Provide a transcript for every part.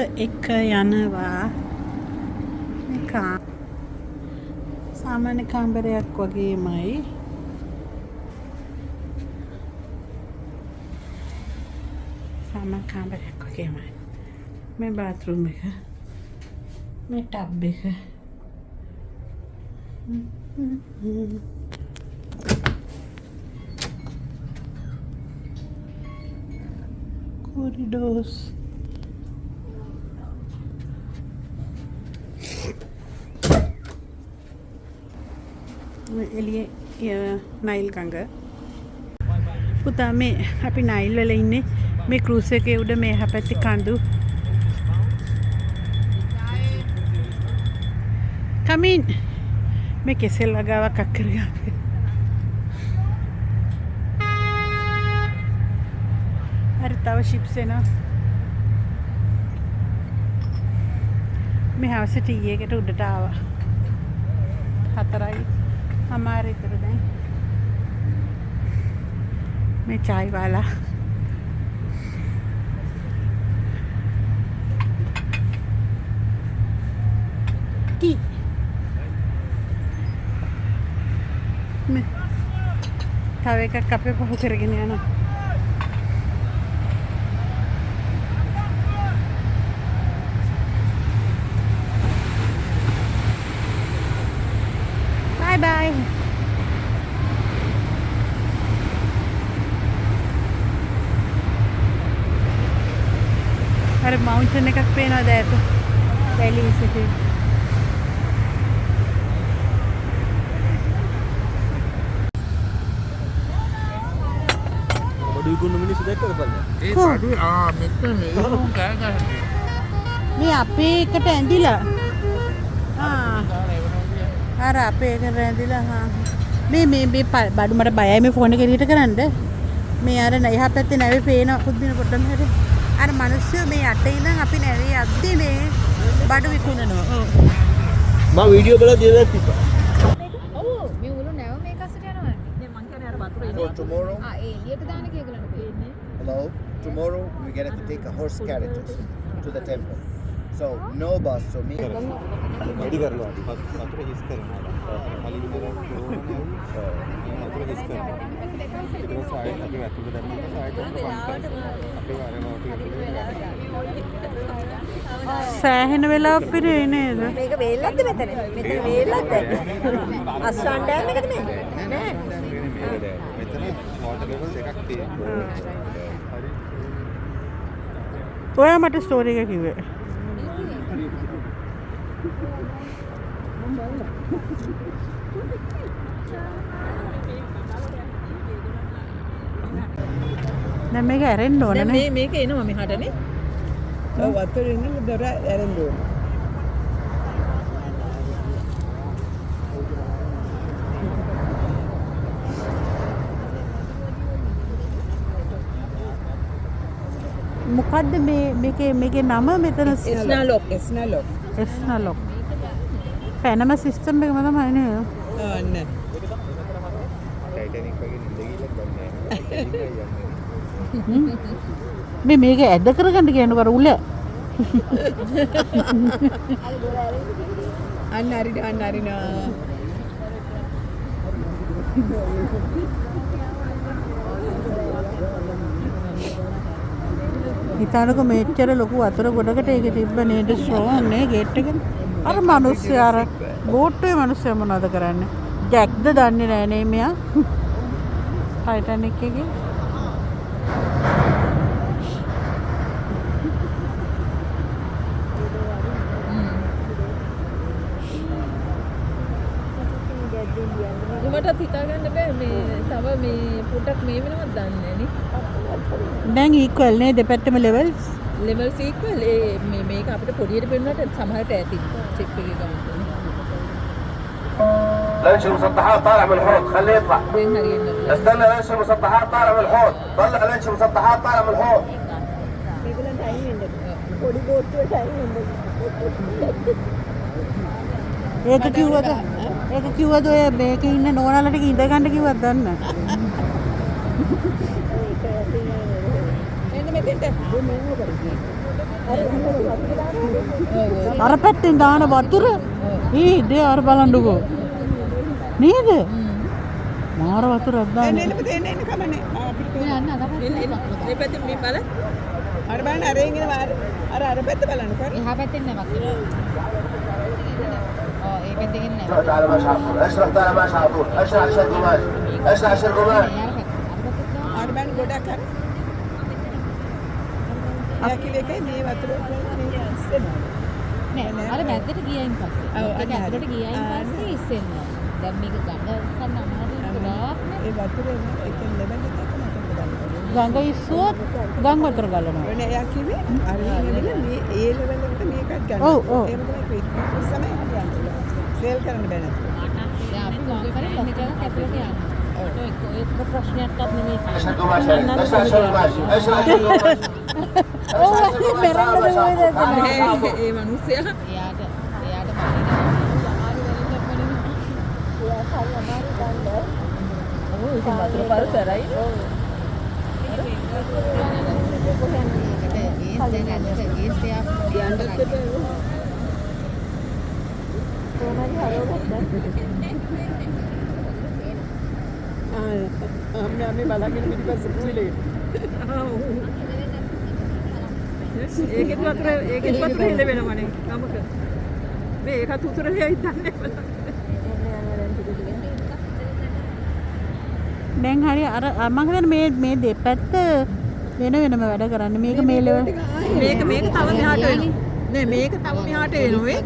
එක යනවා. සාමාන්‍ය කාමරයක් වගේමයි. සාමාන්‍ය කාමරයක් වගේමයි. මේ බාත්රූම් එක. මේ ටබ් එක. corridors. එළියේ නයිල් ගඟ. පුතා මේ අපි නයිල් වල ඉන්නේ. මේ ක්‍රූස් එකේ උඩ මේ හැපැති කඳු. come in. මේ කෙසෙල් වගාවක් අක්කර ගන්න. හරි තව ෂිප්ස් එනවා. මේ හවස ටී එකට උඩට ආවා. 4:00 විතර දැන්. මේ චායි වාලා. ටී. මේ තව එකක් අපේ පහු කරගෙන යනවා. bye. අර මවුන්ටන් එකක් පේනවද ඈත? වැලිස් එකේ. බඩු ගුණ මිනිස්සු දැක්කද බලන්න? ඒ බඩු මෙතන කෑ ගහන්නේ. මේ අපේ එකට ඇඳිලා. අර අපේ එකට ඇඳිලා මේ බඩු මට බයයි මේ ෆෝන් එක එළියට කරන්න. මේ අර එහා පැත්තේ නැවේ පේන පුදුම පොඩ්ඩක් හැරි. අර මිනිස්සු මේ යටේ ඉඳන් අපි නැවේ යද්දී මේ බඩු විකුණනවා. ඔව්. මම වීඩියෝ බලලා දෙයක් තිබ්බා. ඔව් මේ උළු නැව මේක අස්සට යනවා. දැන් මං කියන්නේ අර වතුර එන්නේ. Tomorrow. එළියට දාන කේගලන පේන්නේ. Hello. Tomorrow we're going to take a horse carriages to the temple. So no bus. So me. වැඩි කරලා වතුර හිස් කරනවා. කලින් ඉඳලා වතුර හිස් කරනවා. ඊට පස්සේ ආයෙත් අපි වතුර දැම්මම ආයෙත් අපේ සෑහෙන වෙලාවක් පිරෙන්නේ නේද? මේක වේල්ලක්ද මෙතන? මෙතන වේල්ලක්ද? අස්වාන් ඩෑම් එකද මේ? නෑ. මෙතන වෝටර් ලෙවල් දෙකක් තියෙනවා. හරි. ඔයා මට ස්ටෝරි එක කිව්වේ. දැන් මේක ඇරෙන්න ඕනේ නේ. මේක එනවා මෙහාටනේ. ඔව් වතුර ඉන්න දොර ඇරෙන්න ඕනේ. මොකද්ද මේකේ නම මෙතන ස්නලොක්. ස්නලොක්. පැනම සිස්ටම් එකම තමයි නේද? අන්න. ටයිටැනික් වගේ නිද ගිහලා ගන්න. මේක ඇද කරගන්න කියනකොට අර උල අන්න හරිනා. හිතානකො මෙච්චර ලොකු වතුර ගොඩකට ඒක තිබ්බ නේද ස්ට්‍රෝන් නේ ගේට් එක. අර මිනිස්සු අර බෝට්ටුවේ මිනිස්සු මොනවද කරන්නේ? ජැක්ද දන්නේ නැහැ නේ මෙයා. ටයිටැනික් එකේ. මටත් හිතා ගන්න බෑ මේ තව මේ පොඩක් මේ වෙනවත් දන්නේ නේ. දැන් ඉක්වල් නේ දෙපැත්තම ලෙවල්ස්. ලෙවල්ස් ඉක්වල් මේක අපිට පොඩියට පෙන්වන්නට සමහරට ඇති චෙක් එකේ ගමන්. لانش المسطحات طالع من الحوض خليه يطلع. استنى لانش المسطحات طالع من الحوض. طلع لانش المسطحات طالع من الحوض. මේගොල්ලන් ටයිම් වෙන්න. පොඩි බෝට්ටුවේ ටයිම් වෙන්න. ඒක කිව්වද ඔය මේකේ ඉන්න නෝනාලට ඉඳ ගන්න කිව්වද දන්න? එන්න මෙතෙන්ට. අර පැත්තෙන් දාන වතුර ඊ දේ අර බලන්නකෝ නේද මාර වතුරක් දාන්න එන්න කමනේ අපිට මේ යන්න අර මේ පැත්තෙන් මේ බල අර බලන්න අර එංගින අර පැත්ත බලන්න කොහේ එහා පැත්තෙන් නෑ වතුර. ඒ පැත්තෙන් නෑ. اشرح تعالى ماشي على طول اشرح تعالى ماشي على طول اشرح عشان قماش اشرح عشان قماش අර බලන්න ගොඩක් අර යකිල එකයි මේ වතුර මේ ඉස්සෙනවා නෑ. අර මැද්දට ගියයින් පස්සේ. ඒක ඇතුලට ගියයින් පස්සේ ඉස්සෙනවා. දැන් මේක ගඟ ගන්න අමාරුයි ගොඩාක් නේ. ඒ වතුරේ එකෙන් ලැබෙන එක තමයි ගඟ ඉස්සුවොත් ගම් වතුර ගලනවා වෙන එයා කිව්වේ අර නෙමෙයි මේ ඒ ලෙවල් එකට මේකත් ගන්න. ඔව්, ඔව්. ඒක තමයි ක්‍රිකට් සමය හරියන්නේ. සේල් කරන්න බෑ නේද? දැන් අපි ගොඩ කරේ ලොකු එකක් ඇතුලට යනවා. ඒක ප්‍රශ්නයක්වත් නෙමෙයි. عشان قماش اشرح عشان قماش اشرح عشان قماش ඒ මිනිස්සයා එයාට වතුර පරිසරයි. අපි බලාගෙන පිටිපස්සේ පුලිලේ. ඒකෙත් වතුර හෙල වෙනවනේ ගමක. මේ ඒකත් උතුරේ හිටන්නේ. දැන් හරි අර මම හිතන්නේ මේ දෙපැත්ත වෙන වෙනම වැඩ කරන්න මේක මේ ලෙවල් මේක තව මෙහාට එනවා. නෑ මේක තව මෙහාට එනවා.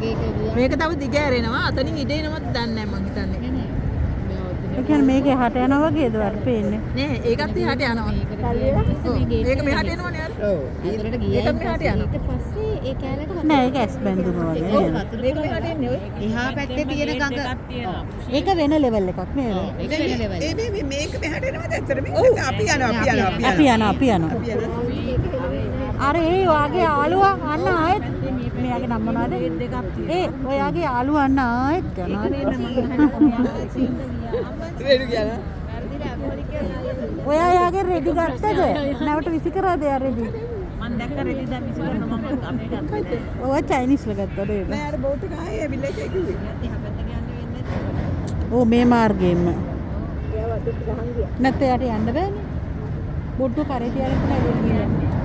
මේක තව දිග ඇරෙනවා. අතනින් ඉඩ එනවත් දන්නේ නෑ මං හිතන්නේ. ඒ කියන්නේ මේක එහාට යනවා වගේද වර පේන්නේ නෑ ඒකත් එහාට යනවා. ඒක මෙහාට එනවනේ අර. ඔව්. ඇතුලට ඒකත් ගියයින් මෙහාට පස්සේ යනවා. ඊට පස්සේ ඒ කැලේට නෑ ඒක ඇස් බැඳුම වගේ නේද මේක මෙහාට එන්නේ ඔය. එහා පැත්තේ තියෙන ගඟ. ඒක වෙන ලෙවල් එකක් නේද ඒක වෙන ලෙවල්. මේක මෙහාට එනවද ඇත්තට මේ? අපි යනවා. අපි යනවා අර ඒ වාගේ යාළුවා අන්න ආයෙත් මෙයාගේ නම මොනවද ඒ ඔයාගේ යාළුවා අන්න ආයෙත් යනවා රෙඩි කියලා. ඔයා යාගේ රෙදි ගත්තද නැවට විසි කරාද යා රෙදි මම දැක්ක රෙඩි දැන් විසි කරනවා මම අපේ ගත්තා. ඔයා චයිනීස්ල ගත්තද ඒක නෑ අර බෝට් එක ආයේ ඇවිල්ලා ඒක කිව්වේ. ඕ මේ මාර්ගයෙන්ම නැත්නම් යට යන්න බෑනේ බොට්ටු කරේ තියාගෙන තමයි එන්නේ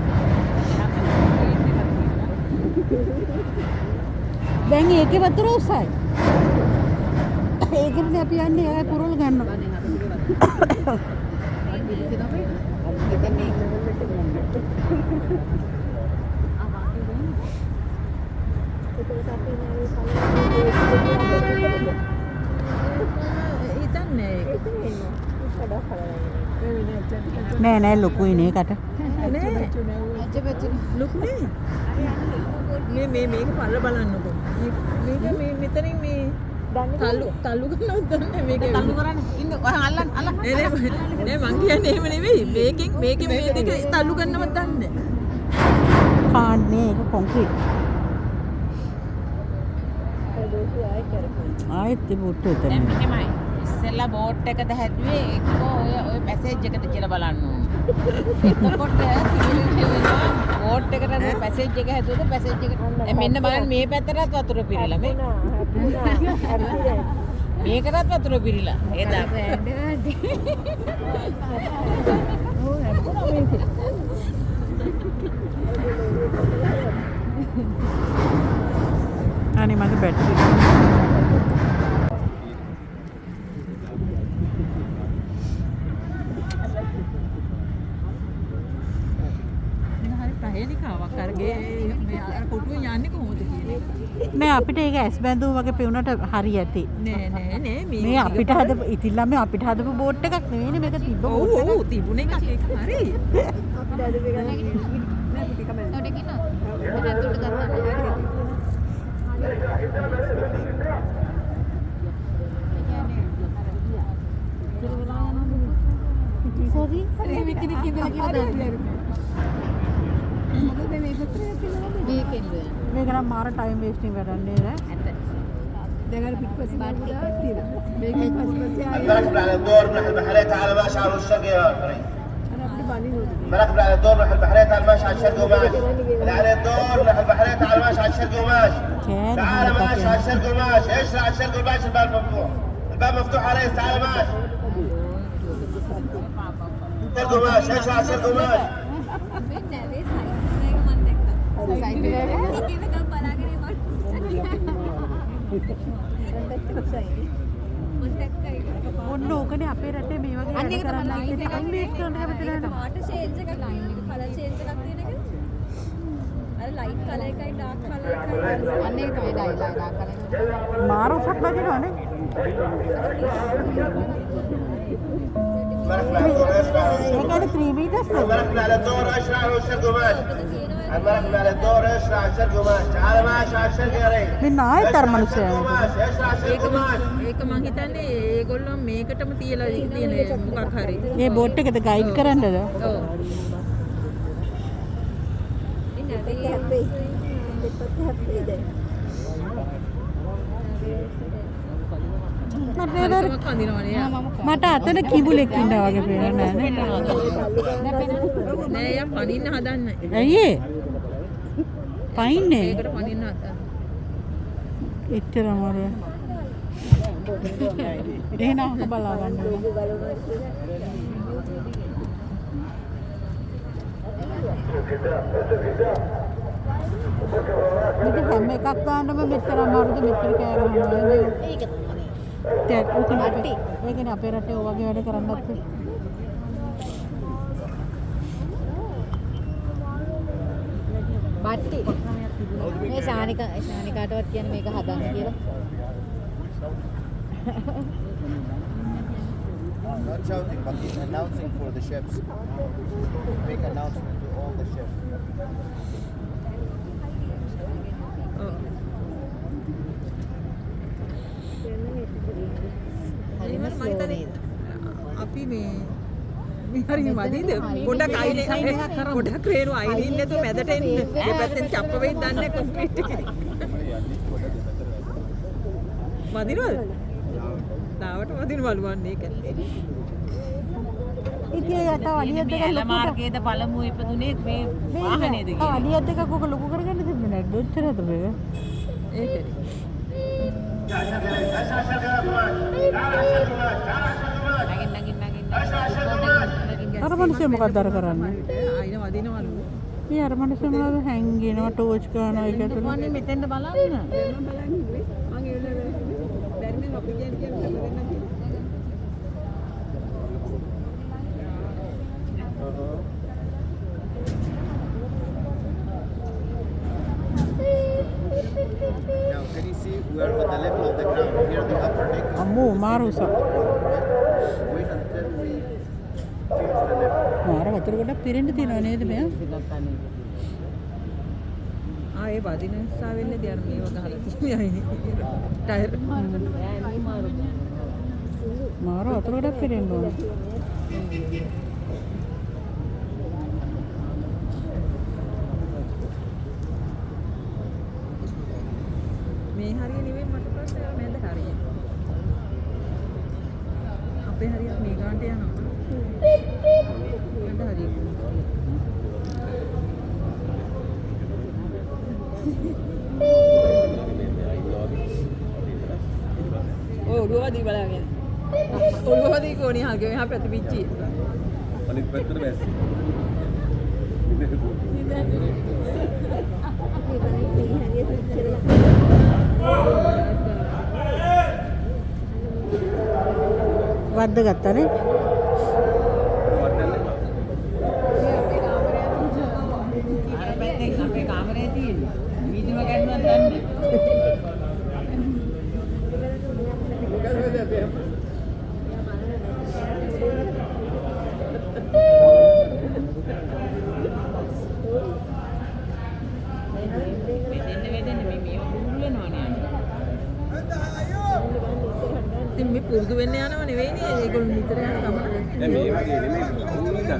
දැන් ඒකේ වතුර උසයි ඒකනේ අපි යන්නේ ආය පුරවල ගන්නවා නෑ නෑ ලොකුයි නේ කට ලොකුනේ මේක පල්ල බලන්නකෝ මේක මෙතනින් මේ තල්ලු කරනවද දන්නේ මේක තල්ලු කරන්න ඉන්න ඔය අල්ලන්න නෑ මං කියන්නේ එහෙම නෙවෙයි මේකෙන් මේ දෙක තල්ලු කරනවද දන්නේ කාන්නේ ඒක කොන්ක්‍රීට් ආයෙත් තිබුත් එතන දැන් මෙහෙමයි ඉස්සෙල්ලා බෝට් එකද හැදුවේ එක්කෝ ඔය පැසේජ් එකද කියලා බලන්න ඕනේ. එතකොට වෙනවා බෝට් එකට පැසේජ් එක හැදුවද පැසේජ් එකට දැන් මෙන්න බලන්න මේ පැත්තටත් වතුර පිරিলা මේ. මේකටත් වතුර පිරিলা. ඒ දා අනේ මගේ බැටරි ප්‍රහේලිකාවක් අරගේ මේ අර කොටුවේ යන්නේ කොහොමද කියන්නේ නෑ අපිට ඒක ඇස් බැඳුම වගේ පෙවුනට හරි ඇති නෑ මේ අපිට හදපු ඉතින්ලා මේ අපිට හදපු බෝට් එකක් නෙවෙයිනේ මේක තිබ්බ බෝට් එකක් ඔව් තිබුණේ එකක් ඒක හරි සෝරි මේක නම් මාර ටයිම් වේස්ටිං වැඩන්නේ නෑ දැන් අර පිටිපස්සේ බාට්ටියක් තියෙනවා මේක පස්සේ الباب على الدور من المحلات على ماشي على الشق يا فريق المراكب اللي على الدور نروح البحرية تعال ماشي على الشرق وماشي. اللي على الدور نروح البحرية تعال ماشي على الشرق وماشي. تعال ماشي على الشرق وماشي. اشرع على الشرق وماشي. الباب مفتوح. الباب مفتوح يا ريس. تعال ماشي. الشرق وماشي. اشرع على الشرق وماشي. ඔන්න ඕකනේ අපේ රටේ මේ වගේ වැඩ කරන්න ඉතින් ඉංග්‍රීසි කරන්න කැමති නැහැ. වාටර් චේන්ජ් එකක් ලයින් එක කලර් චේන්ජ් එකක් තියෙන එකද? අර ලයිට් කලර් එකයි ඩාර්ක් කලර් එකයි අන්න ඒක තමයි ඩයිලා කරන්නේ. මාරු සත් වදිනවනේ. المراكب على الدور اشرع. ඒ කියන්නේ 3 meters ද? المراكب على الدور اشرع والشرق وماشي. المراكب على الدور اشرع على الشرق وماشي. تعال ماشي على الشرق يا ريس. මෙන්න ආයෙත් අර මිනිස්සයා. وماشي. اشرع على الشرق وماشي. ඒක මං හිතන්නේ ඒගොල්ලෝ මේකටම තියලා තියෙන මොකක් හරි. මේ බෝට් එකද ගයිඩ් කරන්නද? ඔව්. මම කඳිනවනේ. මට අතන කිඹුලෙක් ඉන්නවා වගේ පේනවා නේද? නෑ යා පනින්න හදන්නේ. ඇයි ඒ? පයින්නේ. ඒකට පනින්න හදන්නේ. එච්චර අමාරුයි. එහෙනම් බලා ගන්න ඕන. මේක හැම එකක් ගන්නම මෙච්චර අමාරුද මෙච්චර කෑ ගහනවා නේ. ඒක තමයි. ඒකනේ අපේ රටේ ඔය වගේ වැඩ කරන්නත්. බට්ටි. මේ ශානිකාටවත් කියන්නේ මේක හදන්න කියලා. Not shouting, but announcing for the ships. Make announcement to all the ships. අපි මේ හරි වදින්ද පොඩක් අයිනේ පොඩක් රේණු අයිනේ ඉන්නේ તો මැදට එන්න මේ පැත්තෙන් චප්ප වෙයි දන්නේ කොන්ක්‍රීට් එකේ වදිනවද තාවට වදිනවලු වන්නේ ඒක ඉතින් යට අඩියක් දෙක ඇල මාර්ගයේද පළමුව ඉපදුනේ මේ වාහනේද ඔව් අඩියක් දෙකක් ඔක ලොකු කරගන්න තිබුණේ නැහැ ඔච්චරද මේක ඒකනේ අර මිනිස්සු මොකක්ද අර කරන්නේ අයින වදිනවලු මේ අර මිනිස්සු මොනවද හැංගෙනවා ටෝච් ගන්නවා ඒක ඇතුළේ මොන්නේ මෙතෙන්ද බලන්න මම ඒවල බැරිනම් අපි කියන්නේ Now, can you see we are on the level of the ground? Here, the upper deck is අම්මෝ මාරුස wait until we change the level. මාර වතුර ගොඩක් පිරෙන්න තියෙනව නේද මෙයා ඒ වදින නිසා වෙන්නේ තියර මේව ගහලා තියෙන්නේ අයිනේ ටයර් මාර වතුර ගොඩක් පිරෙන්න ඕන මේ හරිය නෙවෙයි මට ප්‍රශ්නේ මෑද හරිය අපේ හරියට මේ ගානට යනවා මෑද හරිය ඔළුවදී බලාගෙන ඔළුවදී කොණේ හල්ගේ මෙහා පැත්ත පිච්චි අනිත් පැත්තට වැස්ස. වද්ද ගත්තානේ අර පැත්තෙන් අපේ කාමරේ තියෙන්නේ වීදුම ගන්නවත් දන්නේ වෙදෙන්න මේ බුරුලනවනේ ඉතින් මේ පුරුදු වෙන්න යනව නෙවෙයිනේ ඒගොල්ලෝ නිතර යන ගමන දැන් මේ වගේ නෙමෙයි උන්නේ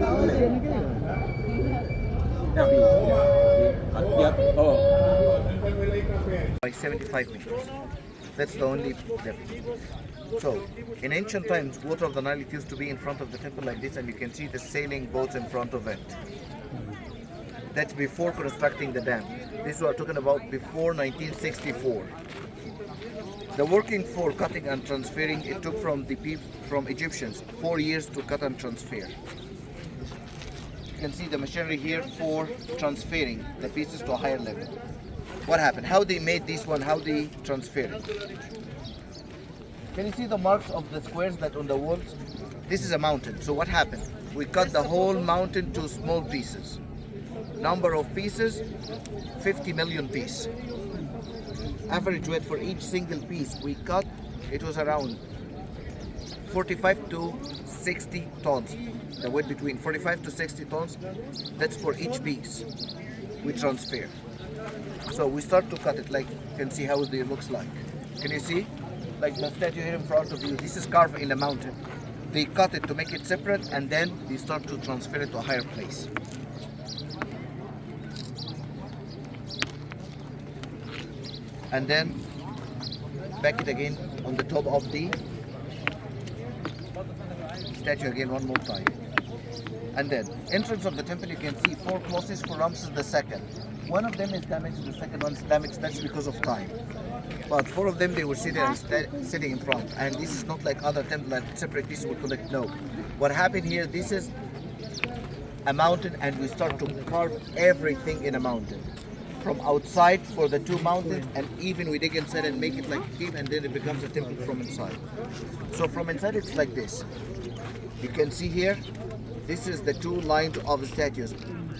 අපි අත්‍යත් ඔව් By 75 meters. That's the only depth. So, in ancient times, water of the Nile it used to be in front of the temple like this, and you can see the sailing boats in front of it. That's before constructing the dam. This we are talking about before 1964. The working for cutting and transferring, it took from Egyptians 4 years to cut and transfer. You can see the machinery here for transferring the pieces to a higher level. What happened? How they made this one? How they transferred it? Can you see the marks of the squares that on the walls? This is a mountain. So what happened? We cut the whole mountain to small pieces. Number of pieces, 50 million pieces. Average weight for each single piece we cut, it was around 45 to 60 tons. The weight between 45 to 60 tons, that's for each piece we transfer. So we start to cut it, like you can see how it looks like. Can you see? Like the statue here in front of you, this is carved in the mountain. They cut it to make it separate, and then they start to transfer it to a higher place. And then back it again on the top of the statue again one more time. And then entrance of the temple, you can see 4 crosses for Ramses II. One of them is damaged, the second one is damaged, that's because of time. But 4 of them, they were sitting in front. And this is not like other temples that separate pieces would collect. No. What happened here, this is a mountain, and we start to carve everything in a mountain. From outside for the 2 mountains, and even we dig inside and make it like a cave, and then it becomes a temple from inside. So from inside it's like this. You can see here, this is the 2 lines of the statues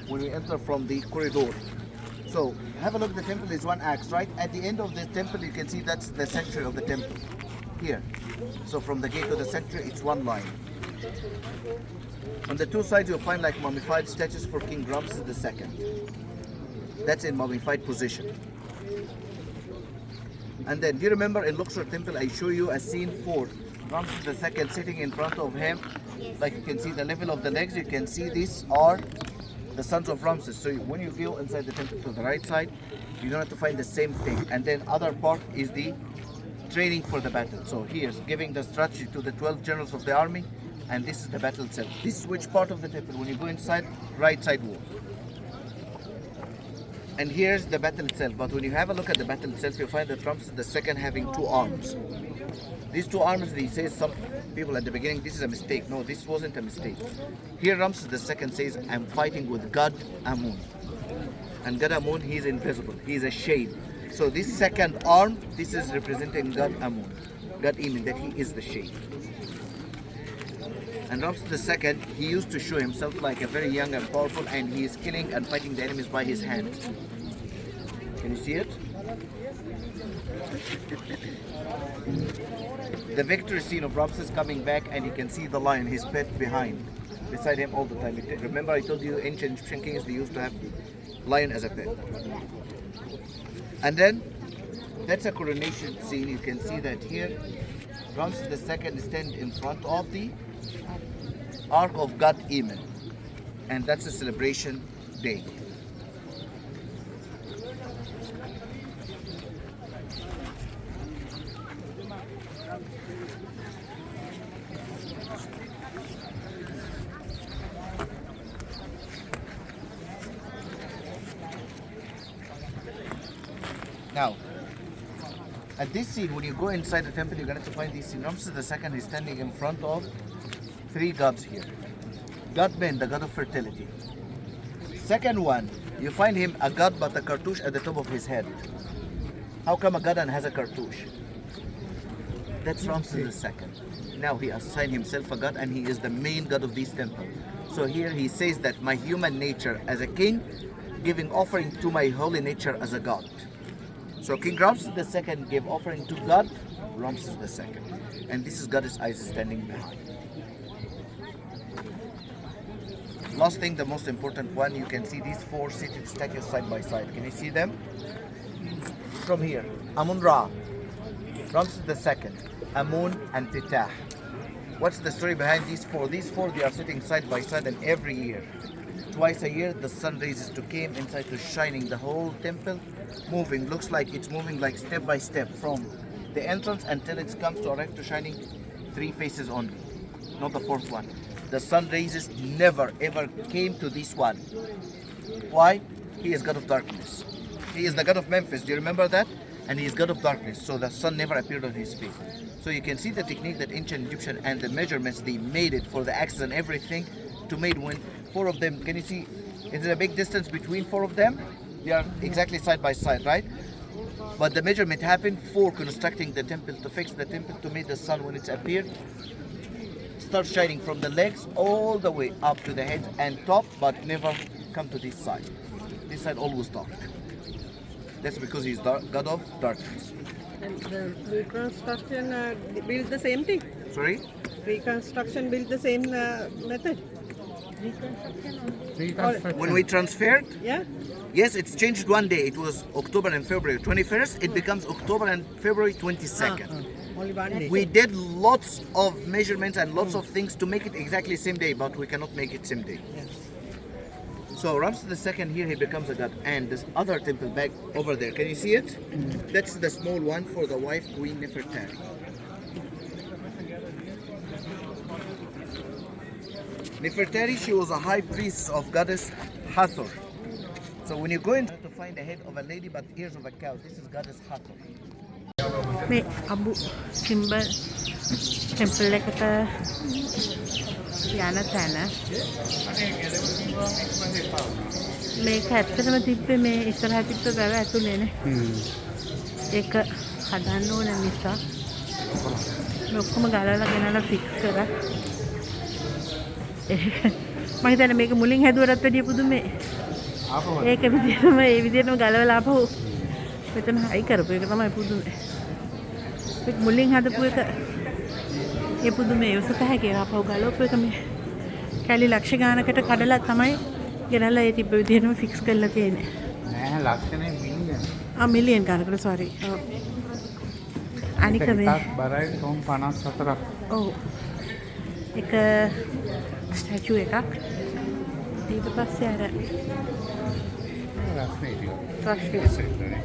when we enter from the corridor. So have a look, the temple is 1 axe, right? At the end of the temple you can see that's the sanctuary of the temple. Here. So from the gate to the sanctuary it's 1 line. On the 2 sides you'll find like mummified statues for King Ramses II. That's in mummified position. And then, do you remember in Luxor temple, I show you a scene for Ramses II sitting in front of him. Like you can see the level of the legs, you can see these are the sons of Ramses. So when you go inside the temple to the right side, you're going to have to find the same thing. And then other part is the training for the battle. So here's giving the strategy to the 12 generals of the army, and this is the battle itself. This is which part of the temple? When you go inside, right side wall. And here's the battle itself. But when you have a look at the battle itself, you find that Ramses II having 2 arms. These 2 arms, they say some people at the beginning, this is a mistake. No, this wasn't a mistake. Here Ramses II says, I'm fighting with God Amun. And God Amun, he is invisible. He is a shade. So this 2nd arm, this is representing God Amun. God Amun, that he is the shade. And Ramses II, he used to show himself like a very young and powerful, and he is killing and fighting the enemies by his hands. Can you see it? The victory scene of Ramses coming back, and you can see the lion, his pet behind, beside him all the time. Remember I told you ancient Egyptian kings, they used to have lion as a pet. And then, that's a coronation scene. You can see that here, Ramses II stands in front of the Ark of God Amen, and that's a celebration day. Now, at this scene, when you go inside the temple, you're going to find this scene. Ramses II is standing in front of 3 gods here. God Ben, the god of fertility. Second one, you find him a god but a cartouche at the top of his head. How come a god and has a cartouche? That's Ramses II. Now he assigned himself a god, and he is the main god of this temple. So here he says that my human nature as a king, giving offering to my holy nature as a god. So King Ramses II gave offering to God, Ramses II. And this is Goddess Isis standing behind. Last thing, the most important one, you can see these 4 seated statues side by side. Can you see them? From here, Amun-Ra, Ramses II, Amun and Ptah. What's the story behind these 4? These 4, they are sitting side by side, and every year, twice a year, the sun raises to came inside to shining the whole temple, moving. Looks like it's moving like step by step from the entrance until it comes to arrive to shining 3 faces only, not the 4th one. The sun raises never ever came to this one. Why? He is God of darkness. He is the God of Memphis. Do you remember that? And he is God of darkness. So the sun never appeared on his face. So you can see the technique that ancient Egyptian and the measurements they made it for the axis and everything to made when 4 of them. Can you see? Is there a big distance between 4 of them? They are exactly side by side, right? But the measurement happened for constructing the temple, to fix the temple, to make the sun when it's appeared start shining from the legs all the way up to the head and top, but never come to this side. This side always dark. That's because he's God of darkness. And the reconstruction build the same thing. Sorry? Reconstruction build the same method. When we transferred, Yeah. yes, it's changed one day. It was October and February 21st. It becomes October and February 22nd. Only one day. We did lots of measurements and lots of things to make it exactly same day, but we cannot make it same day. So Ramses II here, he becomes a god. And this other temple back over there, can you see it? That's the small one for the wife, Queen Nefertari. Nefertari, she was a high priest of goddess Hathor. So when you go in to find the head of a lady but ears of a cow, this is goddess Hathor. මේ Abu symbol temple එකට යන තැන මේක ඇත්තටම තිබ්බේ මේ ඉස්සරහ තිබ්බ වැව ඇතුලේනේ. ඒක හදන්න ඕන නිසා මේ ඔක්කොම ගලවලා ගෙනලා ෆික්ස් කරා. මම හිතන්නේ මේක මුලින් හැදුවටත් වැඩිය පුදුමේ. ඒක විදිහටම ඒ විදිහටම ගලවලා ආපහු මෙතන හයි කරපු එක තමයි පුදුමේ. ඒක මුලින් හදපු එක ඒ පුදුමේ උසත හැකේ ආපහු ගලවපු එක මේ කැලි ලක්ෂ ගානකට කඩලා තමයි ගෙනල්ලා ඒ තිබ්බ විදිහටම ෆික්ස් කරලා තියෙන්නේ. නෑ ලක්ෂනේ මිලියන. මිලියන් ගානකට සෝරි. ඔව්. අනික මේ බරයි තොම් 54ක්. ඔව්. එක ස්ටැචු එකක්. ඊට පස්සේ අර රස්නේ ටික. රස්නේ.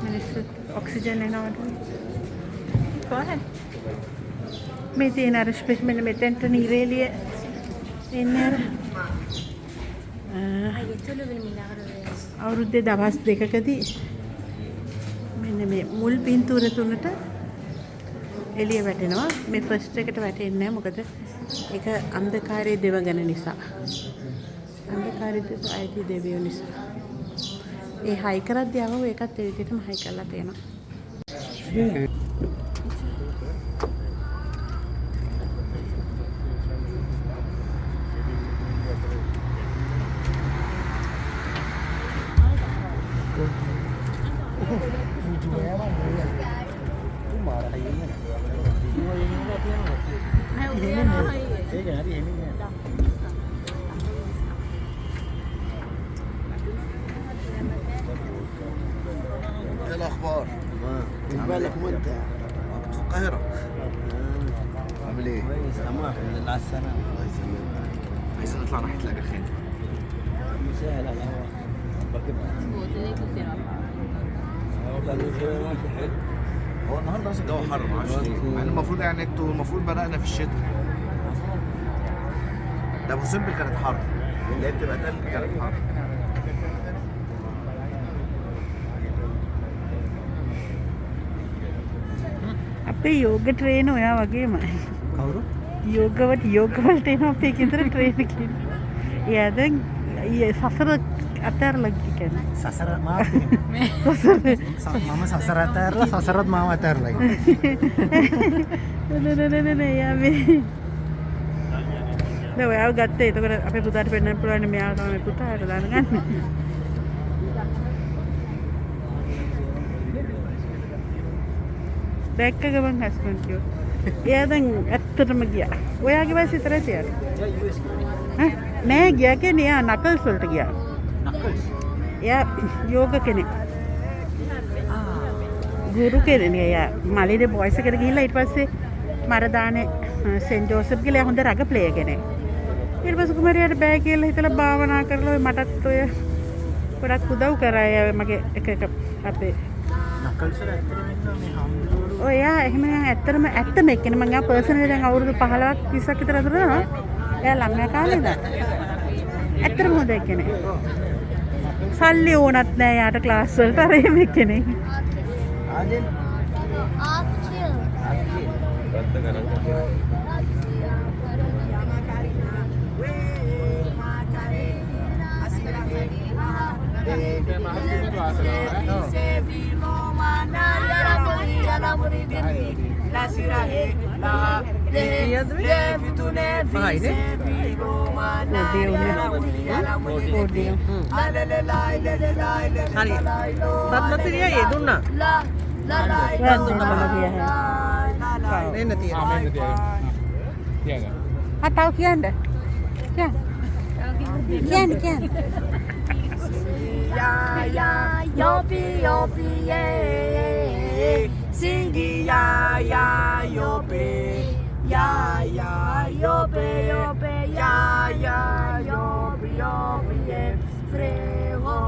මිනිස්සු ඔක්සිජන් එනවට. කොහේ? මේ තියෙන අර ස්පෙෂල් මෙතෙන්ට නිරේලිය එන්නේ අර අවුරුද්දේ දවස් දෙකකදී මෙන්න මේ මුල් පින්තූර තුනට එළිය වැටෙනවා. මේ ෆස්ට් එකට වැටෙන්නේ නැහැ මොකද ඒක අන්ධකාරයේ දෙවගන නිසා. අන්ධකාරයේ අයිති දෙවියෝ නිසා. ඒ හයි කරද්දී ආවම ඒකත් ඒ විදිහටම හයි කරලා තියෙනවා. ايه الاخبار؟ بالك وانت؟ كنت في القاهرة. عامل ايه؟ كويس تمام الحمد لله على السلامة. الله يسلمك. عايزين نطلع ناحية الأجاخين. مسهل على الهواء. هو النهارده بس الجو حر معرفش ليه. مع ان المفروض يعني انتوا المفروض بدأنا في الشتاء. ده ابو سمبل كانت حر. اللي هي بتبقى تلج كانت حر. අපේ යෝග ට්‍රේන ඔයා වගේමයි. කවුරු? යෝගවලට එනවා අපේ ගෙදර ට්‍රේන කියන්නේ. එයා දැන් සසර අතහැරලා කියන්නේ. සසර මාත් මම සසර අතහැරලා සසරත් මාව අතහැරලා නෑ යා මේ නෑ ඔයාව ගත්තා. එතකොට අපේ පුතාට පෙන්නන්න පුළුවන් මෙයාව තමයි පුතාට දාන්න ගන්න. දැක්ක ගමන් හස්බන්ඩ් කිව්වා. එයා දැන් ඇත්තටම ගියා. ඔයාගේ වයස විතරයි තියන්නේ. නෑ ගියා කියන්නේ එයා නකල්ස් වලට ගියා. නකල්ස්. එයා යෝග කෙනෙක්. ගුරු කෙනෙක්. එයා මලිනේ බොයිස් එකට ගිහිල්ලා ඊට පස්සේ මරදානේ සෙන්ට් ජෝසප් කියලා හොඳ රග ප්ලේයර් කෙනෙක්. ඊට පස්සේ කුමාරයාට බෑ කියලා හිතලා භාවනා කරලා මටත් ඔය ගොඩක් උදව් කරා. මගේ එක අපේ නකල්ස් වල ඇත්තටම ඉන්නවා මේ හම්දුවරු ඔයා එහෙම ඇත්තම එක්කෙනෙක් මම ගා පර්සනලි දැන් අවුරුදු 15ක් 20ක් විතර දුර යනවා. එයා ළමයා කාලේ ඉඳන්. ඇත්තම හොඳ එක්කෙනෙක්. සල්ලි ඕනත් නෑ යාට ක්ලාස් වලට අර එහෙම එක්කෙනෙක්. Tahu kian dah? Kian. Ya, yopi, yeah. Singi, ya, yopi. Ya, yopi, ya, yopi, yeah. Frego,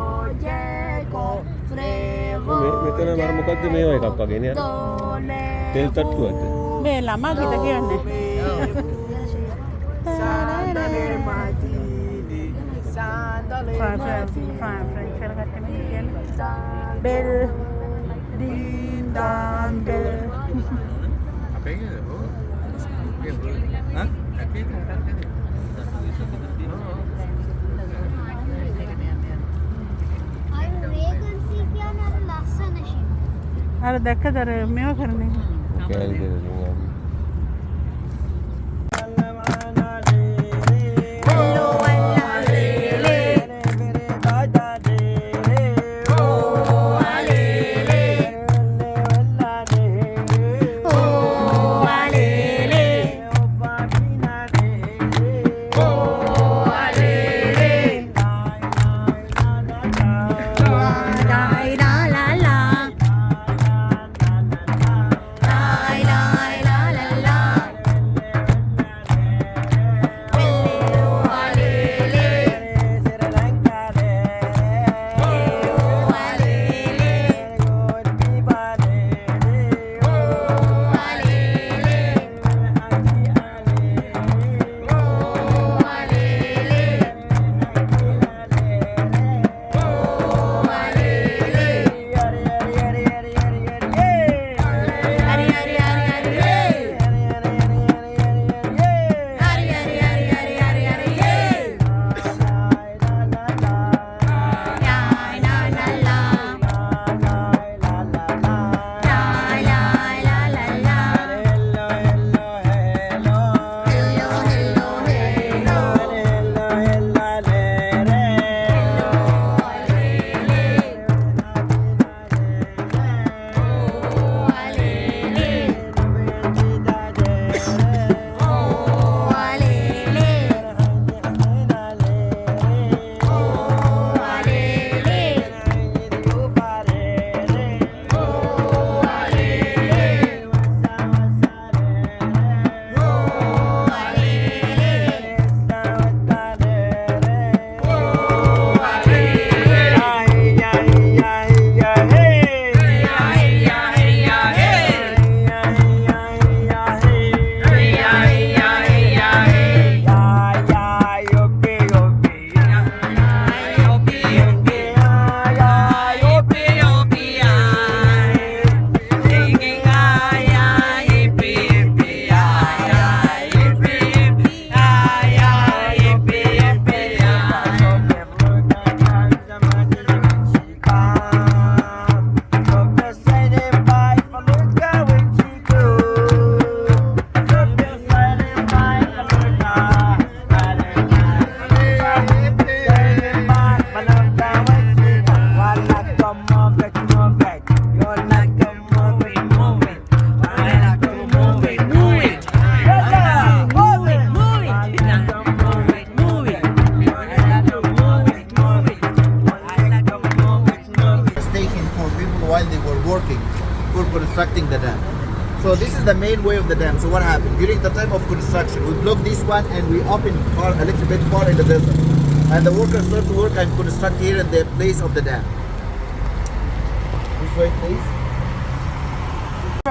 Jaco, frego. මෙතන මර මොකද්ද මේවා එකක් වගේ නේ අර තෙල් තට්ටුවක්ද මේ ළමා ගීත කියන්නේ. Bell, ding dong bell. අපේ නේද ඔව් හා ඇකේ අර දැක්කද අර මේව කරන්නේ. කෑලි දෙනවා constructing the dam. So this is the main way of the dam. So what happened? During the time of construction, we blocked this one and we opened far, a little bit far in the desert. And the workers start to work and construct here at the place of the dam. This way, please.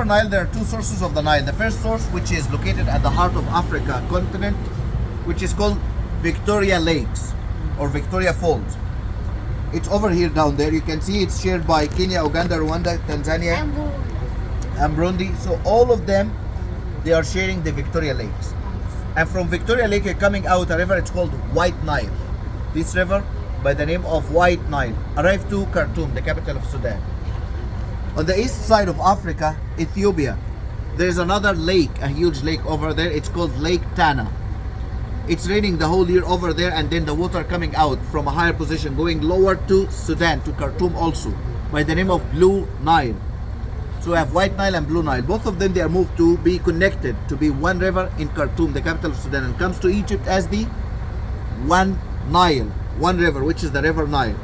Nile, there are two sources of the Nile. The first source, which is located at the heart of Africa continent, which is called Victoria Lakes or Victoria Falls. It's over here down there. You can see it's shared by Kenya, Uganda, Rwanda, Tanzania, and Burundi. So all of them, they are sharing the Victoria Lakes. And from Victoria Lake, coming out a river, it's called White Nile. This river, by the name of White Nile, arrived to Khartoum, the capital of Sudan. On the east side of Africa, Ethiopia, there is another lake, a huge lake over there. It's called Lake Tana. It's raining the whole year over there, and then the water coming out from a higher position, going lower to Sudan, to Khartoum also, by the name of Blue Nile. So we have White Nile and Blue Nile. Both of them, they are moved to be connected, to be one river in Khartoum, the capital of Sudan, and comes to Egypt as the one Nile, one river, which is the River Nile.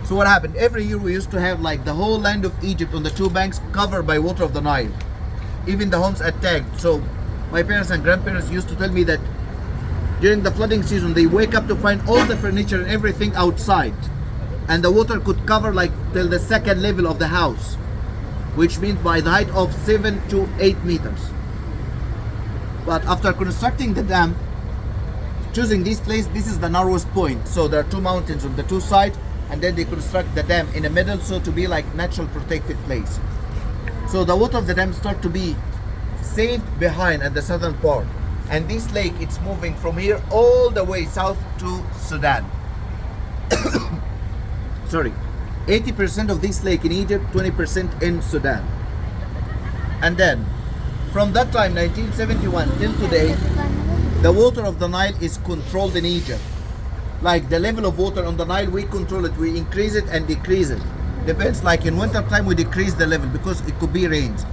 So what happened? Every year we used to have like the whole land of Egypt on the two banks covered by water of the Nile. Even the homes attacked. So my parents and grandparents used to tell me that during the flooding season, they wake up to find all the furniture and everything outside. And the water could cover like till the second level of the house, which means by the height of 7 to 8 meters. But after constructing the dam, choosing this place, this is the narrowest point. So there are two mountains on the two sides, and then they construct the dam in the middle, so to be like natural protected place. So the water of the dam start to be saved behind at the southern part. And this lake, it's moving from here all the way south to Sudan. Sorry. 80% of this lake in Egypt, 20% in Sudan. And then, from that time, 1971 till today, the water of the Nile is controlled in Egypt. Like the level of water on the Nile, we control it. We increase it and decrease it. Depends, like in winter time, we decrease the level because it could be rains.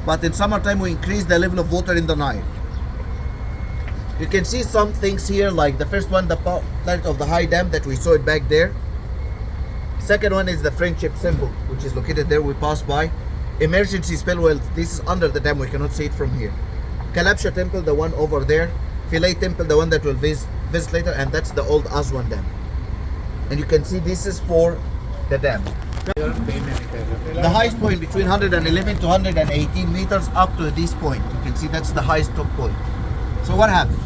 But in summertime, we increase the level of water in the Nile. You can see some things here, like the first one, the planet of the high dam that we saw it back there. Second one is the friendship symbol, which is located there. We passed by. Emergency spell well. This is under the dam. We cannot see it from here. Kalabsha temple, the one over there. Philae temple, the one that we'll visit later, and that's the old Aswan dam. And you can see this is for the dam. The highest point between 111 to 118 meters up to this point. You can see that's the highest top point. So what happened?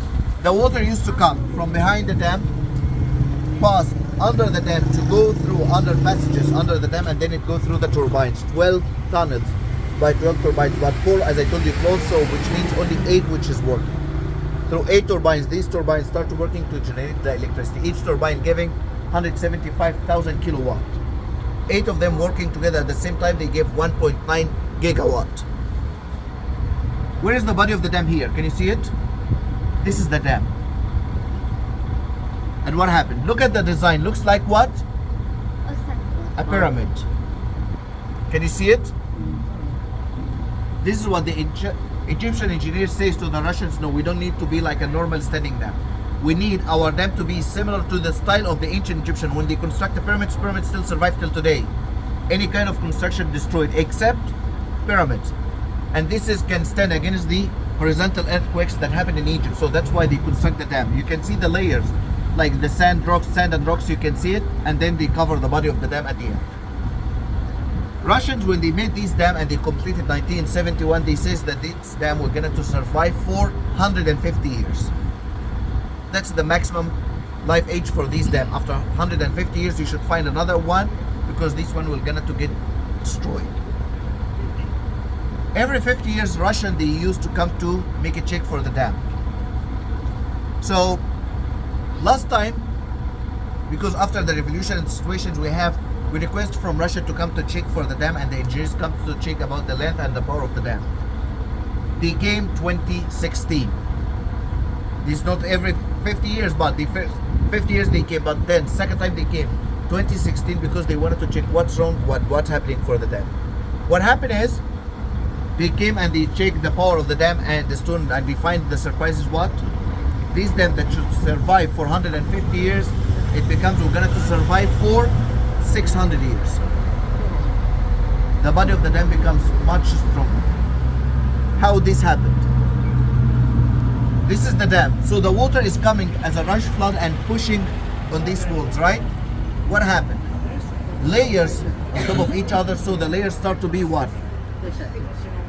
The water used to come from behind the dam, pass under the dam to go through under passages under the dam, and then it go through the turbines. 12 tunnels by 12 turbines, but 4, as I told you, closed, so which means only 8 which is working. Through 8 turbines, these turbines start working to generate the electricity. Each turbine giving 175,000 kilowatt. 8 of them working together at the same time, they give 1.9 gigawatt. Where is the body of the dam here? Can you see it? This is the dam. And what happened? Look at the design. Looks like what? A pyramid. Can you see it? This is what the Egyptian engineer says to the Russians. No, we don't need to be like a normal standing dam. We need our dam to be similar to the style of the ancient Egyptian. When they construct the pyramids still survive till today. Any kind of construction destroyed except pyramids. And this can stand against the horizontal earthquakes that happen in Egypt. So that's why they construct the dam. You can see the layers, like the sand and rocks, you can see it, and then they cover the body of the dam at the end. Russians, when they made this dam and they completed 1971, they says that this dam was going to survive for 150 years. That's the maximum life age for this dam. After 150 years, you should find another one, because this one will going to get destroyed. Every 50 years, Russian, they used to come to make a check for the dam. So last time, because after the revolution and situations we request from Russia to come to check for the dam, and the engineers come to check about the length and the power of the dam. They came 2016. This is not every 50 years, but the first 50 years they came, but then second time they came 2016 because they wanted to check what's wrong, what's happening for the dam. What happened is, they came and they checked the power of the dam and the stone, and we find the surprise is what? This dam that should survive for 150 years, it becomes we're going to survive for 600 years. The body of the dam becomes much stronger. How this happened? This is the dam. So the water is coming as a rush flood and pushing on these walls, right? What happened? Layers on top of each other, so the layers start to be what?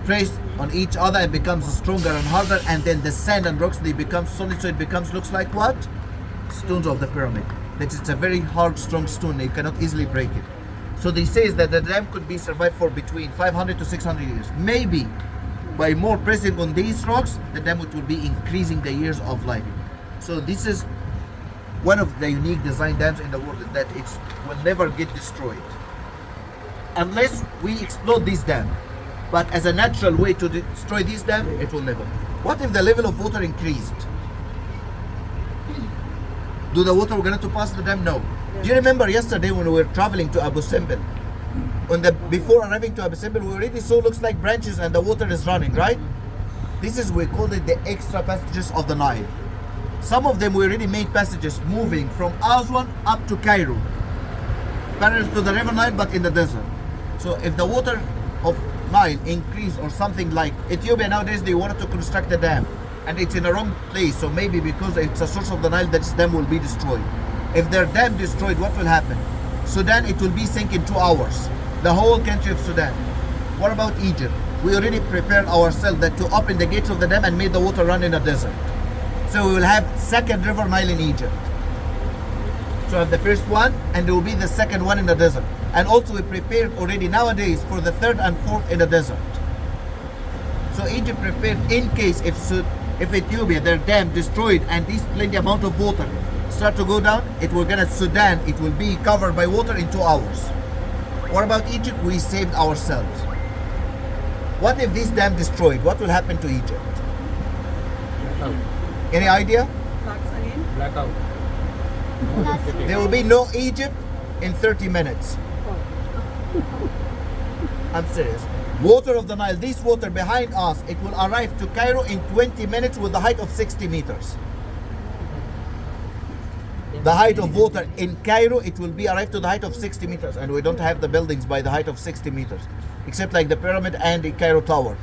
press on each other and becomes stronger and harder, and then the sand and rocks, they become solid, so it becomes, looks like what? Stones of the pyramid. That it's a very hard, strong stone. You cannot easily break it. So they say that the dam could be survived for between 500 to 600 years. Maybe by more pressing on these rocks, the dam will be increasing the years of life. So this is one of the unique design dams in the world, that it will never get destroyed unless we explode this dam. But as a natural way to destroy this dam, it will never. What if the level of water increased? Do the water going to pass the dam? No. Do you remember yesterday when we were traveling to Abu Simbel? Before arriving to Abu Simbel, we already saw looks like branches and the water is running, right? This is, we call it the extra passages of the Nile. Some of them we already made passages moving from Aswan up to Cairo, parallel to the river Nile, but in the desert. So if the water of Nile increase or something, like Ethiopia nowadays, they wanted to construct a dam and it's in the wrong place, so maybe because it's a source of the Nile, that dam will be destroyed. If their dam destroyed, what will happen? Sudan, it will be sink in 2 hours. The whole country of Sudan. What about Egypt? We already prepared ourselves that to open the gates of the dam and made the water run in the desert. So we will have second river Nile in Egypt. So have the first one, and there will be the second one in the desert. And also we prepared already nowadays for the third and fourth in the desert. So Egypt prepared in case if Ethiopia, their dam destroyed and this plenty amount of water start to go down, it will get Sudan, it will be covered by water in 2 hours. What about Egypt? We saved ourselves. What if this dam destroyed? What will happen to Egypt? Blackout. Any idea? Blackout. There will be no Egypt in 30 minutes. I'm serious. Water of the Nile, this water behind us, it will arrive to Cairo in 20 minutes with the height of 60 meters. The height of water in Cairo, it will be arrived to the height of 60 meters, and we don't have the buildings by the height of 60 meters, except like the pyramid and the Cairo Tower.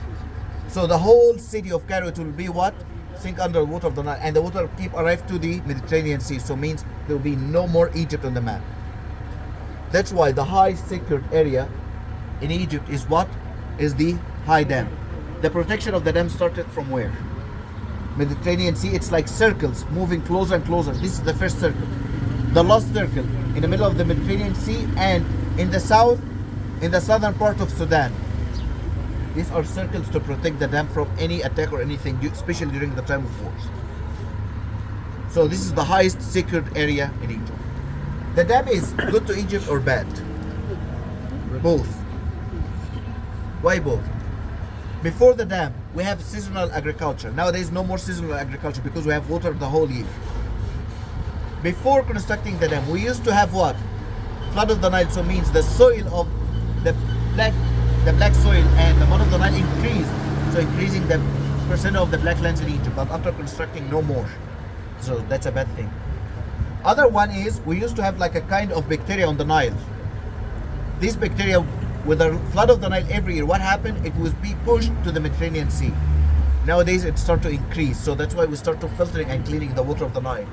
So the whole city of Cairo, it will be what? Sink under the water of the Nile, and the water keep arrive to the Mediterranean Sea, so means there will be no more Egypt on the map. That's why the high secured area in Egypt is what? Is the high dam. The protection of the dam started from where? Mediterranean Sea, it's like circles moving closer and closer. This is the first circle. The last circle in the middle of the Mediterranean Sea, and in the south, in the southern part of Sudan. These are circles to protect the dam from any attack or anything, especially during the time of wars. So this is the highest secured area in Egypt. The dam is good to Egypt or bad? Both. Why both? Before the dam, we have seasonal agriculture. Nowadays, no more seasonal agriculture because we have water the whole year. Before constructing the dam, we used to have what? Flood of the Nile, so means the soil of the black soil and the mud of the Nile increased. So increasing the percent of the black lands in Egypt. But after constructing, no more. So that's a bad thing. Other one is, we used to have like a kind of bacteria on the Nile. This bacteria, with the flood of the Nile every year, what happened? It was be pushed to the Mediterranean Sea. Nowadays it starts to increase, so that's why we start to filtering and cleaning the water of the Nile.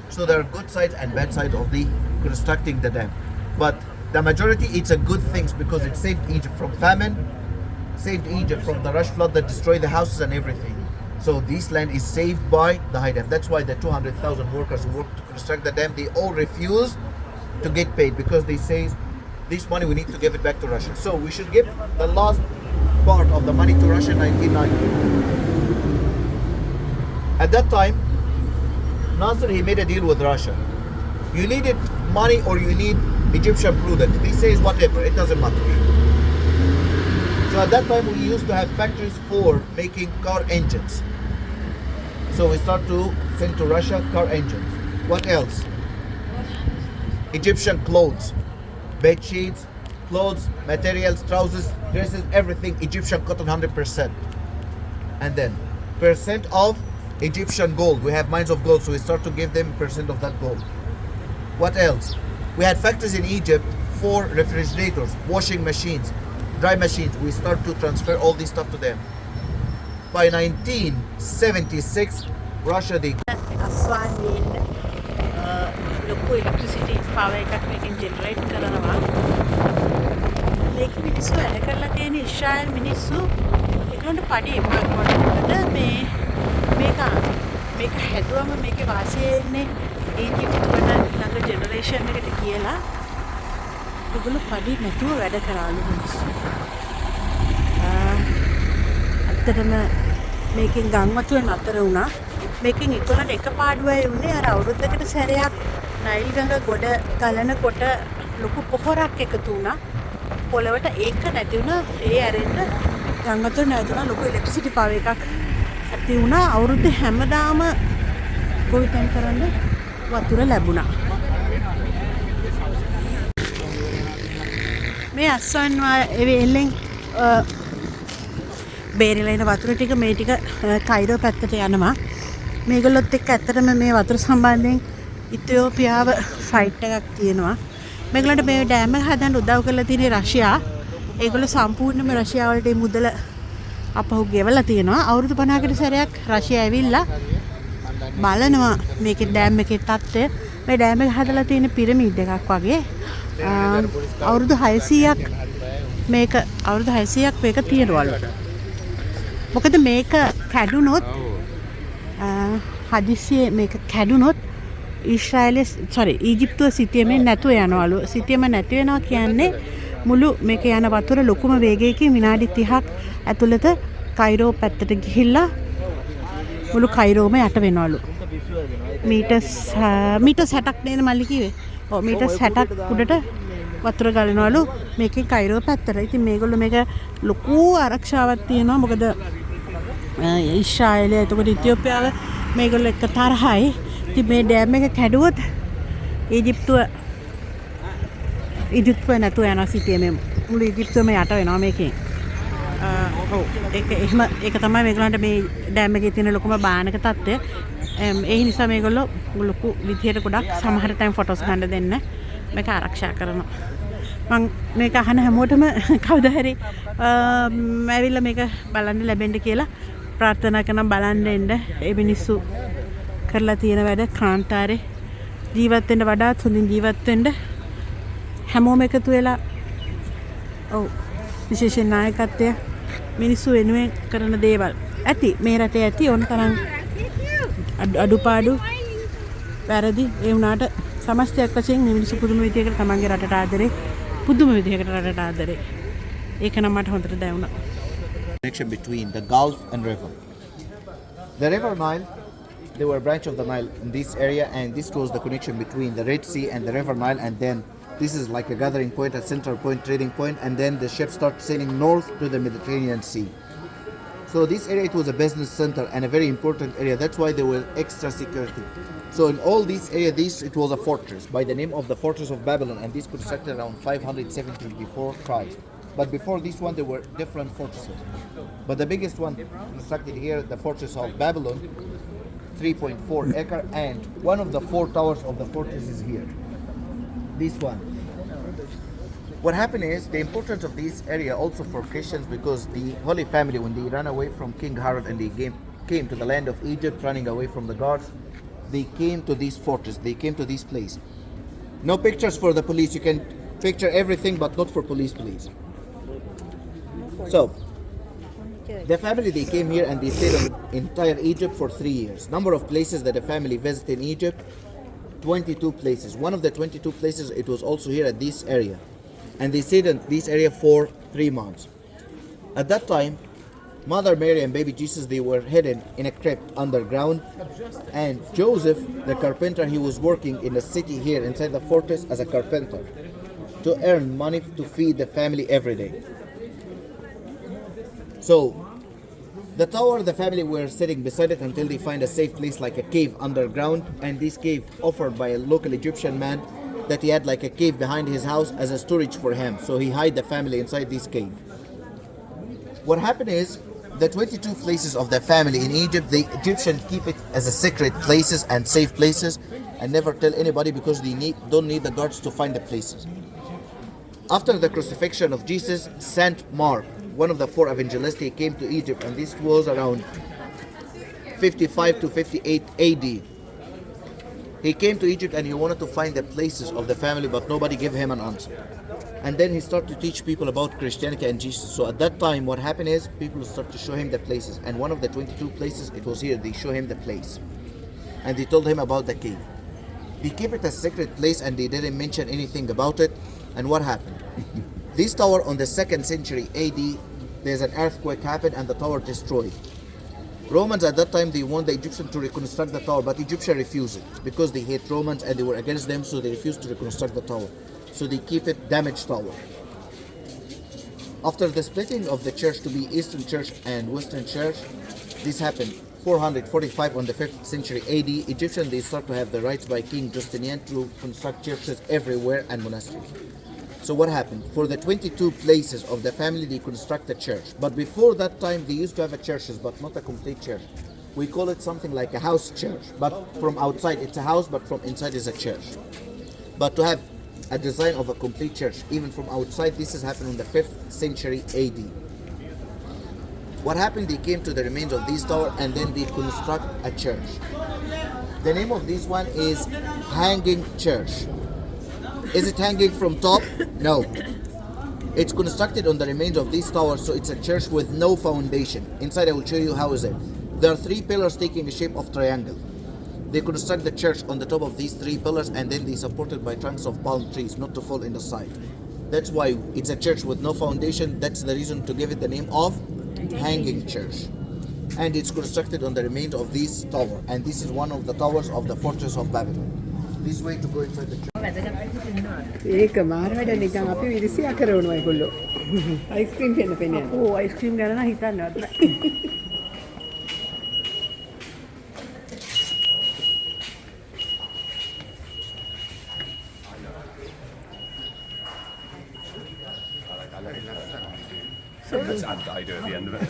So there are good sides and bad sides of the constructing the dam. But the majority, it's a good things because it saved Egypt from famine, saved Egypt from the rush flood that destroyed the houses and everything. So this land is saved by the high dam. That's why the 200,000 workers who worked to construct the dam, they all refuse to get paid because they say, this money we need to give it back to Russia. So we should give the last part of the money to Russia in 1990. At that time, Nasser, he made a deal with Russia. You needed money or you need Egyptian products. He says whatever, it doesn't matter. So at that time we used to have factories for making car engines. So we start to send to Russia car engines. What else? Egyptian clothes. Bed sheets, clothes, materials, trousers, dresses, everything Egyptian cotton 100%. And then percent of Egyptian gold. We have mines of gold, so we start to give them percent of that gold. What else? We had factories in Egypt for refrigerators, washing machines, dry machines. We start to transfer all this stuff to them. By 1976, Russia, they ලොකු electricity power එකක් මේකෙන් generate කරනවා. මේක මිනිස්සු වැඩ කරලා තියෙන ඉස්රායෙල් මිනිස්සු මේගොල්ලන්ට පඩි මොකද මේක හැදුවම මේකේ වාසිය එන්නේ ඊජිප්තුවට ළඟ ජෙනරේෂන් එකට කියලා ඒගොල්ලෝ පඩි නැතුව වැඩ කරාලු මිනිස්සු. ඇත්තටම මේකෙන් ගංවතුර නතර වුණා. මේකෙන් ඒගොල්ලන්ට එක පාඩුවයි වුණේ අර අවුරුද්දකට සැරයක් නයිල් ගඟ ගොඩ ගලනකොට ලොකු පොහොරක් එකතු වුණා. පොළවට ඒක නැති වුණා. ඒ ඇරෙන්න ගංවතුර නැතුණා ලොකු ඉලෙක්ට්‍රිසිටි පාව එකක් ඇති වුණා. අවුරුද්ද හැමදාම ගොවිතැන් කරන්න වතුර ලැබුණා. මේ අස්වන් එල්ලෙන් බේරිලා ඉන වතුර ටික මේ ටික කයිරෝ පැත්තට යනවා. මේගොල්ලොත් එක්ක ඇත්තටම මේ වතුර සම්බන්ධයෙන් ඉතියෝපියාව ෆයිට් එකක් තියෙනවා. මේගොල්ලන්ට මේ ඩෑම් එක හදන්න උදව් කරලා තියෙන රෂ්‍යා. ඒගොල්ලෝ සම්පූර්ණයෙන්ම රෂ්‍යා වලට මුදල අපහු ගෙවලා තියෙනවා. අවුරුදු 50කට සැරයක් රෂ්‍යා ඇවිල්ලා බලනවා මේකේ ඩෑම් එකේ තත්ත්වය. මේ ඩෑම් එක හදලා තියෙන පිරමීඩ් එකක් වගේ. අවුරුදු 600ක් මේක තියෙනවලු. මොකද මේක කැඩුනොත් හදිස්සියේ මේක කැඩුනොත් ඊජිප්තුව සිටියමෙන් නැතුව යනවලු. සිටියම නැති වෙනවා කියන්නේ මුළු මේක යන වතුර ලොකුම වේගයකින් විනාඩි 30ක් ඇතුළත කයිරෝ පැත්තට ගිහිල්ලා මුළු කයිරෝම යට වෙනවලු. මීටර්ස් 60ක් නේද මල්ලි කිව්වේ? ඔව් මීටර්ස් 60ක් උඩට වතුර ගලනවලු මේකෙන් කයිරෝ පැත්තට. ඉතින් මේගොල්ලෝ මේක ලොකු ආරක්ෂාවක් තියෙනවා. මොකද ඊශ්‍රායලය එතකොට ඉතියෝපියාව මේගොල්ලෝ එක්ක තරහයි. ඉතින් මේ ඩෑම් එක කැඩුවොත් ඊජිප්තුව නැතුව යනවා සිටියමෙන්. මුළු ඊජිප්තුවම යට වෙනවා මේකෙන්. ඒක තමයි මේගොල්ලන්ට මේ ඩෑම් එකේ තියෙන ලොකුම භයානක තත්ත්වය. ඒ නිසා මේගොල්ලෝ ලොකු විදියට ගොඩක් සමහර ටයිම් ෆොටෝස් ගන්න දෙන්න මේක ආරක්ෂා කරනවා. මම මේක අහන හැමෝටම කවදා හරි ඇවිල්ලා මේක බලන්න ලැබෙන්න කියලා ප්‍රාර්ථනා කරනවා. බලන්න එන්න. ඒ මිනිස්සු කරලා තියෙන වැඩ කාන්තාරේ ජීවත් වෙන්න වඩාත් හොඳින් ජීවත් වෙන්න හැමෝම එකතු වෙලා විශේෂ නායකත්වය මිනිස්සු වෙනුවෙන් කරන දේවල් ඇති. මේ රටේ ඇති ඕන තරම් අඩුපාඩු වැරදි. ඒ වුණාට සමස්තයක් වශයෙන් මිනිස්සු පුදුම විදියකට තමන්ගේ රටට ආදරේ. පුදුම විදියකට රටට ආදරේ. ඒක නම් මට හොඳට දැනුණා. Connection between the Gulf and river. The river Nile, they were a branch of the Nile in this area, and this was the connection between the Red Sea and the river Nile, and then this is like a gathering point, a central point, trading point, and then the ships start sailing north to the Mediterranean Sea. So this area, it was a business center and a very important area. That's why there was extra security. So in all these areas, it was a fortress by the name of the Fortress of Babylon, and this constructed around 570 before Christ. But before this one, there were different fortresses. But the biggest one constructed here, the Fortress of Babylon, 3.4 acre, and one of the 4 towers of the fortress is here. This one. What happened is the importance of this area also for Christians, because the Holy Family, when they ran away from King Herod and they came to the land of Egypt, running away from the gods, they came to this fortress. They came to this place. No pictures for the police. You can picture everything, but not for police, please. So, the family, they came here and they stayed in entire Egypt for 3 years. Number of places that the family visited in Egypt, 22 places. One of the 22 places, it was also here at this area. And they stayed in this area for 3 months. At that time, Mother Mary and baby Jesus, they were hidden in a crypt underground. And Joseph, the carpenter, he was working in the city here inside the fortress as a carpenter to earn money to feed the family every day. So, the tower, the family were sitting beside it until they find a safe place like a cave underground. And this cave offered by a local Egyptian man that he had like a cave behind his house as a storage for him. So he hid the family inside this cave. What happened is, the 22 places of the family in Egypt, the Egyptians keep it as a secret places and safe places and never tell anybody, because they don't need the guards to find the places. After the crucifixion of Jesus, Saint Mark, one of the 4 evangelists, he came to Egypt, and this was around 55 to 58 AD. He came to Egypt and he wanted to find the places of the family, but nobody gave him an answer. And then he started to teach people about Christianity and Jesus. So at that time, what happened is people started to show him the places. And one of the 22 places, it was here. They show him the place. And they told him about the cave. They kept it a secret place and they didn't mention anything about it. And what happened? This tower on the 2nd century AD, there's an earthquake happened and the tower destroyed. Romans at that time, they want the Egyptians to reconstruct the tower, but Egyptians refused it because they hate Romans and they were against them, so they refused to reconstruct the tower. So they keep it damaged tower. After the splitting of the church to be Eastern Church and Western Church, this happened 445 on the 5th century AD. Egyptians, they start to have the rights by King Justinian to construct churches everywhere and monasteries. So what happened? For the 22 places of the family, they construct a church. But before that time, they used to have a churches, but not a complete church. We call it something like a house church. But from outside, it's a house, but from inside is a church. But to have a design of a complete church, even from outside, this has happened in the 5th century AD. What happened? They came to the remains of this tower and then they construct a church. The name of this one is Hanging Church. Is it hanging from top? No. It's constructed on the remains of this tower, so it's a church with no foundation. Inside, I will show you how is it. There are 3 pillars taking the shape of triangle. They construct the church on the top of these 3 pillars and then they support it by trunks of palm trees, not to fall in the side. That's why it's a church with no foundation. That's the reason to give it the name of Hanging Church. And it's constructed on the remains of this tower. And this is one of the towers of the fortress of Babylon. This way to go inside the church. ඒක මාරවට නිකන් අපි විරිසියා කරනවා ඒගොල්ලෝ. Ice cream කියන්න පෙන්නේ. ඕ ice cream ගැන නම් හිතන්නවත් නෑ. Let's add that idea at the end of it.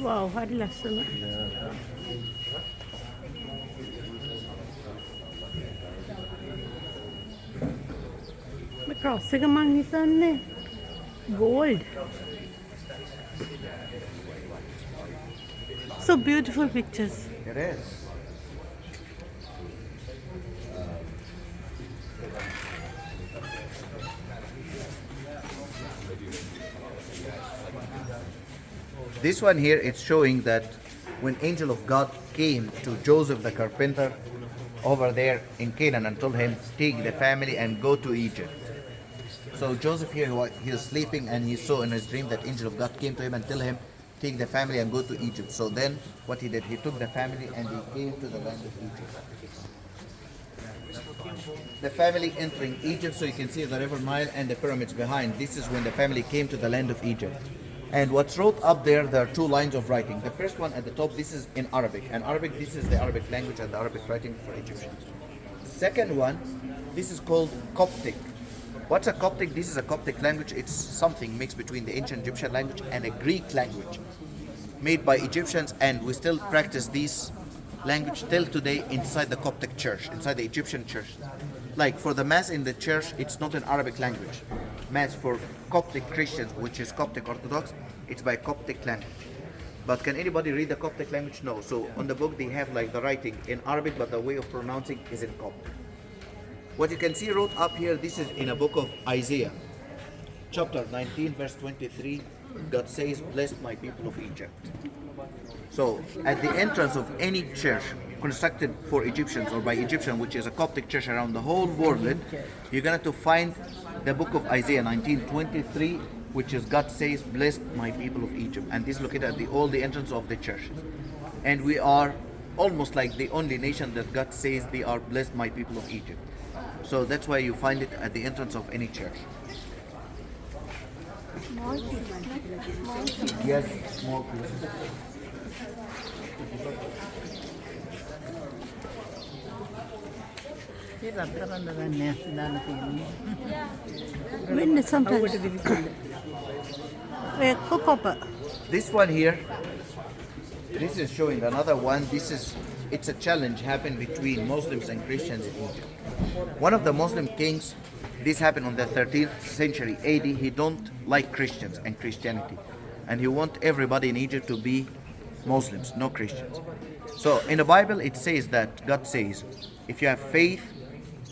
Wow, හරි ලස්සන. මේ ක්‍රොස් එක මං හිතන්නේ gold. So beautiful pictures. It is. This one here, it's showing that when angel of God came to Joseph the carpenter over there in Canaan and told him, take the family and go to Egypt. So Joseph here, he was sleeping and he saw in his dream that angel of God came to him and told him, take the family and go to Egypt. So then what he did, he took the family and he came to the land of Egypt. The family entering Egypt, so you can see the river Nile and the pyramids behind. This is when the family came to the land of Egypt. And what's wrote up there, there are 2 lines of writing. The first one at the top, this is in Arabic. And Arabic, this is the Arabic language and the Arabic writing for Egyptians. Second one, this is called Coptic. What's a Coptic? This is a Coptic language. It's something mixed between the ancient Egyptian language and a Greek language made by Egyptians, and we still practice this language till today inside the Coptic church, inside the Egyptian church. Like for the Mass in the church, it's not an Arabic language. Mass for Coptic Christians, which is Coptic Orthodox, it's by Coptic language. But can anybody read the Coptic language? No. So on the book they have like the writing in Arabic, but the way of pronouncing is in Coptic. What you can see wrote up here, this is in a book of Isaiah, chapter 19, verse 23. God says, bless my people of Egypt. So at the entrance of any church constructed for Egyptians or by Egyptian, which is a Coptic church around the whole world, you're going to find the book of Isaiah 19:23, which is God says, bless my people of Egypt. And this is located at all the entrance of the church. And we are almost like the only nation that God says they are blessed my people of Egypt. So that's why you find it at the entrance of any church. Yes, small pieces. When sometimes. Copper. This one here, this is showing another one. It's a challenge happened between Muslims and Christians in Egypt. One of the Muslim kings, this happened on the 13th century AD. He don't like Christians and Christianity, and he want everybody in Egypt to be Muslims, no Christians. So in the Bible, it says that God says, if you have faith,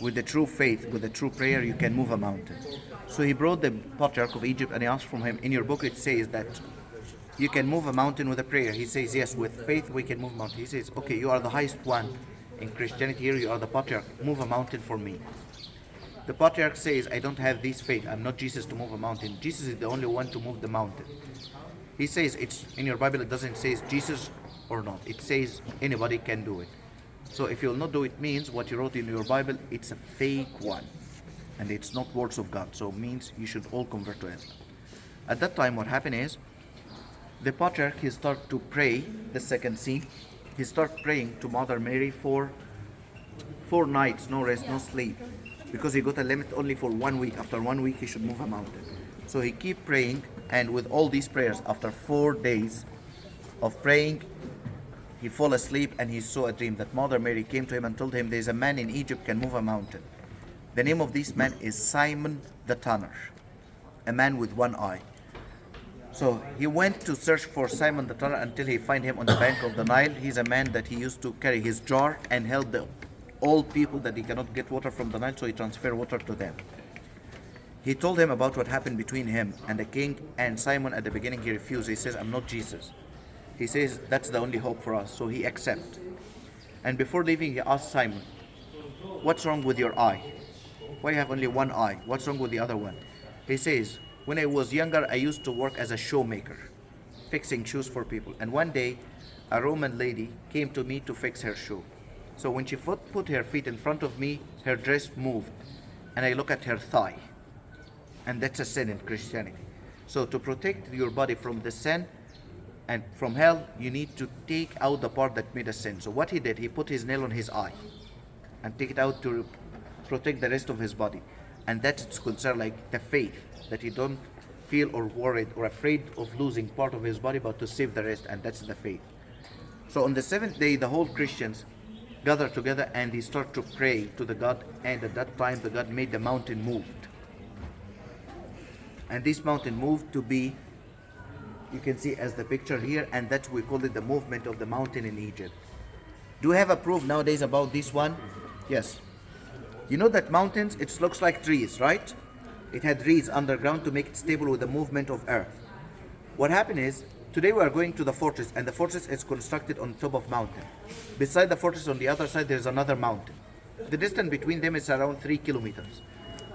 with the true faith, with the true prayer, you can move a mountain. So he brought the patriarch of Egypt and he asked from him, in your book it says that you can move a mountain with a prayer. He says, yes, with faith we can move a mountain. He says, okay, you are the highest one in Christianity here, you are the patriarch, move a mountain for me. The patriarch says, I don't have this faith, I'm not Jesus to move a mountain. Jesus is the only one to move the mountain. He says, it's in your Bible, it doesn't say Jesus or not. It says anybody can do it. So if you'll not do it, means what you wrote in your Bible, it's a fake one. And it's not words of God. So it means you should all convert to Islam. At that time, what happened is, the patriarch, he started to pray, the second scene, he started praying to Mother Mary for 4 nights, no rest, no sleep. Because he got a limit only for 1 week. After 1 week, he should move a mountain. So he keep praying, and with all these prayers, after 4 days of praying, he fell asleep and he saw a dream that Mother Mary came to him and told him, there is a man in Egypt can move a mountain. The name of this man is Simon the Tanner, a man with one eye. So he went to search for Simon the Tanner until he find him on the bank of the Nile. He's a man that he used to carry his jar and help the old people that he cannot get water from the Nile, so he transferred water to them. He told him about what happened between him and the king, and Simon at the beginning he refused. He says, I'm not Jesus. He says, that's the only hope for us. So he accepts. And before leaving, he asked Simon, what's wrong with your eye? Why you have only one eye? What's wrong with the other one? He says, when I was younger, I used to work as a shoemaker, fixing shoes for people. And one day, a Roman lady came to me to fix her shoe. So when she put her feet in front of me, her dress moved. And I look at her thigh. And that's a sin in Christianity. So to protect your body from the sin and from hell, you need to take out the part that made a sin. So what he did, he put his nail on his eye and take it out to protect the rest of his body. And that's considered like the faith, that he don't feel or worried or afraid of losing part of his body, but to save the rest, and that's the faith. So on the 7th day, the whole Christians gathered together and they start to pray to the God, and at that time the God made the mountain moved. And this mountain moved to be, you can see as the picture here, and that's we call it the movement of the mountain in Egypt. Do we have a proof nowadays about this one? Yes. You know that mountains, it looks like trees, right? It had reeds underground to make it stable with the movement of earth. What happened is, today we are going to the fortress, and the fortress is constructed on top of mountain. Beside the fortress on the other side, there is another mountain. The distance between them is around 3 kilometers.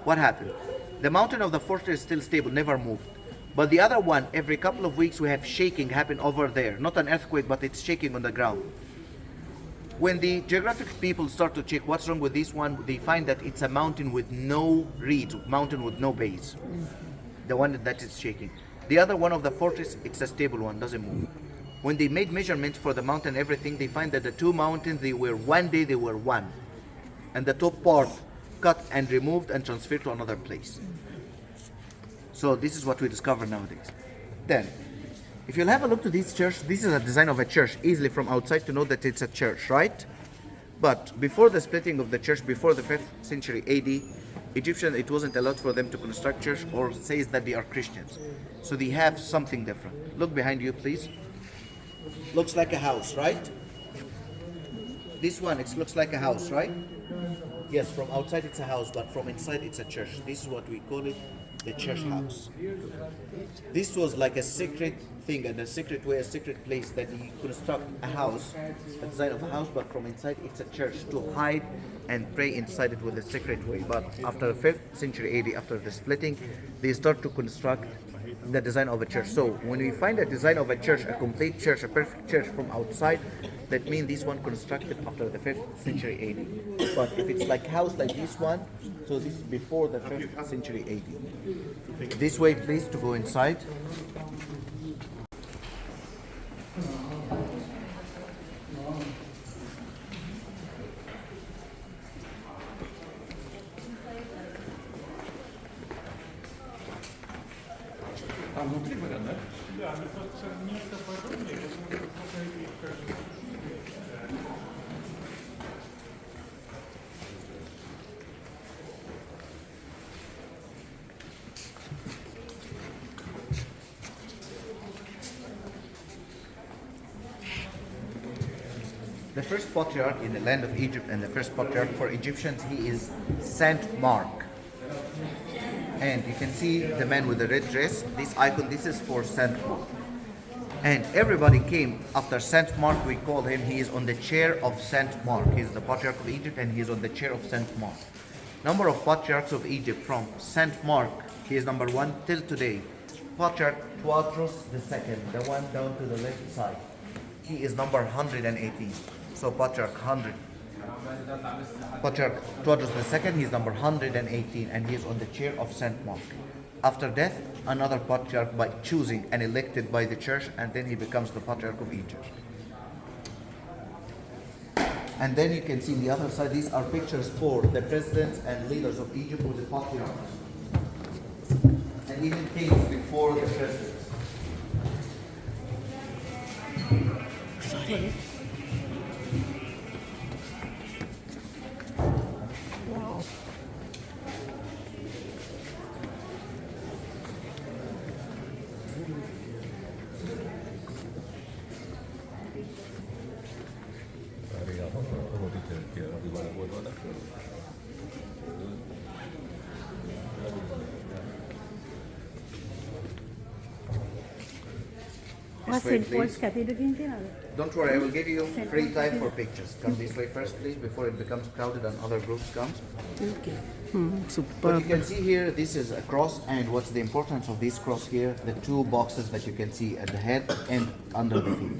What happened? The mountain of the fortress is still stable, never moved. But the other one, every couple of weeks we have shaking happen over there. Not an earthquake, but it's shaking on the ground. When the geographic people start to check what's wrong with this one, they find that it's a mountain with no reeds, mountain with no base. The one that is shaking. The other one of the fortress, it's a stable one, doesn't move. When they made measurements for the mountain, everything, they find that the 2 mountains, they were one. And the top part cut and removed and transferred to another place. So this is what we discover nowadays. Then, if you'll have a look to this church, this is a design of a church, easily from outside to know that it's a church, right? But before the splitting of the church, before the 5th century AD, Egyptian, it wasn't allowed for them to construct church or says that they are Christians. So they have something different. Look behind you, please. Looks like a house, right? This one, it looks like a house, right? Yes, from outside it's a house, but from inside it's a church. This is what we call it, the church house. This was like a secret thing, and a secret way, a secret place that you construct a house, a design of a house, but from inside it's a church to hide and pray inside it with a secret way. But after the 5th century AD, after the splitting, they start to construct the design of a church. So when we find a design of a church, a complete church, a perfect church from outside, that means this one constructed after the 5th century AD. But if it's like house like this one, so this is before the 5th century AD. This way, please, to go inside. The first patriarch in the land of Egypt and the first patriarch for Egyptians, he is Saint Mark. And you can see the man with the red dress. This icon, this is for Saint Mark. And everybody came after Saint Mark. We call him, he is on the chair of Saint Mark. He is the patriarch of Egypt and he is on the chair of Saint Mark. Number of patriarchs of Egypt from Saint Mark, he is number 1 till today. Patriarch Tuatros II, the one down to the left side. He is number 118. So Patriarch 100. Patriarch Tuatros II, he is number 118 and he is on the chair of Saint Mark. After death, another patriarch by choosing and elected by the church, and then he becomes the patriarch of Egypt. And then you can see on the other side, these are pictures for the presidents and leaders of Egypt with the patriarchs. And even kings before the presidents. Sorry. St. Paul's Cathedral din tinawag. Don't worry, I will give you free time for pictures. Come this way first, please, before it becomes crowded and other groups come. Okay. But Super. you can see here, this is a cross, and what's the importance of this cross here? The two boxes that you can see at the head and under the feet.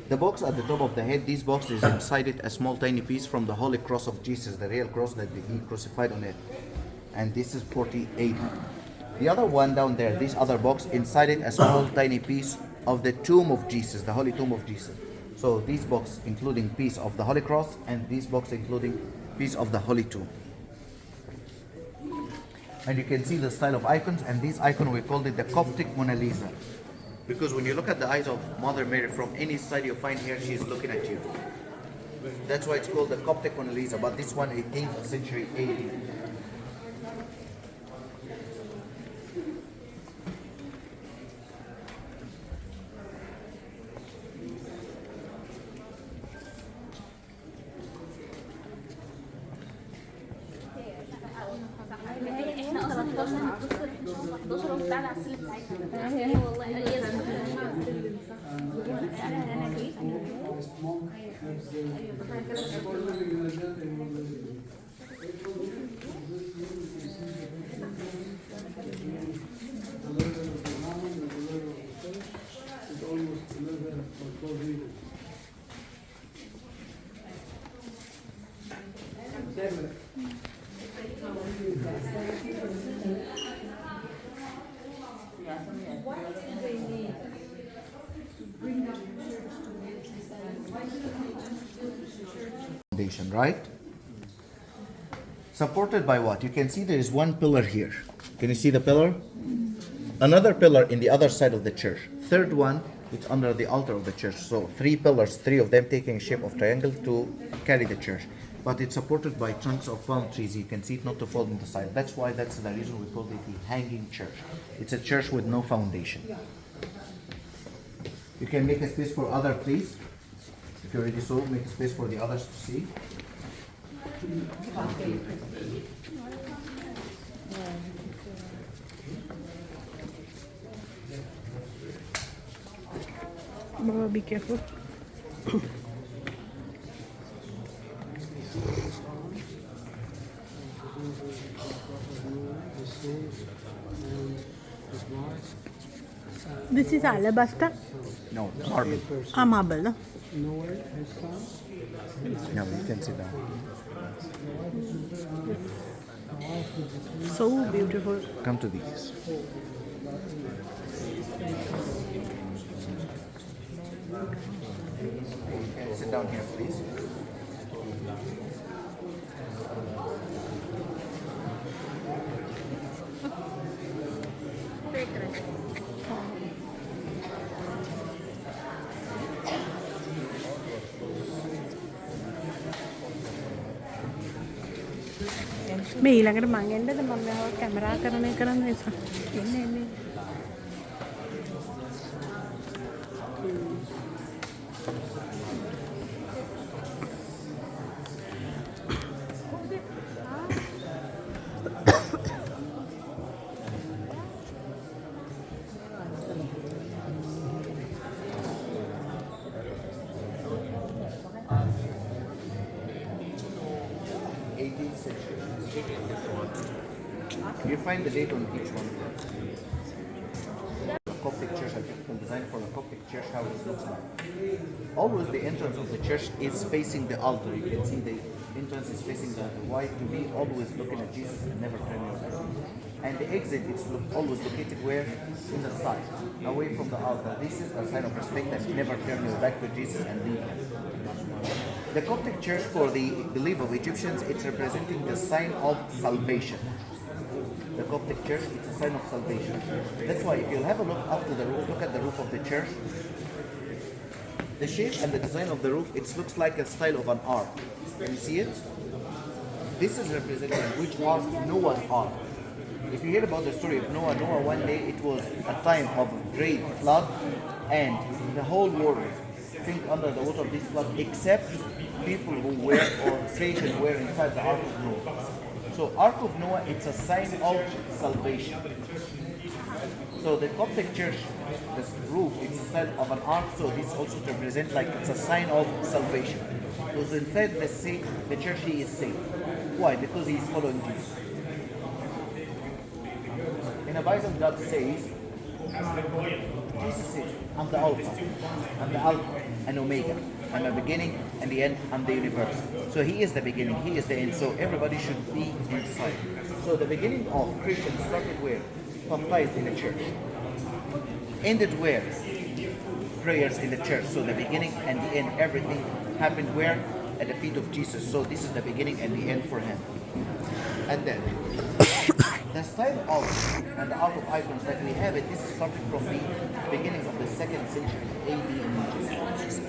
The box at the top of the head, this box is inside it a small tiny piece from the Holy Cross of Jesus, the real cross that he crucified on it. And this is 48. The other one down there, this other box, inside it a small tiny piece of the tomb of Jesus, the Holy Tomb of Jesus. So this box including piece of the Holy Cross, and this box including piece of the Holy Tomb. And you can see the style of icons, and this icon we called it the Coptic Mona Lisa. Because when you look at the eyes of Mother Mary from any side you find here, she is looking at you. That's why it's called the Coptic Mona Lisa, but this one 18th century AD. Foundation, right? Supported by what? You can see there is one pillar here. Can you see the pillar? Another pillar in the other side of the church. Third one, it's under the altar of the church. So 3 pillars, 3 of them taking shape of triangle to carry the church. But it's supported by trunks of palm trees. You can see it not to fall on the side. That's why, that's the reason we call it the hanging church. It's a church with no foundation. You can make a space for other, please. If you're ready, so make a space for the others to see. Mama, be careful. This is alabaster? No, marble. Marble, no? No, you can sit down. So beautiful. Come to these. Sit down here, please. මේ ඊළඟට මං එන්නද මම මෙයාව camera කරන කරන්න නිසා එන්න එන්න You find the date on each one. A Coptic church, a typical design for a Coptic church, how it looks like. Always the entrance of the church is facing the altar. You can see the entrance is facing the altar. Why? To be always looking at Jesus and never turn your back. And the exit is always located where? In the side, away from the altar. This is a sign of respect that never turn your back to Jesus and leave him. The Coptic church, for the belief of Egyptians, it's representing the sign of salvation. The Coptic church, it's a sign of salvation. That's why if you'll have a look up to the roof, look at the roof of the church. The shape and the design of the roof, it looks like a style of an ark. Can you see it? This is representing which ark? Noah's ark. If you hear about the story of Noah, one day it was a time of great flood and the whole world sink under the water of this flood except people who were or creation were inside the ark of Noah. So Ark of Noah, it's a sign of salvation. So the Coptic church, this roof, it's a sign of an ark, so this also represents like it's a sign of salvation. Because inside the church he is saved. Why? Because he is following Jesus. In the Bible, God says, Jesus says, I'm the Alpha, I'm the Alpha and Omega. I'm the beginning and the end, I'm the universe. So he is the beginning, he is the end, so everybody should be inside. So the beginning of Christians started where? Baptized in the church. Ended where? Prayers in the church. So the beginning and the end, everything happened where? At the feet of Jesus. So this is the beginning and the end for him. And then, the style of and the art of icons that we have, this is started from the beginning of the 2nd century AD in Egypt.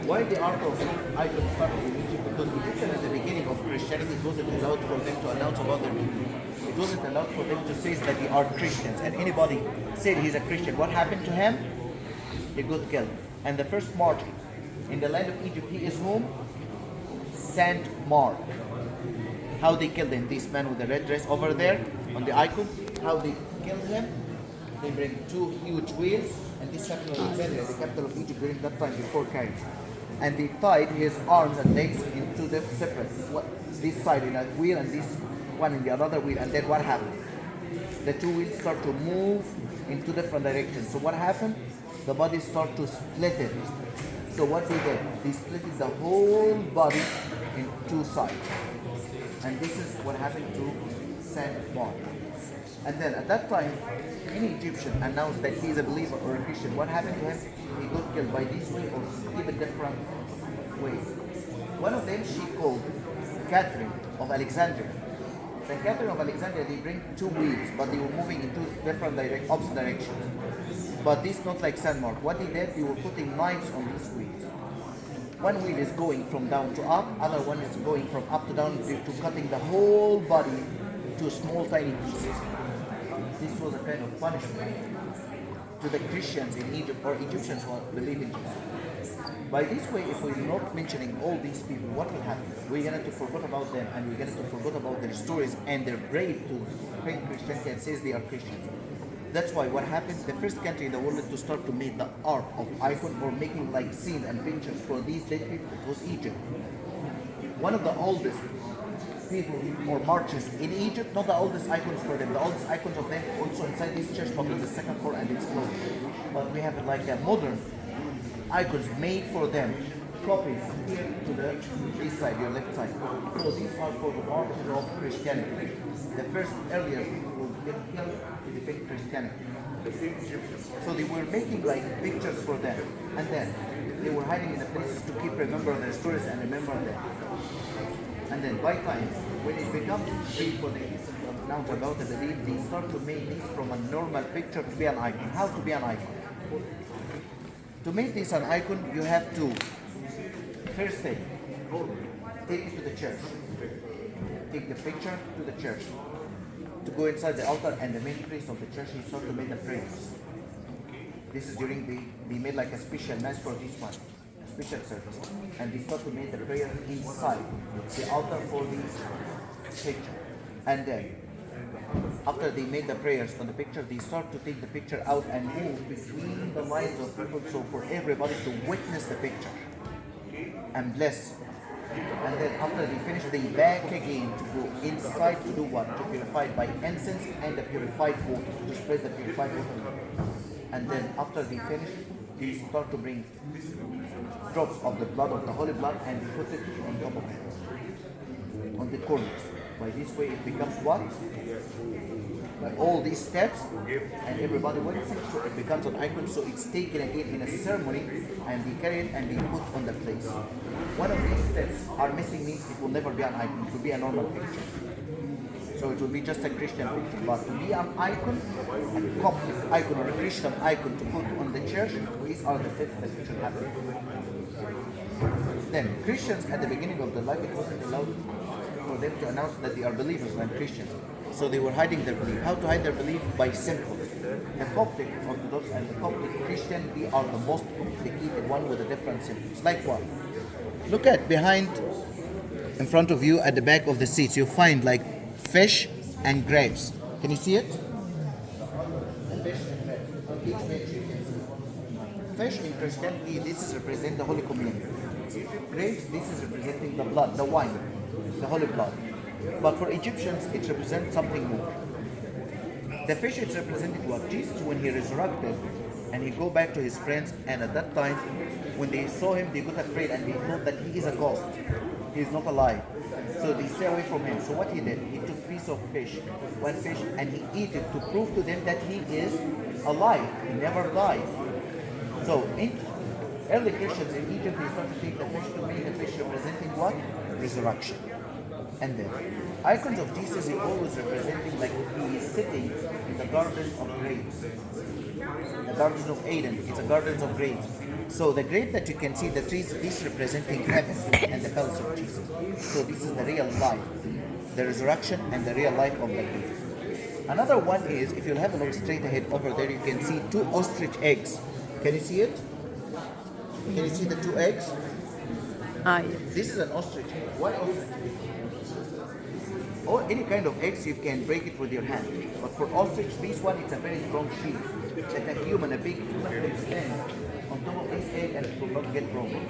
Why the art of icons started in Egypt? Because Egyptian at the beginning of Christianity, it wasn't allowed for them to announce about their religion. It wasn't allowed for them to say that they are Christians. And anybody said he's a Christian, what happened to him? He got killed. And the first martyr in the land of Egypt, he is whom? Saint Mark. How they killed him? This man with the red dress over there on the icon. How they killed him? They bring 2 huge wheels, and this happened in Alexandria, the capital of Egypt during that time before Cairo. And they tied his arms and legs into them separate. This side in a wheel and this one in the other wheel. And then what happened? The 2 wheels start to move in 2 different directions. So what happened? The body start to split it. So what they did? They split the whole body in 2 sides. And this is what happened to Saint Mark. And then at that time, any Egyptian announced that he is a believer or a Christian. What happened to him? He got killed by this way or even different ways. One of them she called Catherine of Alexandria. The Catherine of Alexandria, they bring 2 wheels, but they were moving in 2 different opposite directions. But this not like Saint Mark. What they did, they were putting knives on these wheels. One wheel is going from down to up, other one is going from up to down to cutting the whole body to small tiny pieces. This was a kind of punishment to the Christians in Egypt or Egyptians who believe in Jesus. By this way, if we're not mentioning all these people, what will happen? We're going to forget about them and we're going to forget about their stories and their brave to claim Christianity and says they are Christians. That's why what happened, the first country in the world to start to make the art of icon or making like scenes and pictures for these dead people, it was Egypt. One of the oldest people or marches in Egypt, not the oldest icons for them, the oldest icons of them also inside this church, but in the 2nd floor and it's closed. But we have like a modern icons made for them, copies here to the this side, your left side. So these are for the martyrs of Christianity. The first earlier people who get killed to depict Christianity. So they were making like pictures for them, and then they were hiding in the places to keep remember their stories and remember them. And then by time, when it becomes big for the now about the belief, they start to make this from a normal picture to be an icon. How to be an icon? To make this an icon, you have to first thing, take it to the church. Take the picture to the church. To go inside the altar and the main priest of the church, he started to make the prayers. This is during they made like a special mass for this one, a special service. And they started to make the prayer inside the altar for this picture. And then, after they made the prayers on the picture, they start to take the picture out and move between the lines of people so for everybody to witness the picture and bless And then after they finish, they back again to go inside to do what? To purify by incense and the purified water, to spread the purified water. And then after they finish, they start to bring drops of the blood, of the holy blood, and they put it on top of it, on the corners. By this way it becomes what? By all these steps, and everybody wants it, so it becomes an icon, so it's taken again in a ceremony, and they carry it and they put on the place. One of these steps are missing means it will never be an icon, it will be a normal picture. So it will be just a Christian picture. But to be an icon, a Coptic icon or a Christian icon to put on the church, these are the steps that should happen. Then Christians at the beginning of their life, it wasn't allowed for them to announce that they are believers and Christians. So they were hiding their belief. How to hide their belief? By symbols. The Coptic Orthodox and the Coptic Christian, they are the most complicated one with the different symbols. Like what? Look at behind, in front of you at the back of the seats, you find like fish and grapes. Can you see it? Fish and grapes. On each page you can see. Fish in Christianity, this is represent the Holy Communion. Grapes, this is representing the blood, the wine, the holy blood. But for Egyptians, it represents something more. The fish, it's represented what? Jesus, when he resurrected and he go back to his friends, and at that time, when they saw him, they got afraid and they thought that he is a ghost. He is not alive. So they stay away from him. So what he did, he took a piece of fish, one fish, and he ate it to prove to them that he is alive. He never died. So in early Christians in Egypt, they started to take the fish to make the fish representing what? Resurrection. And then icons of Jesus, he always representing like he is sitting in the garden of grapes. The Garden of Eden, it's a garden of grapes. So the grape that you can see, the trees, these representing heaven and the palace of Jesus. So this is the real life, the resurrection and the real life of the grape. Another one is, if you'll have a look straight ahead over there, you can see 2 ostrich eggs. Can you see it? Can you see the 2 eggs? Yes. This is an ostrich egg. Why ostrich egg? Or any kind of eggs, you can break it with your hand. But for ostrich, this one, it's a very strong shield that a human, a big human, can stand on top of this egg and it will not get broken.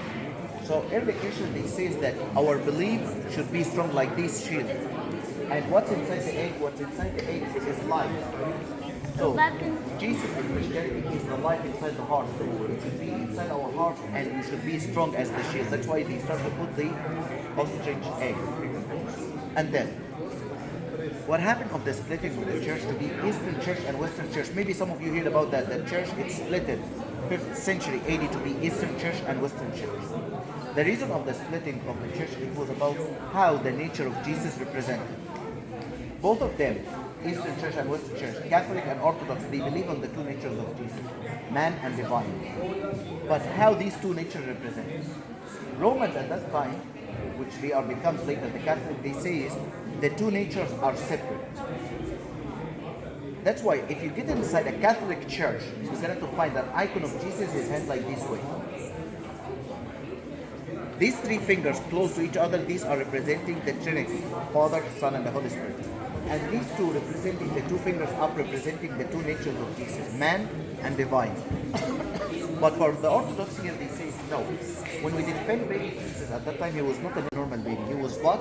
So every Christian, they says that our belief should be strong like this shield. And what's inside the egg? What's inside the egg is life. So Jesus in Christianity is the life inside the heart. So it should be inside our heart and we should be strong as the shield. That's why they start to put the ostrich egg. And then what happened of the splitting of the church to be Eastern Church and Western Church? Maybe some of you heard about that. The church, it's splitted 5th century AD to be Eastern Church and Western Church. The reason of the splitting of the church, it was about how the nature of Jesus represented. Both of them, Eastern Church and Western Church, Catholic and Orthodox, they believe on the 2 natures of Jesus, man and divine. But how these 2 natures represent? Romans at that time, which they are becomes later the Catholic, they say is the 2 natures are separate. That's why if you get inside a Catholic church, you're going to find an icon of Jesus, his hands like this way. These 3 fingers close to each other, these are representing the Trinity, Father, Son, and the Holy Spirit. And these 2 representing the 2 fingers up, representing the 2 natures of Jesus, man and divine. But for the Orthodox here, they say no. When we defend baby Jesus, at that time he was not a normal baby. He was what?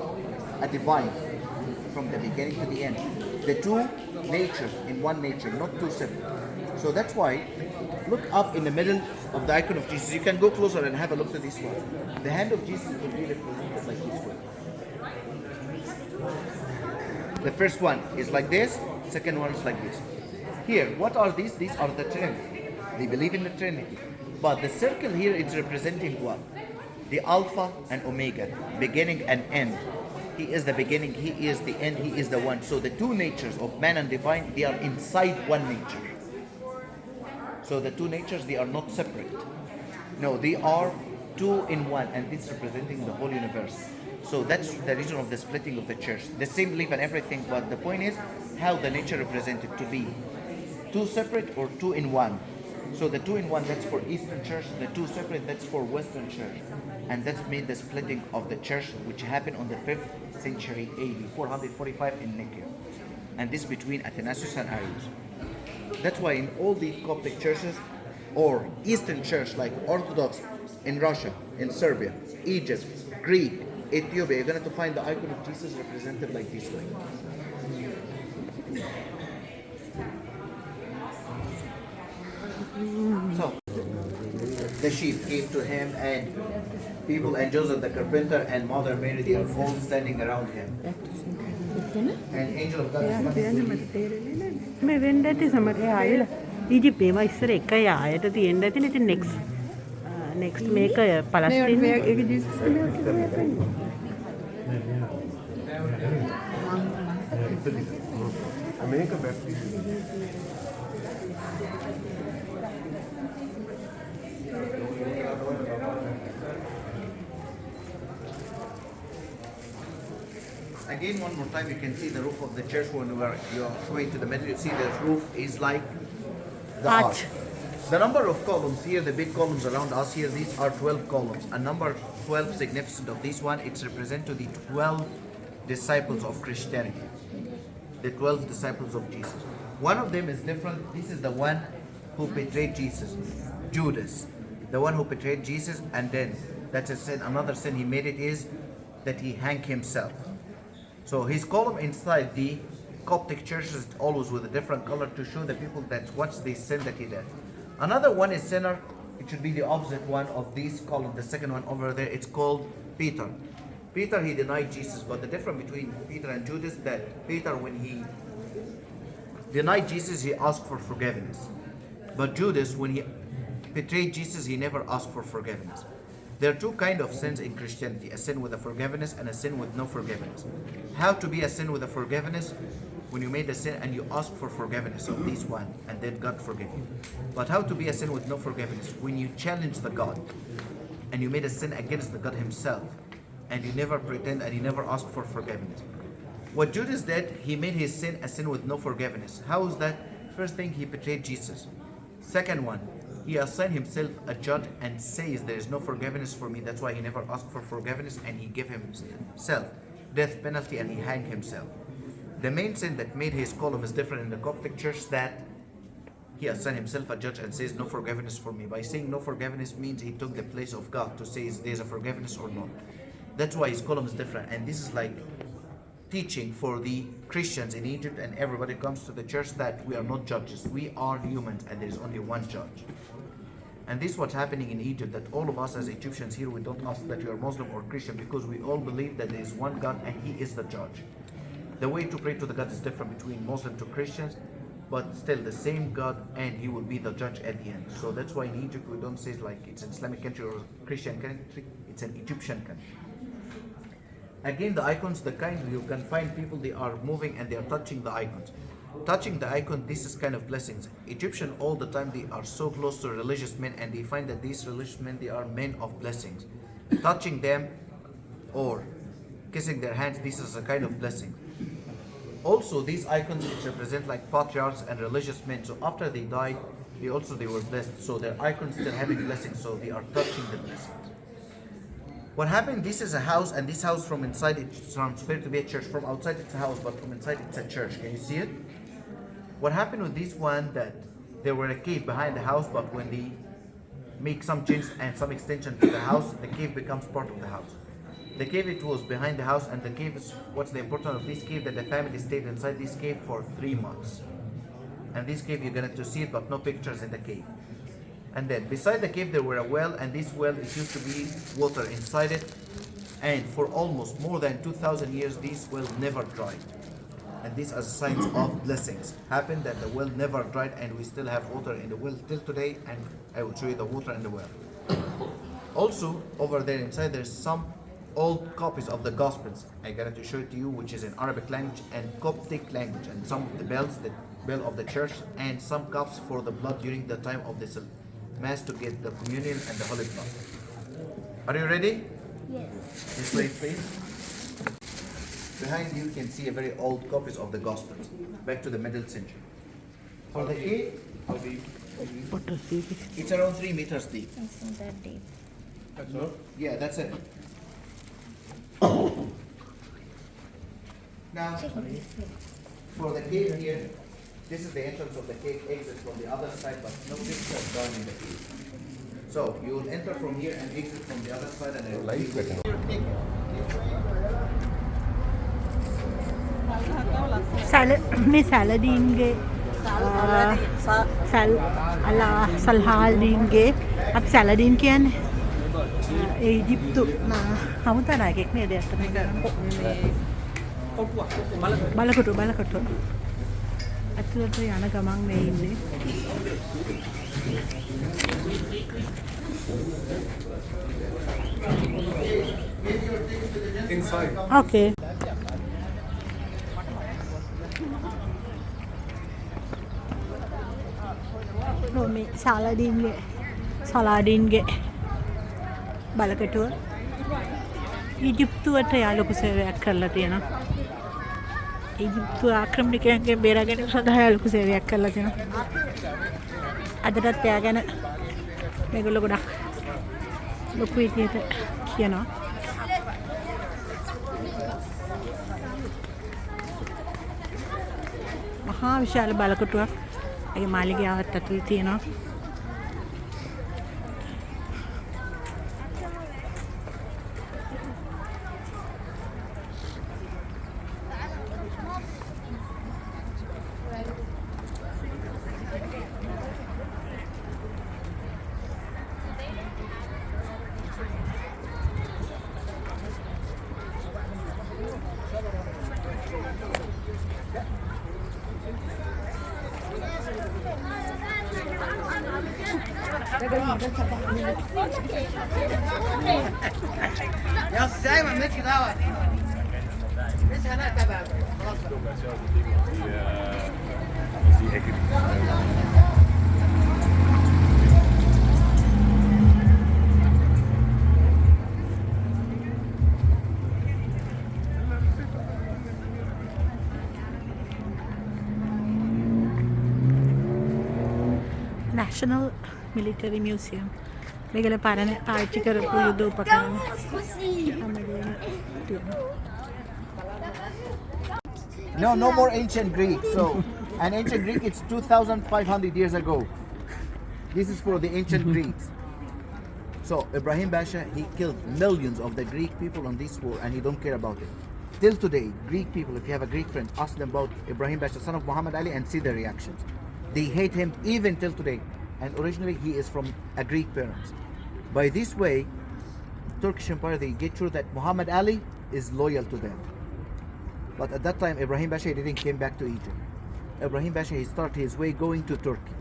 A divine. From the beginning to the end. The 2 natures in one nature, not 2 separate. So that's why, look up in the middle of the icon of Jesus. You can go closer and have a look at this one. The hand of Jesus will be represented like this way. The first one is like this, second one is like this. Here, what are these? These are the Trinity. They believe in the Trinity. But the circle here is representing what? The Alpha and Omega, beginning and end. He is the beginning, he is the end, he is the one. So the 2 natures of man and divine, they are inside one nature. So the 2 natures, they are not separate. No, they are 2 in 1, and this representing the whole universe. So that's the reason of the splitting of the church. The same belief and everything, but the point is how the nature represented to be 2 separate or 2 in 1. So the 2 in 1, that's for Eastern Church, the 2 separate, that's for Western Church. And that's made the splitting of the church, which happened on the 5th century AD, 445 in Nicaea. And this between Athanasius and Arius. That's why in all the Coptic churches, or Eastern Church like Orthodox in Russia, in Serbia, Egypt, Greek, Ethiopia, you're going to find the icon of Jesus represented like this way. So, the sheep came to him, and people and Joseph the carpenter and Mother Mary, they are all standing around him. And angel of God is coming to him. මේ වෙන්න ඇති සමහර ආයෙලා ඊජිප්තේ ඒවා ඉස්සර එකයි ආයෙට තියෙන්න ඇතිනේ. ඉතින් next මේක පලස්තීන ඒක Jesus America Baptist. Again, one more time, you can see the roof of the church when you're going to the middle. You see the roof is like the arch. The number of columns here, the big columns around us here, these are 12 columns. And number 12 significant of this one, it's represent to the 12 disciples of Christianity. The 12 disciples of Jesus. One of them is different. This is the one who betrayed Jesus, Judas. The one who betrayed Jesus, and then that's a sin. Another sin he made it is that he hanged himself. So his column inside the Coptic church is always with a different color to show the people that what's the sin that he did. Another one is sinner. It should be the opposite one of this column. The second one over there, it's called Peter. Peter, he denied Jesus, but the difference between Peter and Judas, that Peter, when he denied Jesus, he asked for forgiveness. But Judas, when he betrayed Jesus, he never asked for forgiveness. There are two kinds of sins in Christianity, a sin with a forgiveness and a sin with no forgiveness. How to be a sin with a forgiveness? When you made a sin and you ask for forgiveness of this one, and then God forgive you. But how to be a sin with no forgiveness? When you challenge the God, and you made a sin against the God himself, and you never pretend and you never ask for forgiveness. What Judas did, he made his sin a sin with no forgiveness. How is that? First thing, he betrayed Jesus. Second one, he assigned himself a judge and says there is no forgiveness for me. That's why he never asked for forgiveness, and he gave himself death penalty and he hanged himself. The main sin that made his column is different in the Coptic church, that he assigned himself a judge and says no forgiveness for me. By saying no forgiveness means he took the place of God to say is there's a forgiveness or not. That's why his column is different. And this is like teaching for the Christians in Egypt, and everybody comes to the church, that we are not judges. We are humans, and there is only one judge. And this is what's happening in Egypt, that all of us as Egyptians here, we don't ask that you are Muslim or Christian, because we all believe that there is one God and he is the judge. The way to pray to the God is different between Muslim to Christians, but still the same God, and he will be the judge at the end. So that's why in Egypt we don't say it like it's an Islamic country or a Christian country, it's an Egyptian country. Again, the icons, the kind you can find people, they are moving and they are touching the icons. Touching the icon, this is kind of blessings. Egyptian all the time, they are so close to religious men, and they find that these religious men, they are men of blessings. Touching them or kissing their hands, this is a kind of blessing. Also, these icons, which represent like patriarchs and religious men, so after they died, they were blessed. So their icons still having blessings, so they are touching the blessings. What happened, this is a house, and this house from inside, it's transferred to be a church. From outside it's a house, but from inside it's a church. Can you see it? What happened with this one, that there were a cave behind the house, but when they make some change and some extension to the house, the cave becomes part of the house. The cave, it was behind the house, and the cave is, what's the importance of this cave, that the family stayed inside this cave for 3 months. And this cave, you're going to see it, but no pictures in the cave. And then beside the cave there were a well, and this well, it used to be water inside it, and for almost more than 2,000 years this well never dried. And this as signs of blessings happened, that the well never dried, and we still have water in the well till today, and I will show you the water in the well. Also over there inside there's some old copies of the Gospels. I got to show it to you, which is in Arabic language and Coptic language, and some of the bells, the bell of the church, and some cups for the blood during the time of the Mass to get the communion and the holy blood. Are you ready? Yes. This way, please. Behind you can see a very old copies of the Gospels, back to the middle century. For the cave, it's around 3 meters deep. It's not that deep. That's all? Yeah, that's it. Now, for the cave here, this is the entrance of the cave, exit from the other side, but no pictures done in the cave. So you will enter from here and exit from the other side, and I will leave it. මේ සැලඩීන්ගේ සල්හාල්ඩීන්ගේ අපි සැලඩීන් කියන්නේ ඊජිප්තු හමුතනා එකෙක් නේද ඇත්තටම බලකොටු ඇතුළට යන ගමන් මේ ඉන්නේ okay මේ සලාඩීන්ගේ බලකටුව ඊජිප්තුවට යා ලොකු සේවයක් කරලා තියෙනවා. ඊජිප්තුව ආක්‍රමණිකයන්ගෙන් බේරා ගැනීම සඳහා ලොකු සේවයක් කරලා තියෙනවා. අදටත් එයා ගැන මේගොල්ලෝ ගොඩක් ලොකු විදියට කියනවා. මහා විශාල බලකටුවක් ඒ මාලිගාවත් ඇතුළේ තියෙනවා. National Military Museum. මේකල පරණ පාවිච්චි කරපු යුද උපකරණ. No more ancient Greek. So, an ancient Greek, it's 2,500 years ago. This is for the ancient Greeks. So, Ibrahim Pasha, he killed millions of the Greek people on this war, and he don't care about it. Till today, Greek people, if you have a Greek friend, ask them about Ibrahim Pasha, son of Muhammad Ali, and see their reactions. They hate him even till today. And originally, he is from a Greek parents. By this way, Turkish Empire, they get sure that Muhammad Ali is loyal to them. But at that time, Ibrahim Pasha didn't came back to Egypt. Ibrahim Pasha, he started his way going to Turkey.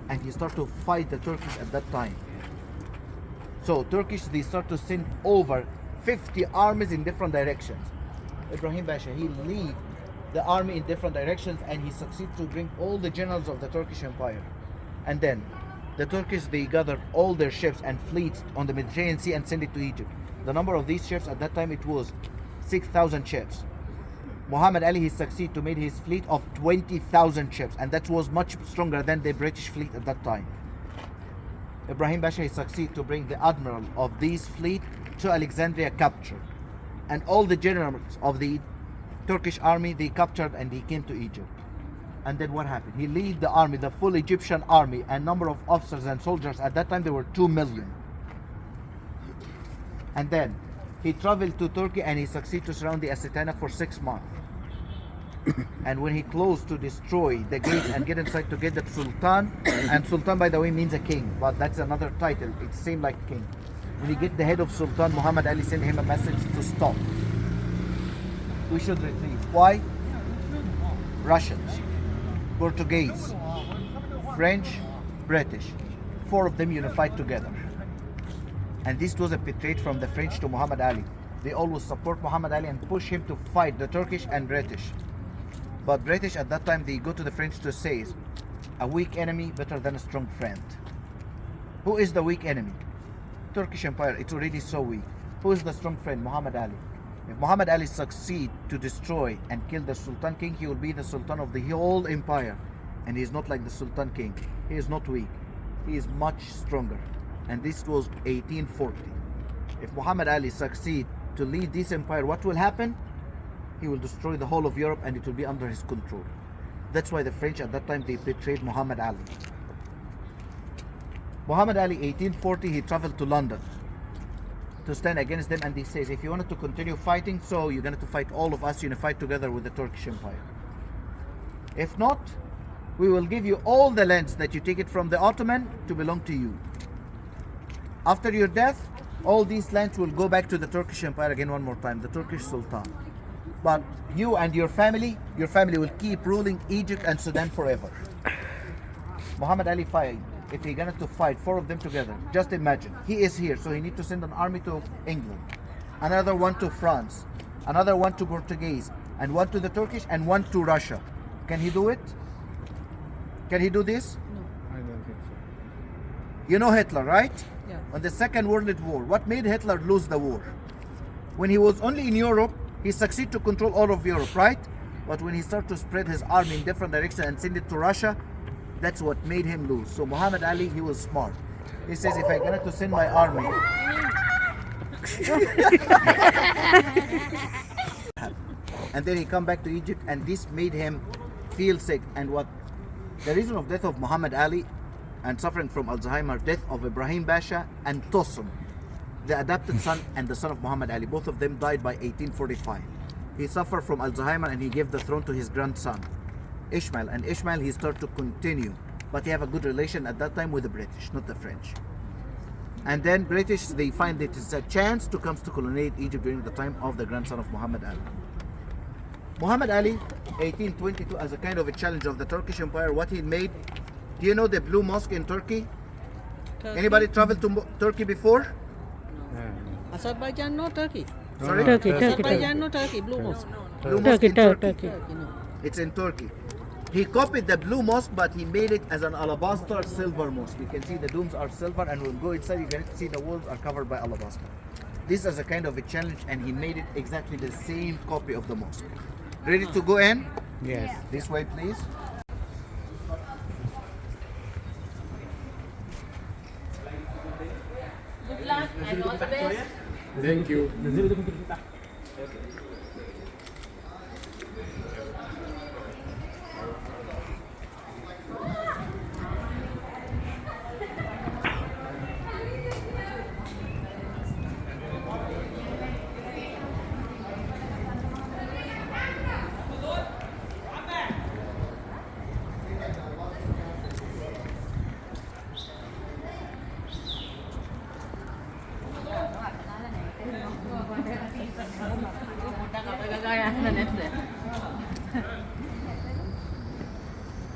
And he started to fight the Turkish at that time. So Turkish, they start to send over 50 armies in different directions. Ibrahim Pasha, he lead the army in different directions, and he succeeded to bring all the generals of the Turkish Empire. And then the Turkish, they gathered all their ships and fleets on the Mediterranean Sea and sent it to Egypt. The number of these ships at that time, it was 6,000 ships. Muhammad Ali, he succeeded to make his fleet of 20,000 ships, and that was much stronger than the British fleet at that time. Ibrahim Pasha, he succeeded to bring the admiral of this fleet to Alexandria captured. And all the generals of the Turkish army, they captured and they came to Egypt. And then what happened? He led the army, the full Egyptian army, and number of officers and soldiers. At that time, there were 2 million. And then he traveled to Turkey and he succeeded to surround the Asitana for 6 months. And when he closed to destroy the gates and get inside to get the Sultan, and Sultan, by the way, means a king, but that's another title. It seemed like king. When he get the head of Sultan, Muhammad Ali sent him a message to stop. We should retreat. Why? Russians, Portuguese, French, British, 4 of them unified together. And this was a betrayal from the French to Muhammad Ali. They always support Muhammad Ali and push him to fight the Turkish and British. But British at that time, they go to the French to say, a weak enemy better than a strong friend. Who is the weak enemy? Turkish Empire, it's already so weak. Who is the strong friend? Muhammad Ali. If Muhammad Ali succeed to destroy and kill the Sultan King, he will be the Sultan of the whole empire. And he is not like the Sultan King. He is not weak. He is much stronger. And this was 1840. If Muhammad Ali succeed to lead this empire, what will happen? He will destroy the whole of Europe and it will be under his control. That's why the French at that time, they betrayed Muhammad Ali. Muhammad Ali, 1840, he traveled to London. to stand against them, and he says, if you wanted to continue fighting, so you're going to fight all of us unified together with the Turkish Empire. If not, we will give you all the lands that you take it from the Ottoman to belong to you. After your death, all these lands will go back to the Turkish Empire again one more time, the Turkish Sultan. But you and your family will keep ruling Egypt and Sudan forever. Muhammad Ali fight. If he's going to fight 4 of them together, just imagine, he is here, so he needs to send an army to England, another one to France, another one to Portuguese, and one to the Turkish, and one to Russia. Can he do it? Can he do this? I don't think so. You know Hitler, right? Yeah. On the Second World War, what made Hitler lose the war? When he was only in Europe, he succeeded to control all of Europe, right? But when he started to spread his army in different directions and send it to Russia, that's what made him lose. So Muhammad Ali, he was smart. He says, if I get to send my army, and then he come back to Egypt, and this made him feel sick. And what the reason of death of Muhammad Ali and suffering from Alzheimer, death of Ibrahim Pasha and Tosun, the adopted son and the son of Muhammad Ali, both of them died by 1845. He suffered from Alzheimer and he gave the throne to his grandson Ishmael, and Ishmael he started to continue, but he have a good relation at that time with the British, not the French. And then British, they find it is a chance to come to colonize Egypt during the time of the grandson of Muhammad Ali. Muhammad Ali, 1822, as a kind of a challenge of the Turkish Empire, what he made, do you know the Blue Mosque in Turkey? Anybody traveled to Turkey before? Azerbaijan, no Turkey. Sorry? Turkey. Azerbaijan, no Turkey. Blue Mosque. Blue Mosque in Turkey. Turkey, no. It's in Turkey. He copied the Blue Mosque, but he made it as an alabaster silver mosque. You can see the domes are silver, and when you go inside, you can see the walls are covered by alabaster. This is a kind of a challenge, and he made it exactly the same copy of the mosque. Ready to go in? Yes. This way, please. Good luck and all the best. Thank you.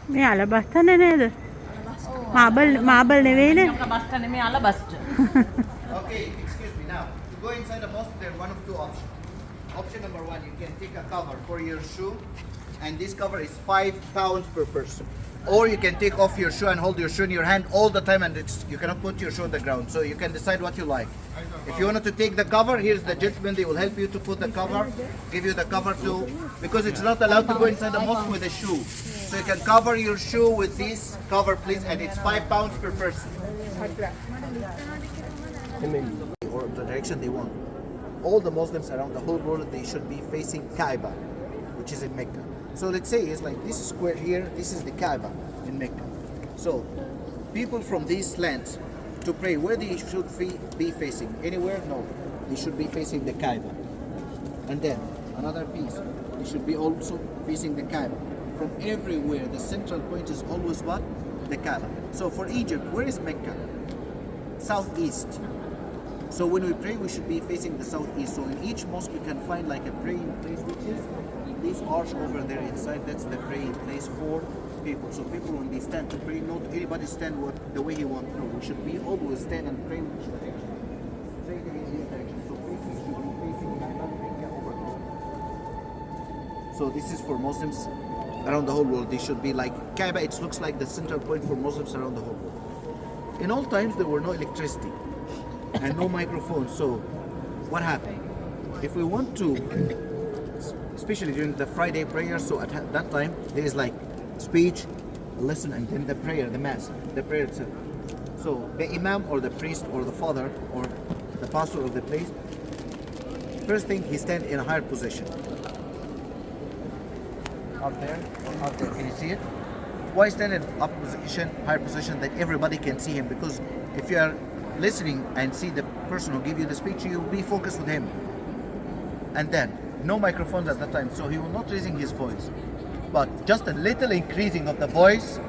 මේ අලබස්තන නේද? Marble නෙවෙයිනේ. බස්ට නෙමෙයි අල බස්ට. Okay, excuse me. Now, to go inside the mosque, there are one of two options. Option number one, you can take a cover for your shoe, and this cover is £5 per person. Or you can take off your shoe and hold your shoe in your hand all the time, and you cannot put your shoe on the ground. So you can decide what you like. If you wanted to take the cover, here's the gentleman. They will help you to put the cover, give you the cover too, because it's not allowed to go inside the mosque with a shoe. So you can cover your shoe with this cover, please, and it's £5 per person. Or the direction they want. All the Muslims around the whole world, they should be facing Kaaba, which is in Mecca. So let's say it's like this square here, this is the Kaaba in Mecca. So people from these lands to pray, where they should be facing? Anywhere? No. They should be facing the Kaaba. And then another piece, they should be also facing the Kaaba. From everywhere, the central point is always what? The Kaaba. So for Egypt, where is Mecca? Southeast. So when we pray, we should be facing the southeast. So in each mosque, we can find like a praying place, which is this arch over there inside. That's the praying place for people. So people, when they stand to pray, not anybody stand the way he wants. No, we should be always stand and pray in which direction? Straight in this direction. So facing should be facing Mecca over there. So this is for Muslims around the whole world. They should be like Kaaba. It looks like the central point for Muslims around the whole world. In all times, there were no electricity and no microphones. So what happened? If we want to, especially during the Friday prayer, so at that time there is like speech, lesson, and then the prayer, the mass, the prayer itself. So the imam or the priest or the father or the pastor of the place, first thing, he stand in a higher position. Up there or up there, can you see it? Why stand in up position, higher position, that everybody can see him? Because if you are listening and see the person who give you the speech, you'll be focused with him. And then, no microphones at that time, so he will not raising his voice. But just a little increasing of the voice,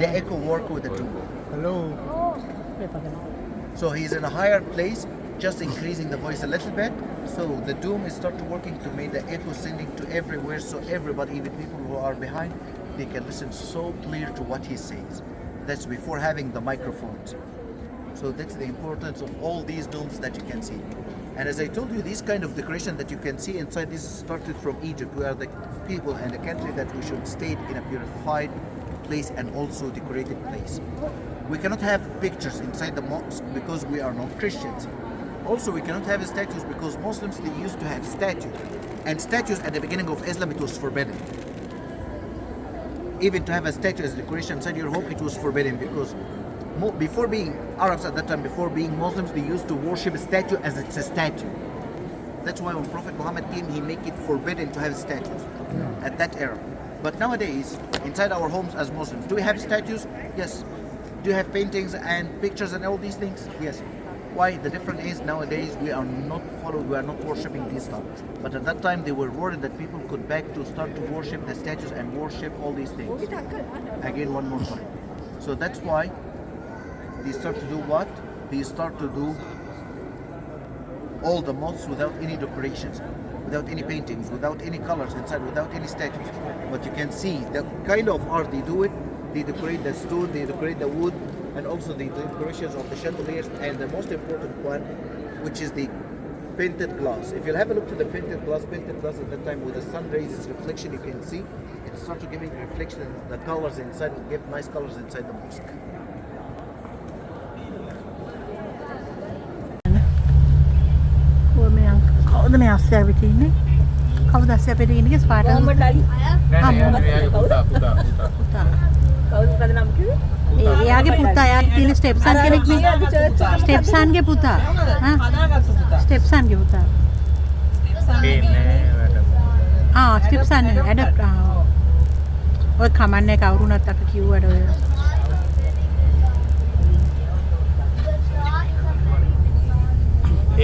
the echo work with the two. Hello. So he's in a higher place, just increasing the voice a little bit. So the doom is start to working to make the echo sending to everywhere, so everybody, even people who are behind, they can listen so clear to what he says. That's before having the microphones. So that's the importance of all these domes that you can see. And as I told you, this kind of decoration that you can see inside, this started from Egypt. We are the people and the country that we should stay in a purified place and also decorated place. We cannot have pictures inside the mosque because we are not Christians. Also, we cannot have statues because Muslims, they used to have statues. And statues at the beginning of Islam, it was forbidden. Even to have a statue as decoration inside your home, it was forbidden because before being Arabs at that time, before being Muslims, they used to worship a statue as it's a statue. That's why when Prophet Muhammad came, he made it forbidden to have statues at that era. But nowadays, inside our homes as Muslims, do we have statues? Yes. Do you have paintings and pictures and all these things? Yes. Why? The difference is nowadays we are not worshipping these stuff. But at that time they were worried that people could back to start to worship the statues and worship all these things. Again, one more time. So that's why they start to do what? They start to do all the mosques without any decorations, without any paintings, without any colors inside, without any statues. But you can see the kind of art they do it. They decorate the stone, they decorate the wood, and also the decorations of the chandeliers, and the most important one, which is the painted glass. If you'll have a look to the painted glass at that time with the sun rays, its reflection, you can see it starts to giving reflection, the colors inside, will give nice colors inside the mosque. කවුද මේ අස්සය අපිට ඉන්නේ? කවුද අස්සය අපිට ඉන්නේ? ස්පාට. මොහමඩ් අලි. පුතා. කවුද මොකද නම් කිව්වේ? එයාගේ පුතා, එයාගේ තියෙන ස්ටෙප්සන් කෙනෙක් නේ. ස්ටෙප්සන්ගේ පුතා. ස්ටෙප්සන්ගේ පුතා. ස්ටෙප්සන් ඇඩප්ට්. ඔය කමන්නේ කවුරුනත් අපි කිව්වට ඔය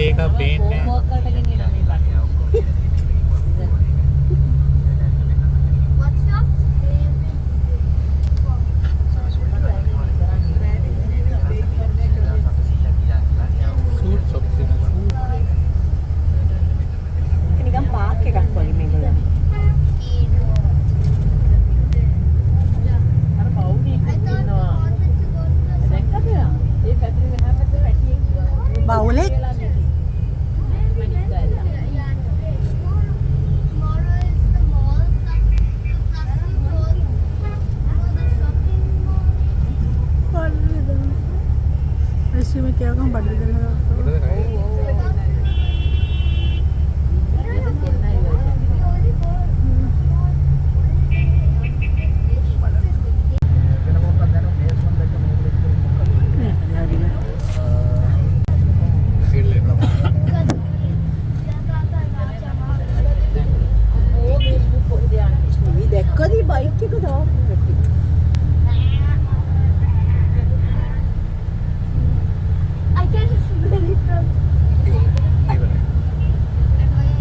ඒක පේන්නේ නිකන් පාක් එකක් වගේ මේගොල්ලෝ. අර පවුඩි එකක් ඉන්නවා. දැක්කද? ඒ පැත්තේ මෙහා පැත්තේ පැටියෙක්. බවුලෙක් ऐसे में क्या कहूँ बड़ी දැක්කද බයික් එක දාපු පැටි.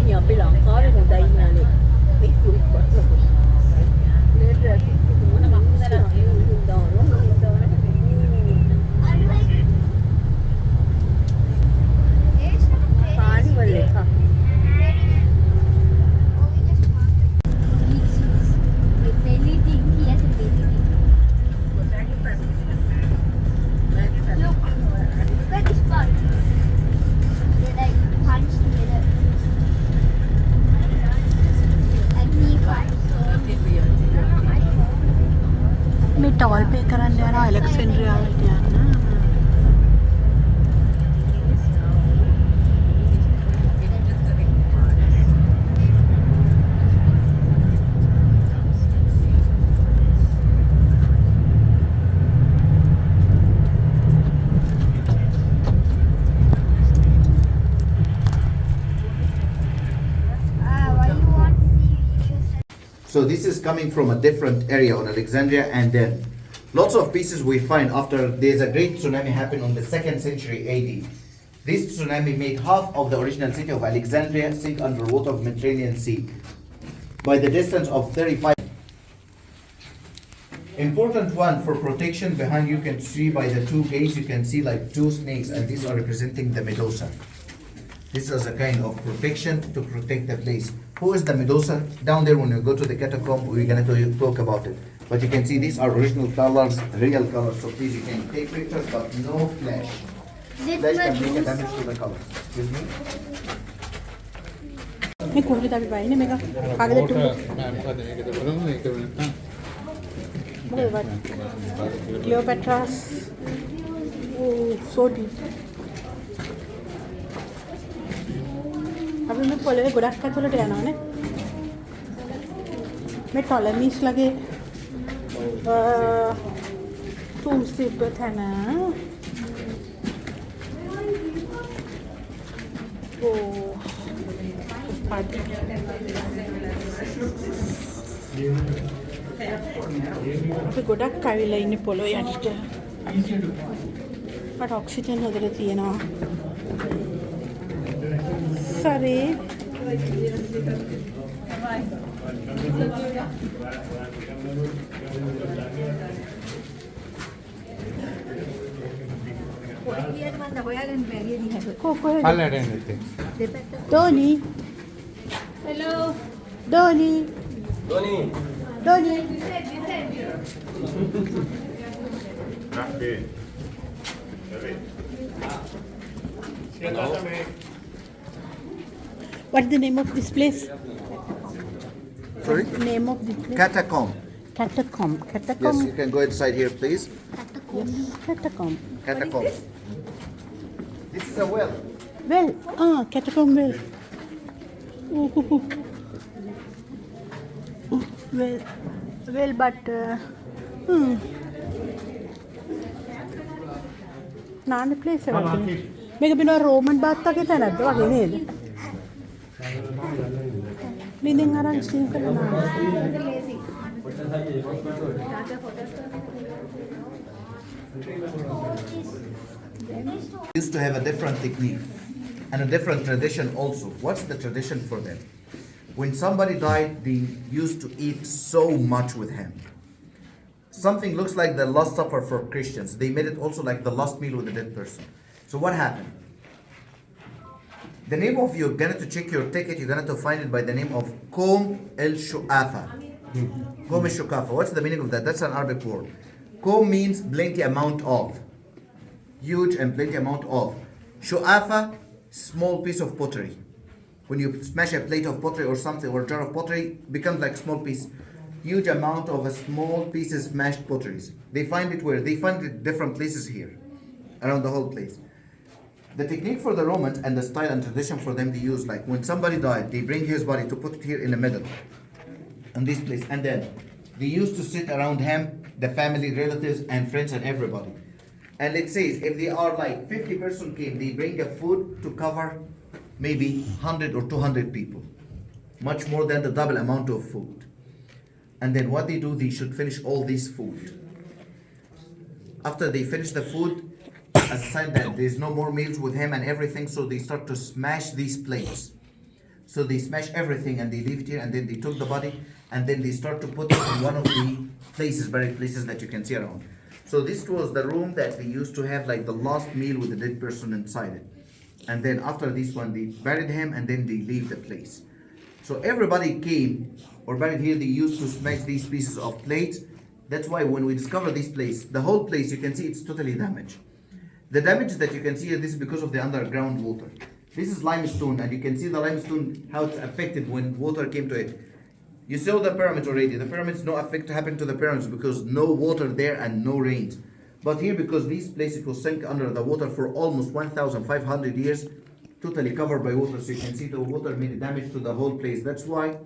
මේ අපේ ලංකාවේ හොඳයි නානේ. මේ කුරුක් වස්තු. මේ ට්‍රැෆික් එක මොන මක්කදලා කානිවල් එක. මේ ටෝල් පේ කරන්න යනවා ඇලෙක්සැන්ඩ්‍රියා වලට යන්න. So this is coming from a different area on Alexandria, and then Lots of pieces we find after there's a great tsunami happened on the 2nd century AD. This tsunami made half of the original city of Alexandria sink underwater of Mediterranean Sea by the distance of 35. Important one for protection, behind you can see by the two gates, you can see like two snakes, and these are representing the Medusa. This is a kind of protection to protect the place. Who is the Medusa? Down there when you go to the catacomb, we're going to talk about it. But you can see these are original colors, real colors. So please, you can take pictures, but no flash. Flash can make a damage to the colors. Excuse me? මේ කොහෙද අපි බයින්නේ මේක අගට මොකද මේකද බලමු මේක වෙන මොකද Cleopatra's so deep අපි මේ පොළවේ ගොඩක් ඇතුළට යනවානේ මේ ටොලමීස් ලගේ tombs තිබ්බ තැන අපි ගොඩක් කවිලා ඉන්නේ පොළොව යටට. මට ඔක්සිජන් හොදට තියෙනවා. sorry. පල්ලයට එන්න ඉතින්. Doni. Hello. Doni. Doni. What is the name of this place? Sorry? Name of this place? Catacomb. Catacomb. Yes, Catacomb. you can go inside here, please. Yes. Catacomb. Catacomb. This is a well. Well, catacomb well. Ooh. Well, but නාන place එකක් මේක බිනවා Roman bath වගේ තැනක්ද වගේ නේද? මිනින් අරන් steam කරනවා. Used to have a different technique and a different tradition also. What's the tradition for them? When somebody died, they used to eat so much with him. Something looks like the Last Supper for Christians. They made it also like the last meal with the dead person. So what happened? The name of, you're going to check your ticket, you're going to find it by the name of Qom el-Shu'afa. Qom el-Shu'afa. What's the meaning of that? That's an Arabic word. Qom means plenty amount of. Huge and plenty amount of. Shu'afa, small piece of pottery. When you smash a plate of pottery or something, or a jar of pottery, becomes like small piece. Huge amount of a small pieces smashed potteries. They find it where? They find it different places here, around the whole place. The technique for the Romans and the style and tradition for them, they use like when somebody died, they bring his body to put it here in the middle, in this place, and then they used to sit around him, the family, relatives, and friends, and everybody. And it says if they are like 50 person came, they bring a food to cover maybe 100 or 200 people, much more than the double amount of food. And then what they do, they should finish all this food. After they finish the food, as a sign that there's no more meals with him and everything, so they start to smash these plates. So they smash everything and they leave it here, and then they took the body and then they start to put it in one of the places, buried places that you can see around. So this was the room that they used to have like the last meal with the dead person inside it. And then after this one, they buried him and then they leave the place. So everybody came or buried here, they used to smash these pieces of plates. That's why when we discover this place, the whole place, you can see it's totally damaged. The damage that you can see here, this is because of the underground water. This is limestone, and you can see the limestone, how it's affected when water came to it. You saw the pyramids already. The pyramids, no effect happened to the pyramids because no water there and no rains. But here, because this place, it was sunk under the water for almost 1,500 years, totally covered by water. So you can see the water made damage to the whole place. That's why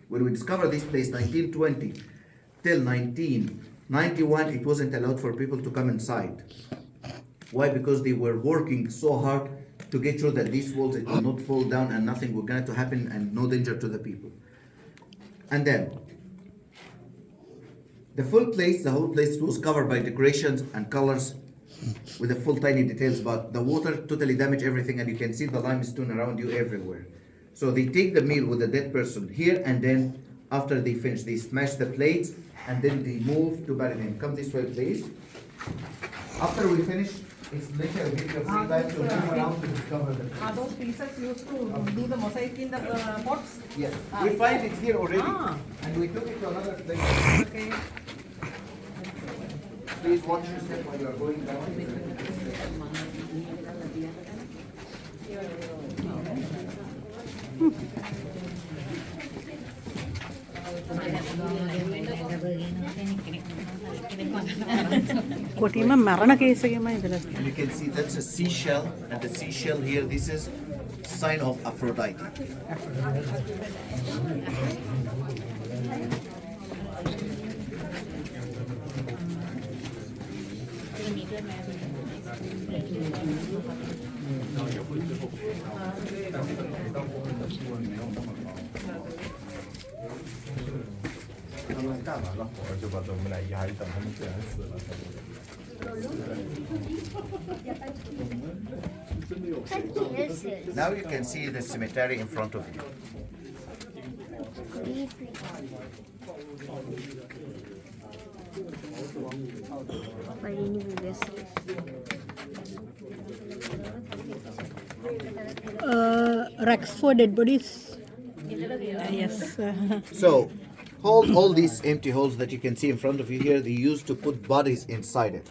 when we discovered this place, 1920 till 1991, it wasn't allowed for people to come inside. Why? Because they were working so hard to get sure that these walls, it will not fall down and nothing was going to happen and no danger to the people. And then, The full place, the whole place was covered by decorations and colors with the full tiny details, but the water totally damaged everything, and you can see the limestone around you everywhere. So they take the meal with the dead person here, and then after they finish, they smash the plates, and then they move to bury them. Come this way, please. After we finish, it's later we give you a free time to move around to discover the place. Are those pieces used to do the mosaic in the pots? Yes, we find it here already, and we took it to another place. Okay. Please watch your step while you are going down. කොටිම මරණ case එකමයි ඉතල. And you can see that's a seashell, and the seashell here, this is sign of Aphrodite. Now you can see the cemetery in front of you. Racks for dead bodies. Yes. So, all these empty holes that you can see in front of you here, they used to put bodies inside it.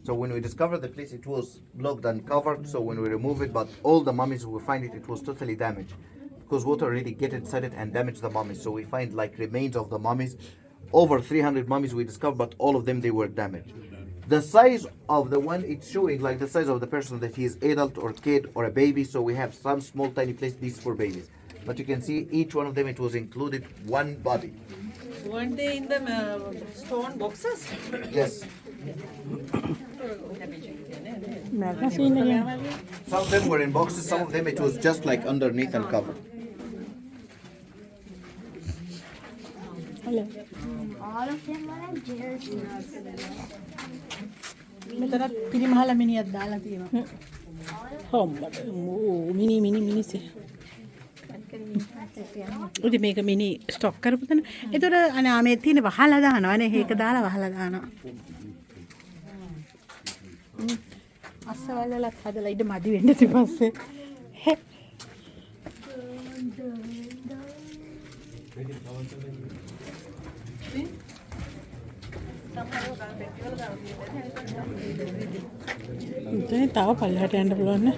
So when we discovered the place, it was blocked and covered. So when we remove it, but all the mummies, we find it was totally damaged because water already get inside it and damage the mummies. So we find like remains of the mummies, over 300 mummies we discovered, but all of them, they were damaged. The size of the one it's showing, like the size of the person that he is adult or kid or a baby. So we have some small tiny place, these for babies. But you can see each one of them, it was included one body. Weren't they in the stone boxes? Yes. මරණ scene එක. Some of them were in boxes, some of them it was just like underneath and covered. Hello. All of them were like jail cells. මෙතනත් පිරිමහලා මිනිහක් දාලා තියෙනවා. හොම්බට මිනි උදි මේක මිනි stock කරපු තැන. ඒතර අනේ මේ තියෙන වහලා දානවානේ. ඒක දාලා වහලා දානවා. අස්සවලලත් හදලා ඉඳ මදි වෙන්න තිපස්සේ. ඉතින් තව පල්ලෙහාට යන්න පුළුවන් නේ.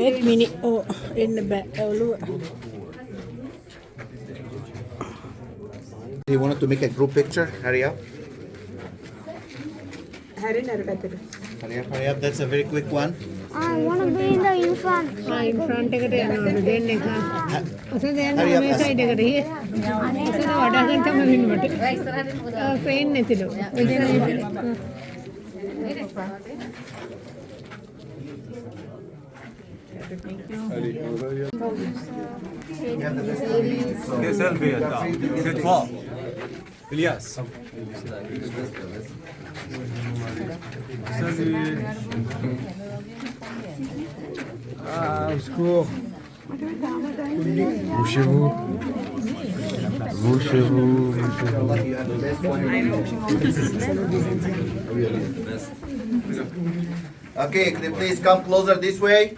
ඒත් මිනි එන්න බෑ ඔළුව. You wanted to make a group picture? Hurry up. Hurry up, that's a very quick one. I want to be in the infront. in front එකට යනවා දෙන්න එක. ඔතන දැන් Hurry up, මේ As- සයිඩ් එකට ගියේ. ඔතන වඩා ගන්න තමයි වෙන්නේ මට. පේන්නේ නැතිලු. Okay, selfie. Sit for. Ilyas. Ah, au secours. Bouchez-vous. Bouchez-vous. You have the best one. Okay, could you please come closer this way?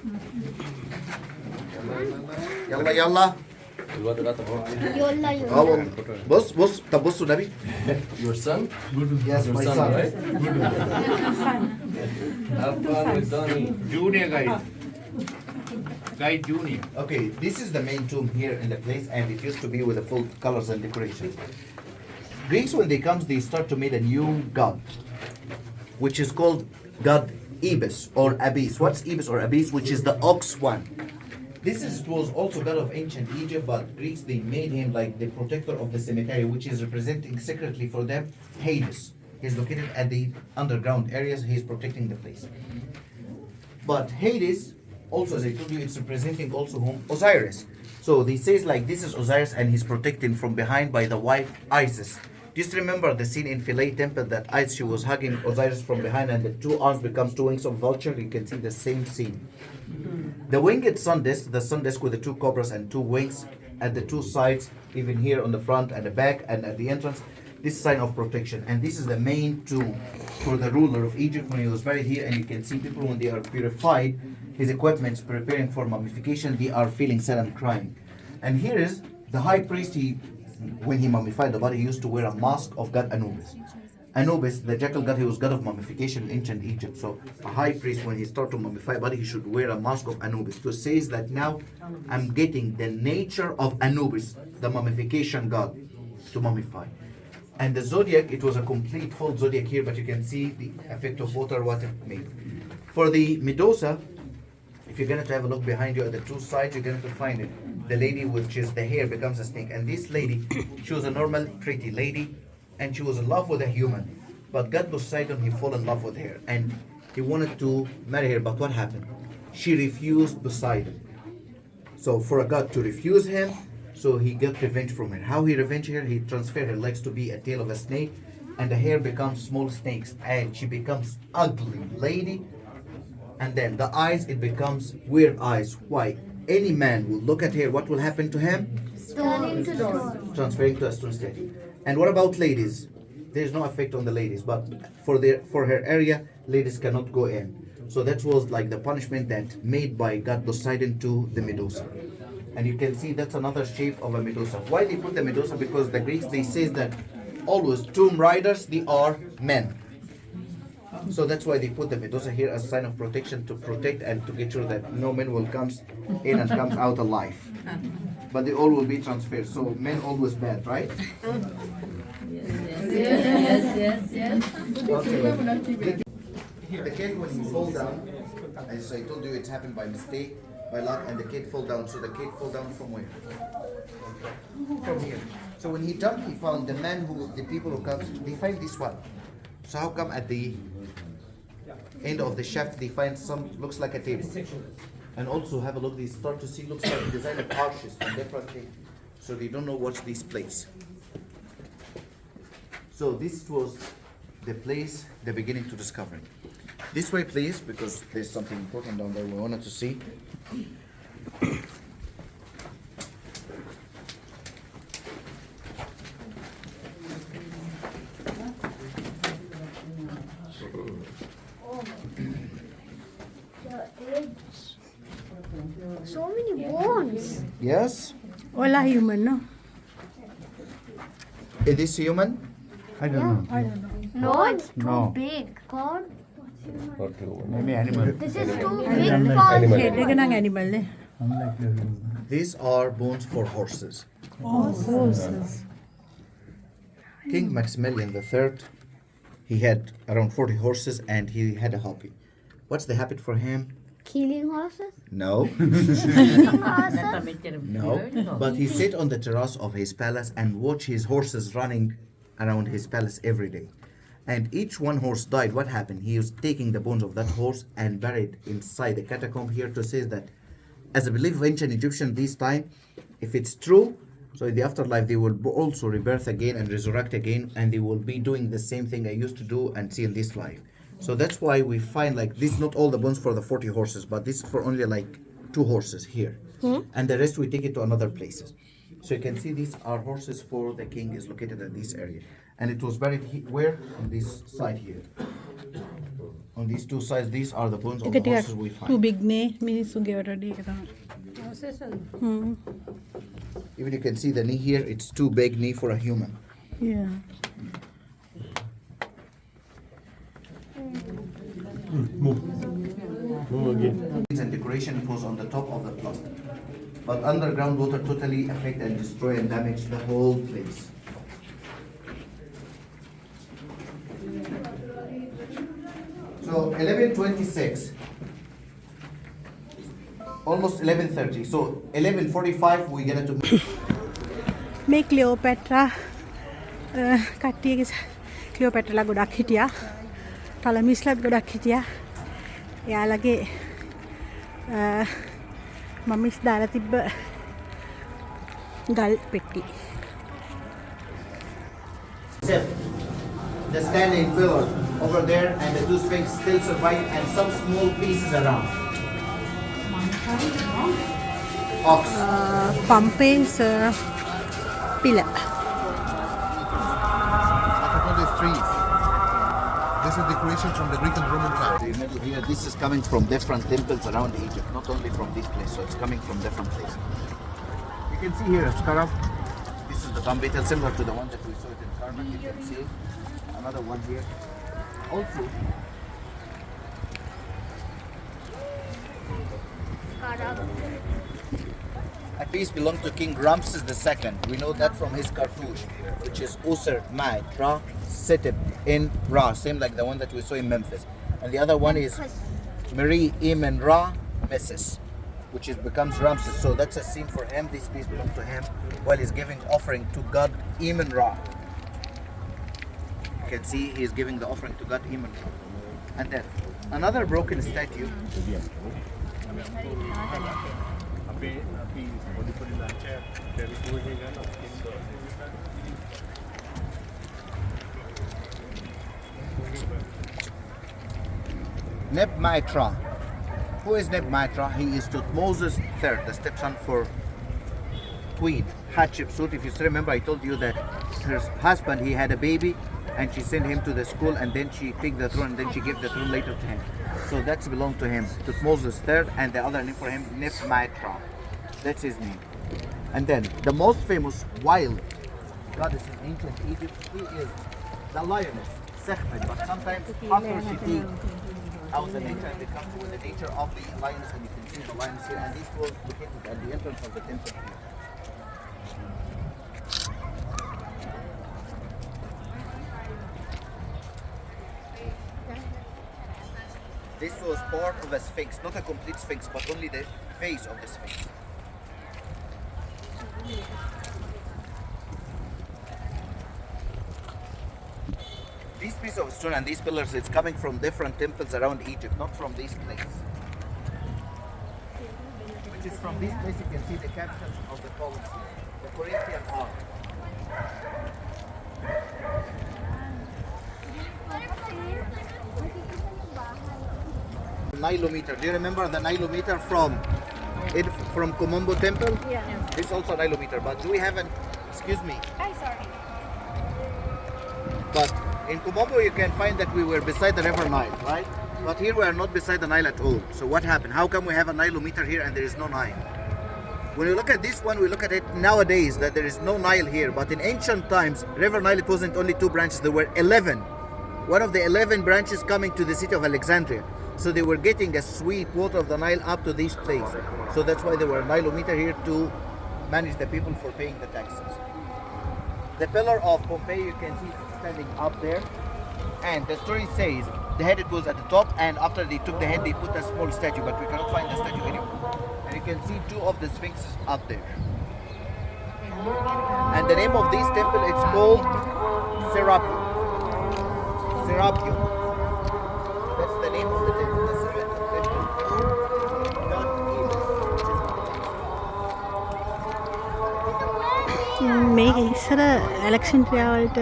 Yalla, yalla. Yolla, Oh, boss, tabussu nabi. Your son? Yes, my Your son. right? Have fun with Donnie. Junior guide. Guide junior. Okay, this is the main tomb here in the place, and it used to be with the full colors and decorations. Greeks, when they come, they start to make a new god, which is called god Ibis or Abyss. What's Ibis or Abyss? Which is the ox one. Was also god of ancient Egypt, but Greeks, they made him like the protector of the cemetery, which is representing secretly for them Hades. He's located at the underground areas. He's protecting the place. But Hades, also as I told you, it's representing also whom? Osiris. So they says like this is Osiris, and he's protected from behind by the wife Isis. Do Just remember the scene in Philae temple that she was hugging Osiris from behind and the two arms becomes two wings of vulture. You can see the same scene. The winged sun disk, the sun disk with the two cobras and two wings at the two sides, even here on the front and the back and at the entrance, this sign of protection. And this is the main tomb for the ruler of Egypt when he was buried here. And you can see people when they are purified, his equipments preparing for mummification, they are feeling sad and crying. And here is the high priest, when he mummified the body, he used to wear a mask of god Anubis. Anubis, the jackal god, he was god of mummification in ancient Egypt. So a high priest, when he starts to mummify a body, he should wear a mask of Anubis to say that now I'm getting the nature of Anubis, the mummification god, to mummify. And the zodiac, it was a complete full zodiac here, but you can see the effect of water, what it made. For the Medusa, if you're going to have a look behind you at the two sides, you're going to find it. The lady, which is the hair, becomes a snake. And this lady, she was a normal, pretty lady, and she was in love with a human. But God Poseidon, he fell in love with her, and he wanted to marry her. But what happened? She refused Poseidon. So for a god to refuse him, so he got revenge from her. How he revenged her? He transferred her legs to be a tail of a snake, and the hair becomes small snakes, and she becomes ugly lady. And then the eyes, it becomes weird eyes. Why? Any man will look at her, what will happen to him? Transferring to a stone statue. And what about ladies? There is no effect on the ladies, but for her area, ladies cannot go in. So that was like the punishment that made by God Poseidon to the Medusa. And you can see that's another shape of a Medusa. Why they put the Medusa? Because the Greeks, they say that always tomb riders, they are men. So that's why they put the Medusa here as a sign of protection, to protect and to get sure that no man will comes in and comes out alive. But they all will be transferred. So men always bad, right? Yes. Okay. The kid, when he fall down, as I told you, it happened by mistake, by luck, and the kid fall down. So the kid fall down from where? From here. So when he jumped, he found the people who comes, they find this one. So how come at the end of the shaft they find some, looks like a table? And also have a look, they start to see, looks like the design of arches and different things. So they don't know what's this place. So this was the place, the beginning to discovering. This way please, because there's something important down there we wanted to see. So many bones. Yes? All are human, no? Is this human? I don't know. No, it's too big. God. Maybe animal. This is too big for animal. These are bones for horses. Horses. King Maximilian III, he had around 40 horses and he had a hobby. What's the habit for him? killing horses. No. Killing horses. No. But he sat on the terrace of his palace and watched his horses running around his palace every day. And each one horse died. What happened? He was taking the bones of that horse and buried inside the catacomb here to say that, as a belief of ancient Egyptian this time, if it's true, so in the afterlife they will also rebirth again and resurrect again, and they will be doing the same thing I used to do and see in this life. So that's why we find like this, not all the bones for the 40 horses, but this for only like 2 horses here. And the rest we take it to another places. So you can see these are horses for the king is located at this area. And it was buried where? On this side here. On these 2 sides, these are the bones of the horses we find. Too big ne, මිනිස්සුගේ already. Even you can see the knee here, it's too big knee for a human. Yeah. And decoration, it was on the top of the plastic. But underground water totally affect and destroy and damage the whole place. So 11:26, almost 11:30. So 11:45 we get to. මේ ක්ලියෝපැට්‍රා කට්ටියගේ ක්ලියෝපැට්‍රලා ගොඩක් හිටියා. ටලමිස්ලත් ගොඩක් හිටියා. එයාලගේ මමිස් දාලා තිබ්බ ගල් පෙට්ටි. except the standing pillar over there and the two sphinx still survive and some small pieces around. Ox. Pompey's pillar. Look at these trees. This is decoration from the Greek and Roman times. The middle here, this is coming from different temples around Egypt, not only from this place, so it's coming from different places. You can see here a scarab. This is the thumb beetle, similar to the one that we saw it in Karnak. You can see another one here. Also, a piece belonged to King Ramses II. We know that from his cartouche, which is Usr Ma'at Ra Setib in Ra, same like the one that we saw in Memphis. And the other one is Mari Emin Ra Mrs, which becomes Ramses. So that's a scene for him. This piece belongs to him while he's giving offering to God Emin Ra. You can see he's giving the offering to God Emin Ra. And then another broken statue. Neb-Ma'at. Who is Neb-Ma'at? He is Tutmosis III, the stepson for Queen Hatshepsut. If you still remember, I told you that her husband, he had a baby and she sent him to the school and then she picked the throne and then she gave the throne later to him. So that's belonged to him, Tutmosis III, and the other name for him, Neb-Ma'at. That's his name. And then the most famous wild goddess in ancient Egypt, he is the lioness, Sekhmet, but sometimes after she takes out the nature and becomes with the nature of the lioness, and you can see the lioness here, and this was located at the entrance of the temple here. This was part of a sphinx, not a complete sphinx, but only the face of the sphinx. This piece of stone and these pillars, it's coming from different temples around Egypt, not from this place. Which is from this place, you can see the captions of the columns here. The Corinthian art. Nilometer. Do you remember the Nilometer from Komombo Temple? Yeah. This is also a Nilometer, but do we have an, excuse me, Hi, sorry. but in Komombo you can find that we were beside the river Nile, right? But here we are not beside the Nile at all. So what happened? How come we have a Nilometer here and there is no Nile? When you look at this one, we look at it nowadays that there is no Nile here, but in ancient times, River Nile, it wasn't only 2 branches, there were 11. One of the 11 branches coming to the city of Alexandria. So they were getting a sweet water of the Nile up to this place. So that's why there were a Nilometer here to manage the people for paying the taxes. The pillar of Pompeii, you can see standing up there. And the story says the head, it was at the top, and after they took the head, they put a small statue, but we cannot find the statue anymore. And you can see 2 of the sphinxes up there. And the name of this temple, it's called Serapio. Serapio. That's the name of the temple, the seventh temple. God මේ ඉස්සර ඇලෙක්සැන්ඩ්‍රියා වලට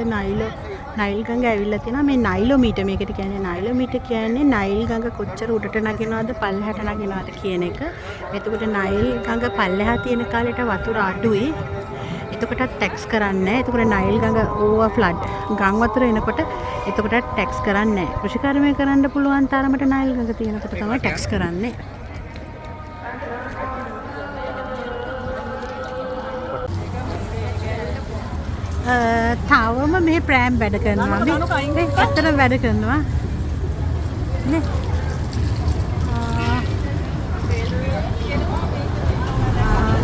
Nile ගඟ ඇවිල්ලා තියෙනවා. මේ නයිලෝමීටර් මේකට කියන්නේ නයිලෝමීටර් කියන්නේ නයිල් ගඟ කොච්චර උඩට නගිනවද පල්ලෙහාට නගිනවද කියන එක. එතකොට නයිල් ගඟ පල්ලෙහා තියෙන කාලේට වතුර අඩුයි. එතකොටත් ටැක්ස් කරන්නේ නැහැ. එතකොට නයිල් ගඟ ඕවර් ෆ්ලඩ් ගම් වතුර එනකොට එතකොට ටැක්ස් කරන්නේ නැහැ. කෘෂිකර්මය කරන්න පුළුවන් තරමට නයිල් ගඟ තියෙනකොට තමයි ටැක්ස් කරන්නේ. තවම මේ ප්‍රෑම් වැඩ කරනවා. මේ ඇත්තට වැඩ කරනවා. නේ.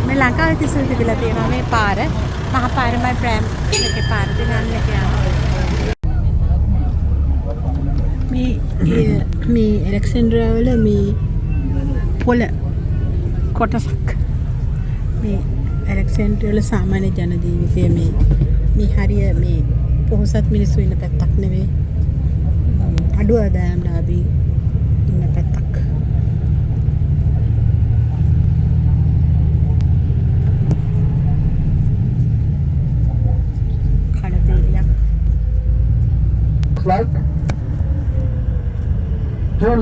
මේ ලංකාවේ තිස්සෙන් තිබිලා තියෙනවා මේ පාර. මහා පාරමයි ප්‍රෑම් එකේ පාර දෙනන්න කියනවා. මේ ඇලෙක්සැන්ඩ්‍රියා වල මේ පොළ කොටසක් මේ ඇලෙක්සැන්ඩ්‍රියා වල සාමාන්‍ය ජන ජීවිතයේ මේ හරිය මේ පොහොසත් මිනිස්සු ඉන්න පැත්තක් නෙවෙයි. අඩු ආදායම් ලාභී ඉන්න පැත්තක්. කඩතේලියක්.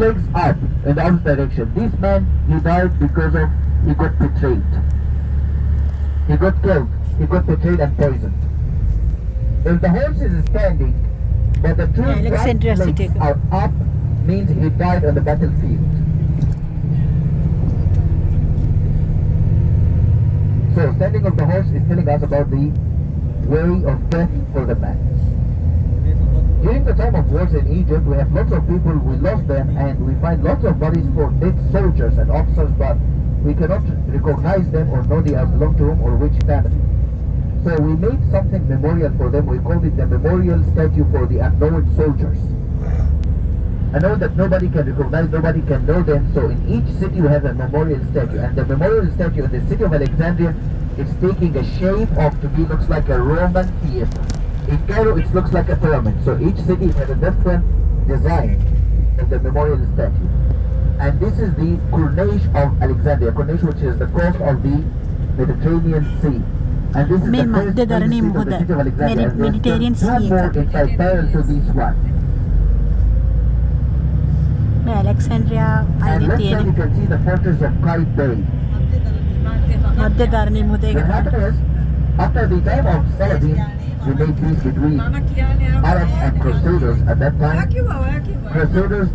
legs up in the opposite direction. This man, he died because of he got betrayed. He got killed. He got betrayed and poisoned. If the horse is standing, but the two right Alexandria legs city. are up, means he died on the battlefield. So standing of the horse is telling us about the way of death for the man. During the time of wars in Egypt, we have lots of people, we lost them, and we find lots of bodies for dead soldiers and officers, but we cannot recognize them or know they belong to whom or which family. So we made something memorial for them. We called it the memorial statue for the unknown soldiers. I know that nobody can recognize, nobody can know them, so in each city you have a memorial statue, and the memorial statue in the city of Alexandria is taking a shape of to be looks like a Roman theater. In Cairo it looks like a pyramid, so each city has a different design of the memorial statue. And this is the Corniche of Alexandria, Corniche, which is the coast of the Mediterranean Sea. And this is the first street of the city of Alexandria, and Mediterranean there's two more inside parallel to this one. Alexandria And left side you can see the fortress of Kite Bay. What happened is, after the time of Saladin, we made peace between Arabs and Crusaders at that time. Crusaders,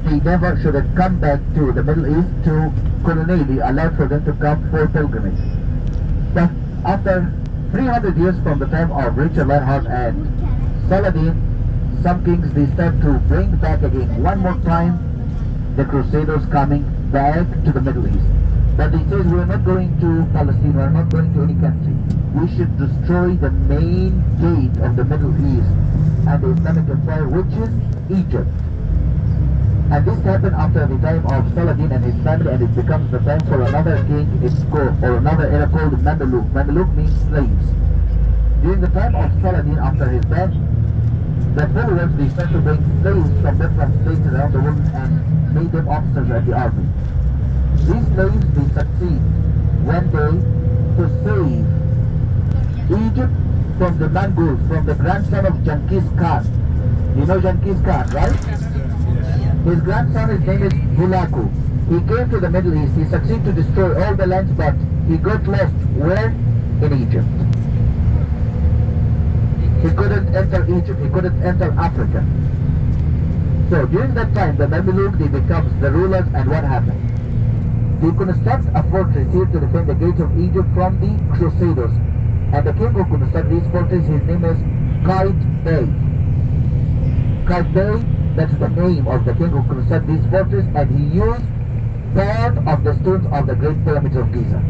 they never should have come back to the Middle East to colonially allowed for them to come for pilgrimage. But after 300 years from the time of Richard Lionheart and Saladin, some kings, they start to bring back again one more time the Crusaders coming back to the Middle East. But they say we are not going to Palestine, we are not going to any country. We should destroy the main gate of the Middle East and the Islamic Empire, which is Egypt. And this happened after the time of Saladin and his family, and it becomes the time for another king, or another era called Mameluke. Mameluke means slaves. During the time of Saladin, after his death, the followers, they start to bring slaves from different places around the world and made them officers at the army. These slaves, they succeed one day to save Egypt from the Mongols, from the grandson of Genghis Khan. You know Genghis Khan, right? His grandson, his name is Hulagu. He came to the Middle East. He succeeded to destroy all the lands, but he got lost. Where? In Egypt. He couldn't enter Egypt. He couldn't enter Africa. So during that time, the Mameluke, they becomes the rulers, and what happened? They construct a fortress here to defend the gates of Egypt from the Crusaders. And the king who constructed this fortress, his name is Kite Bey. Kite Bey, that's the name of the king who constructed this fortress, and he used part of the stones of the Great Pyramids of Giza.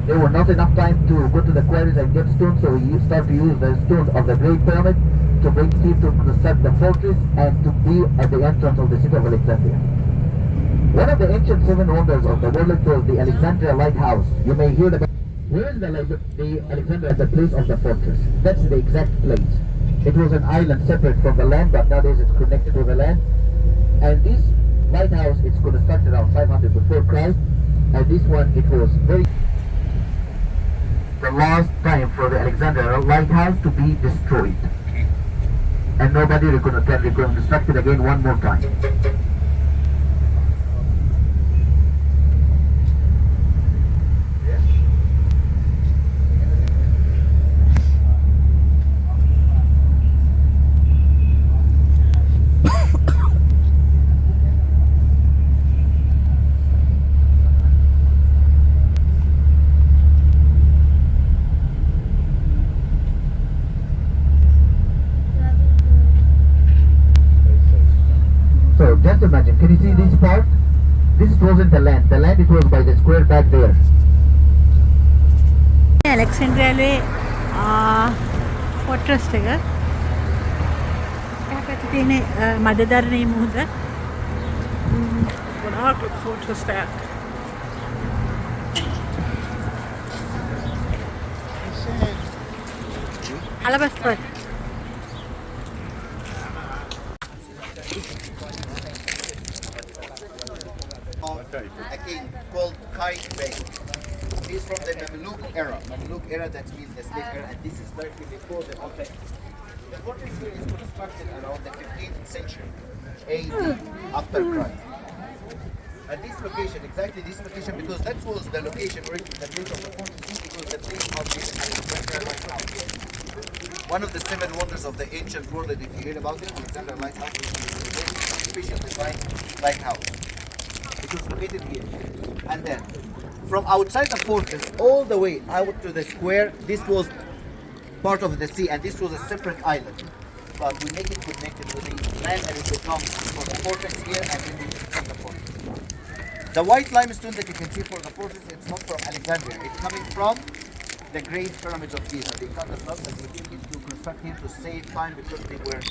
There were not enough time to go to the quarries and get stones, so he started to use the stones of the Great Pyramid to bring steel to construct the fortress and to be at the entrance of the city of Alexandria. One of the ancient seven wonders of the world was the Alexandria Lighthouse. You may hear the... Where is the Alexandria at the place of the fortress? That's the exact place. It was an island separate from the land, but nowadays it's connected to the land. And this lighthouse, it's constructed around 500 before Christ. And this one, it was very... the last time for the Alexandria Lighthouse to be destroyed. And nobody can reconstruct it again one more time. So just imagine, can you see this part? This wasn't the land. The land, it was by the square back there. Alexandria fortress එක පැත්තේ තියෙන මදදරණී මුහුද ගොඩාක් fortress එකක්. Alabasford. A king called Kite Bey. He's from the Mameluke era. Mameluke era, that means the slave era, and this is directly before the Ottoman. The fortress here is constructed around the 15th century. AD after Christ. At this location, exactly this location, because that was the location where the place of the fortress, because the place of the Alexandria Lighthouse. One of the 7 wonders of the ancient world, if you hear about it, Alexandria Lighthouse is a very special design lighthouse. It was located here. And then, from outside the fortress all the way out to the square, this was part of the sea, and this was a separate island. But we make it connected with the land, and it becomes for the fortress here, and then we from the fortress. The white limestone that you can see for the fortress, it's not from Alexandria. It's coming from the Great Pyramids of Giza. They cut the blocks and they put it to construct here to save time, because they were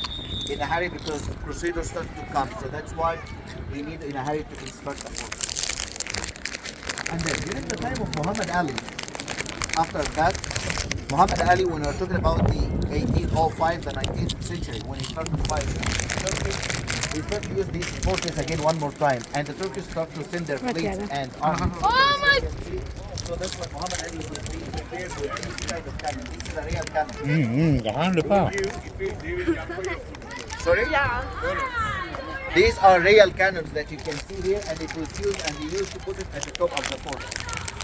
in a hurry because Crusaders started to come. So that's why we need in a hurry to construct the fortress. And then during the time of Muhammad Ali, after that, Muhammad Ali, when we're talking about the 1805, the 19th century, when he started to fight Turkish, he started to use this fortress again one more time, and the Turkish started to send their fleets and armies. Oh my! So that's why Muhammad Ali was being prepared with this kind of cannon. This is a real cannon. Sorry? These are real cannons that you can see here, and it was used, and they used to put it at the top of the fortress.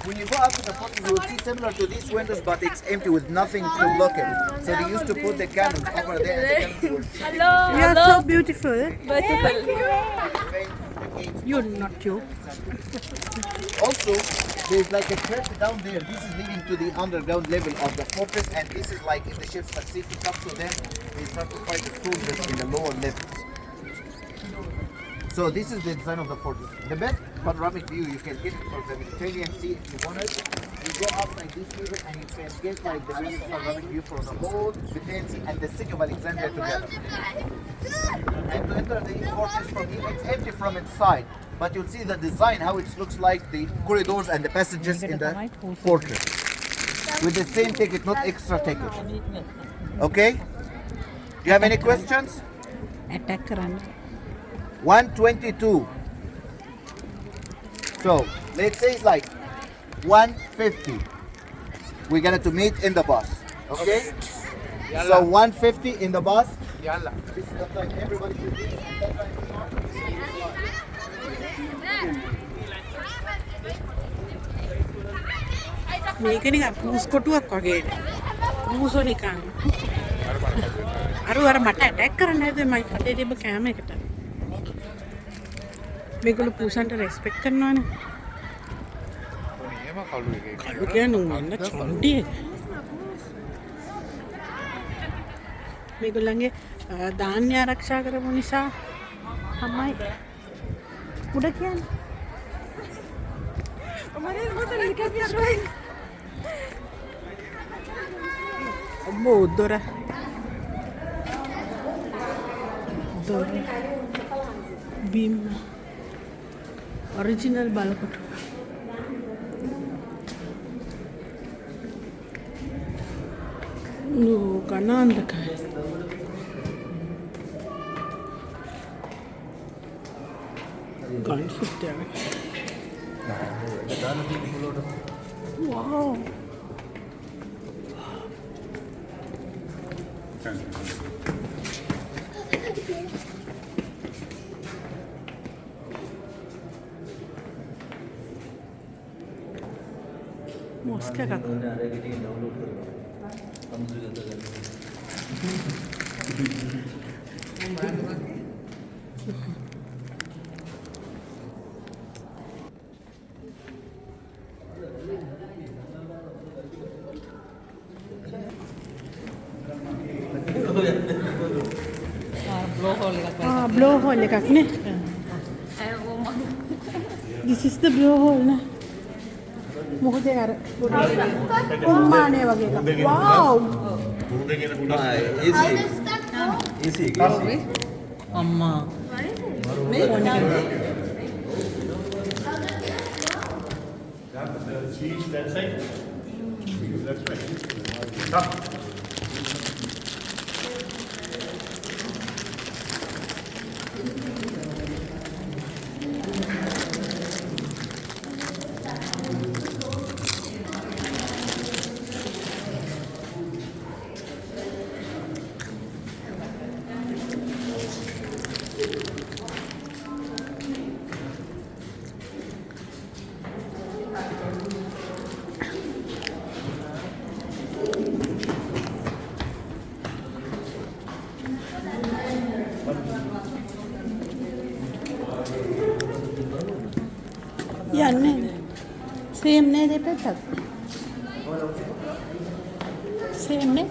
When you go up to the fortress, you will see similar to these windows, but it's empty with nothing to block it. So they used to put the cannons over there, and the cannons were You are so beautiful. You're not you. Also, there's like a trap down there. This is leading to the underground level of the fortress, and this is like if the ships succeed to come to them, they start to fight the soldiers in the lower levels. So this is the design of the fortress. The best panoramic view you can get from the Mediterranean Sea if you want it. You go up like this river and you can get like the best panoramic view from the whole Mediterranean Sea and the city of Alexandria together. And to enter the fortress from here, it's empty from inside. But you'll see the design, how it looks like the corridors and the passages in the fortress. With the same ticket, not extra ticket. Okay? Do you have any questions? Attack run. 122. So let's say it's like 150. We're gonna to meet in the bus. Okay? So 150 in the bus. This is the time everybody should be. මේක නිකන් පූස් කොටුවක් වගේ. පූසෝ නිකන්. අර මට attack කරන්න හැදුවේ මයි කටේ තිබ්බ කැම එකට. මේගොල්ලෝ පූසන්ට රෙස්පෙක්ට් කරනවනේ. කළු කියන්නේ උන්න චොන්ඩිය. මේගොල්ලන්ගේ ධාන්‍ය ආරක්ෂා කරපු නිසා තමයි උඩ කියන්නේ. අම්මෝ දොර බීම් ඔරිජිනල් බලකොටු කනාන්දකයි ගන් සුත්‍යාවේ wow Mosque का blowhole එකක් නේ. This is the blowhole නේ. මොකද අර කුම්මානේ වගේ එකක්. Wow. easy. අම්මා. යන්නේ සේම් නේ දෙපැත්තත් සේම් නේ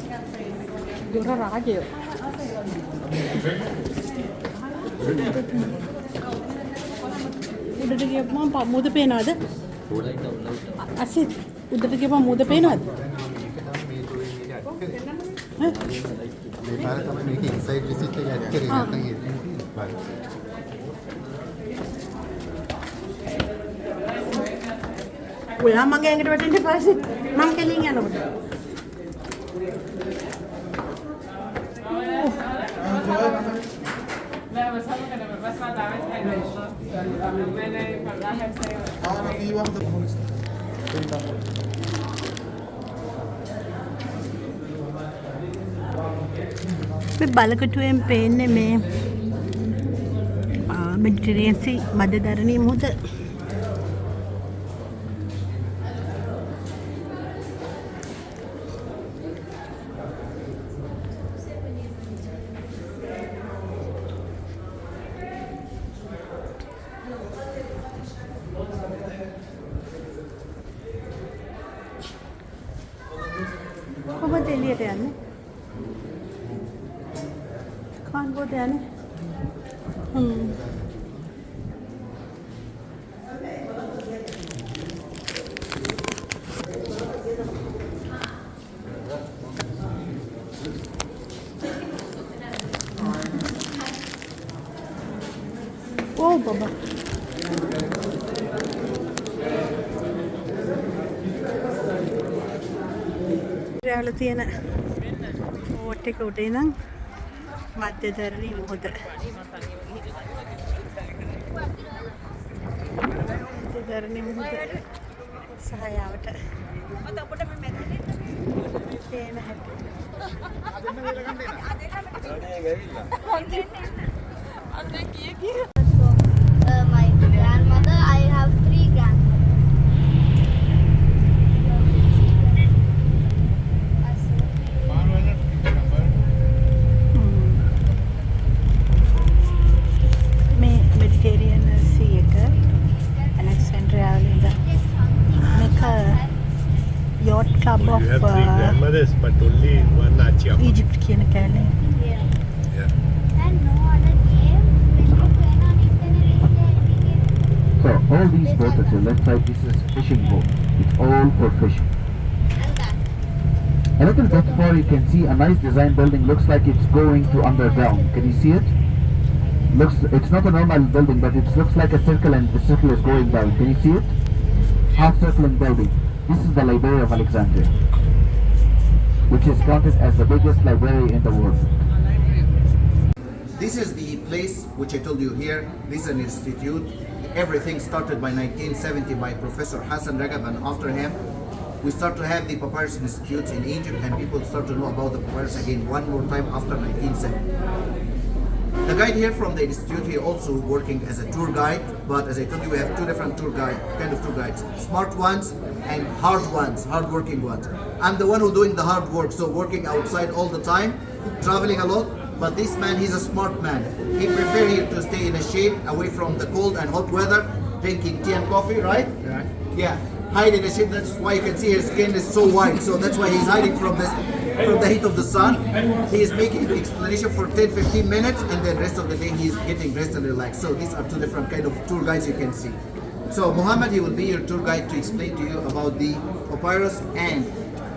දොර රාජය උඩට ගියපම මුද පේනවද අසිත් උඩට ගියපම මුද පේනවද මේ පාර තමයි මේක ඉන්සයිඩ් විසිට් එක ඇඩ් කරේ නැත්නම් ඒක බලන්න. ඔයා මගේ ඇඟට වැටෙන්න පස්සේ මං කෙලින් යනකොට මේ බලකටුවෙන් පේන්නේ මේ මෙඩිටරේනියන් සී මධ්‍යධරණී මුහුද කොහොමද එළියට යන්නේ? කාන්ගෝට යන්නේ? Oh, Baba. රැවල තියෙන ෆෝට් එක උඩ ඉඳන් මධ්‍යධරණී මුහුද. මධ්‍යධරණී මුහුද සහයාවට තේන හැටි. My grandmother, I have 3 මේ මෙඩිටරේනියන් සී එක ඇලෙක්සැන්ඩ්‍රියා වලින් මේක yacht club of grandmothers but only one Achia. Egypt කියන කැලේ. And no other game. When you plan on So all these boats at your left side, this is fishing boat. It's all for fishing. A little bit far you can see a nice design building, looks like it's going to underground. Can you see it? It's not a normal building, but it looks like a circle and the circle is going down. Can you see it? Half circling building. This is the Library of Alexandria, which is counted as the biggest library in the world. This is the place which I told you here. This is an institute. Everything started by 1970 by Professor Hassan Ragab, and after him we start to have the papyrus institutes in Egypt, and people start to know about the papyrus again one more time after 1970. The guide here from the institute, he also working as a tour guide, but as I told you, we have two different tour guides, smart ones and hard ones, hard working ones. I'm the one who doing the hard work, so working outside all the time, traveling a lot. But this man, he's a smart man. He prefer here to stay in a shade away from the cold and hot weather, drinking tea and coffee, right? Yeah. Hide in the shade. That's why you can see his skin is so white. So that's why he's hiding from the heat of the sun. He is making the explanation for 10-15 minutes, and then rest of the day he is getting rest and relaxed. So these are two different kind of tour guides you can see. So Muhammad, he will be your tour guide to explain to you about the papyrus and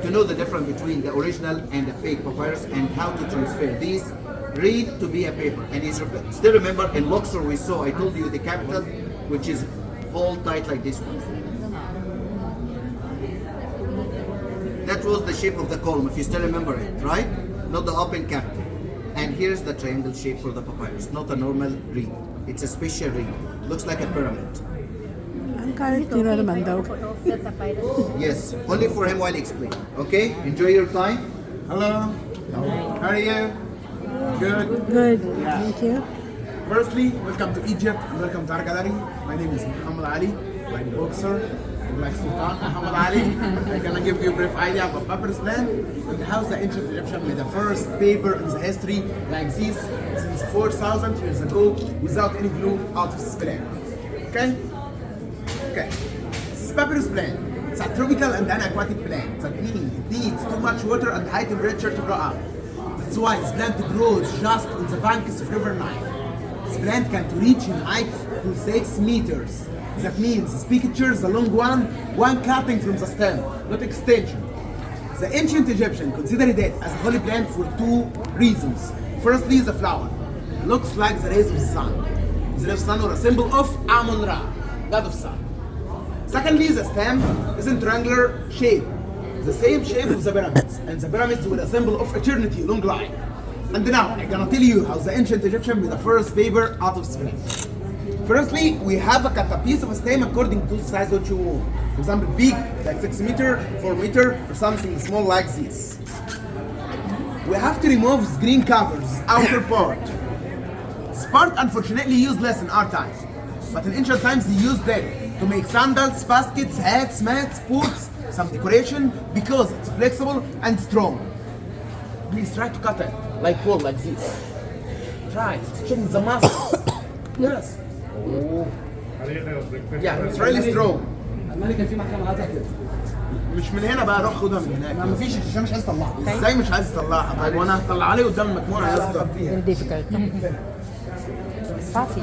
to know the difference between the original and the fake papyrus and how to transfer these read to be a paper. And he's still remember in Luxor we saw, I told you the capital, which is all tight like this one. That was the shape of the column, if you still remember it, right? Not the open capital. And here's the triangle shape for the papyrus, not a normal reed. It's a special reed. Looks like a pyramid. Yes, only for him while explaining. Okay, enjoy your time. Hello. How are you? Good. Good. Yeah. Thank you. Firstly, welcome to Egypt and welcome to our gallery. My name is Muhammad Ali. I'm a boxer. I'm like Sultan Muhammad Ali. I'm gonna give you a brief idea about papyrus land and how the ancient Egyptian made the first paper in the history like this since 4,000 years ago without any glue out of scrap. Okay? Okay. This is papyrus plant. It's a tropical and an aquatic plant. That means it needs too much water and high temperature to grow up. That's why this plant grows just on the banks of River Nile. This plant can reach in height to 6 meters. That means this picture is a long one cutting from the stem, not extension. The ancient Egyptian considered it as a holy plant for 2 reasons. Firstly, the flower looks like the rays of the sun. The rays of the sun are a symbol of Amun-Ra, god of sun. Secondly, the stem is in triangular shape, the same shape of the pyramids, and the pyramids were a symbol of eternity, long life. And now, I'm gonna tell you how the ancient Egyptian made the first paper out of spinach. Firstly, we have cut a piece of a stem according to the size that you want. For example, big, like 6 meter, 4 meter, or something small like this. We have to remove this green covers, outer part. This part unfortunately useless in our time, but in ancient times they used it to make sandals, baskets, hats, mats, boots, some decoration, because it's flexible and strong. Please try to cut it like wool, like this. Try, it's checking the muscles. Yes. Oh. Yeah, it's really strong. الملكه في محكمه عايزه كده. مش من هنا بقى، روح خدها من هناك. ما فيش الشيشه مش عايز تطلعها. ازاي مش عايز تطلعها؟ طيب وانا هطلع عليه قدام المجموعه يا اسطى. Very difficult. Fácil.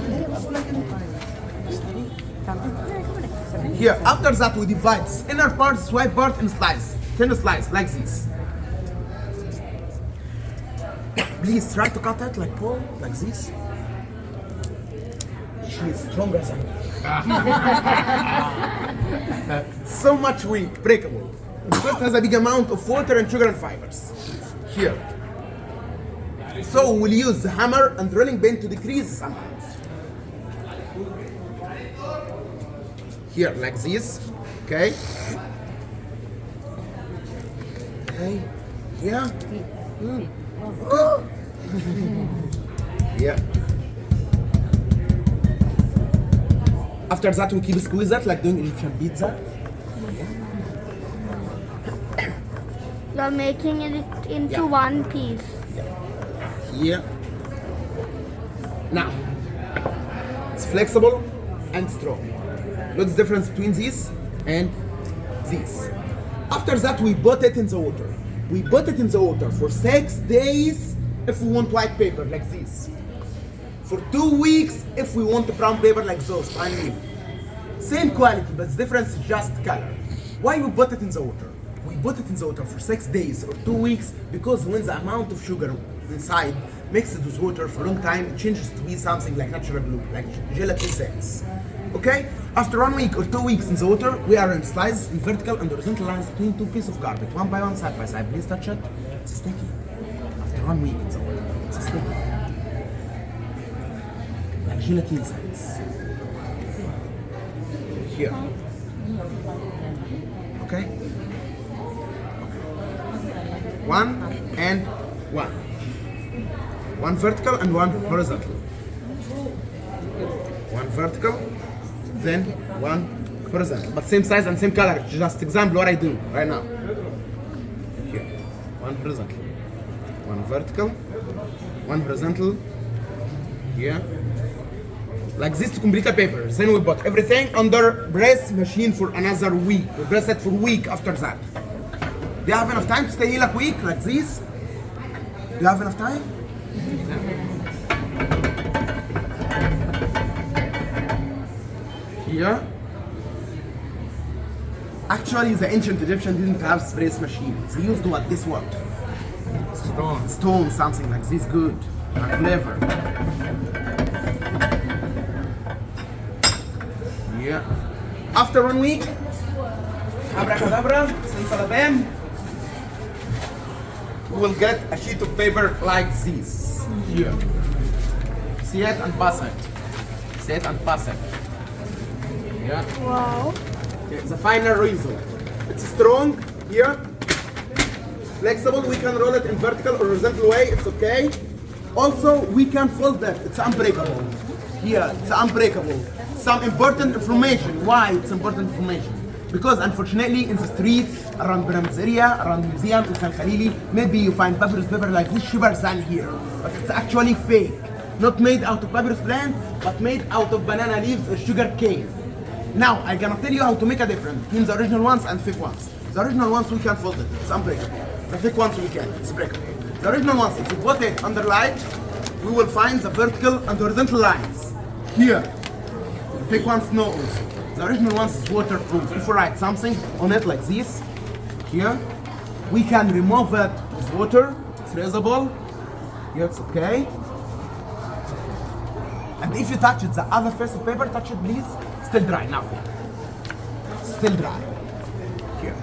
Here, after that we divide this inner part, swipe part in slice, thin slice, like this. Please try to cut it like Paul, like this. She is stronger than me. So much weak, breakable. It just has a big amount of water and sugar and fibers. Here. So we'll use the hammer and drilling pin to decrease this amount. Here, like this. Okay. Okay. Yeah. Yeah. After that, we keep squeeze that like doing Egyptian pizza. You're making it into one piece. Here. Now, it's flexible and strong. What's the difference between this and this? After that, we put it in the water. We put it in the water for 6 days if we want white paper like this. For 2 weeks if we want brown paper like those. I mean, same quality, but the difference is just color. Why we put it in the water? We put it in the water for 6 days or 2 weeks because when the amount of sugar inside mixed with water for a long time, it changes to be something like natural blue, like gelatin cells. Okay? After 1 week or 2 weeks in the water, we are in slices in vertical and horizontal lines between 2 pieces of carpet, one by one, side by side. Please touch it. It's sticky. After 1 week in the water, it's sticky. Like gelatin cells. Here. Okay? One and one. One vertical and one horizontal. One vertical, then one horizontal. But same size and same color. Just example what I do right now. Here. One horizontal. One vertical. One horizontal. Here. Like this to complete a paper. Then we put everything under press machine for another week. We press it for a week after that. Do you have enough time to stay here like a week like this? Do you have enough time? Here. Actually, the ancient Egyptians didn't have press machines. They used what? This what? Stone. Stone, something like this. Good. Clever. Yeah. After 1 week, abracadabra, simsalabam, we will get a sheet of paper like this. Here. See it and pass it. See it and pass it. Yeah. Wow. Okay, the final result. It's strong here. Flexible, we can roll it in vertical or horizontal way, it's okay. Also, we can fold it, it's unbreakable. Here, it's unbreakable. Some important information. Why it's important information? Because unfortunately in the street, around Pyramids area, around museum, in San Khalili, maybe you find papyrus paper like this cheaper than here. But it's actually fake. Not made out of papyrus plant, but made out of banana leaves or sugar cane. Now, I'm gonna tell you how to make a difference between the original ones and fake ones. The original ones we can fold it, it's unbreakable. The fake ones we can, it's breakable. The original ones, if you put it under light, we will find the vertical and horizontal lines. Here. The fake ones no also. The original ones is waterproof. If we write something on it like this, here, we can remove it with water, it's erasable. Here it's okay. And if you touch it, the other piece of paper, touch it please. Still dry, nothing. Still dry. Here.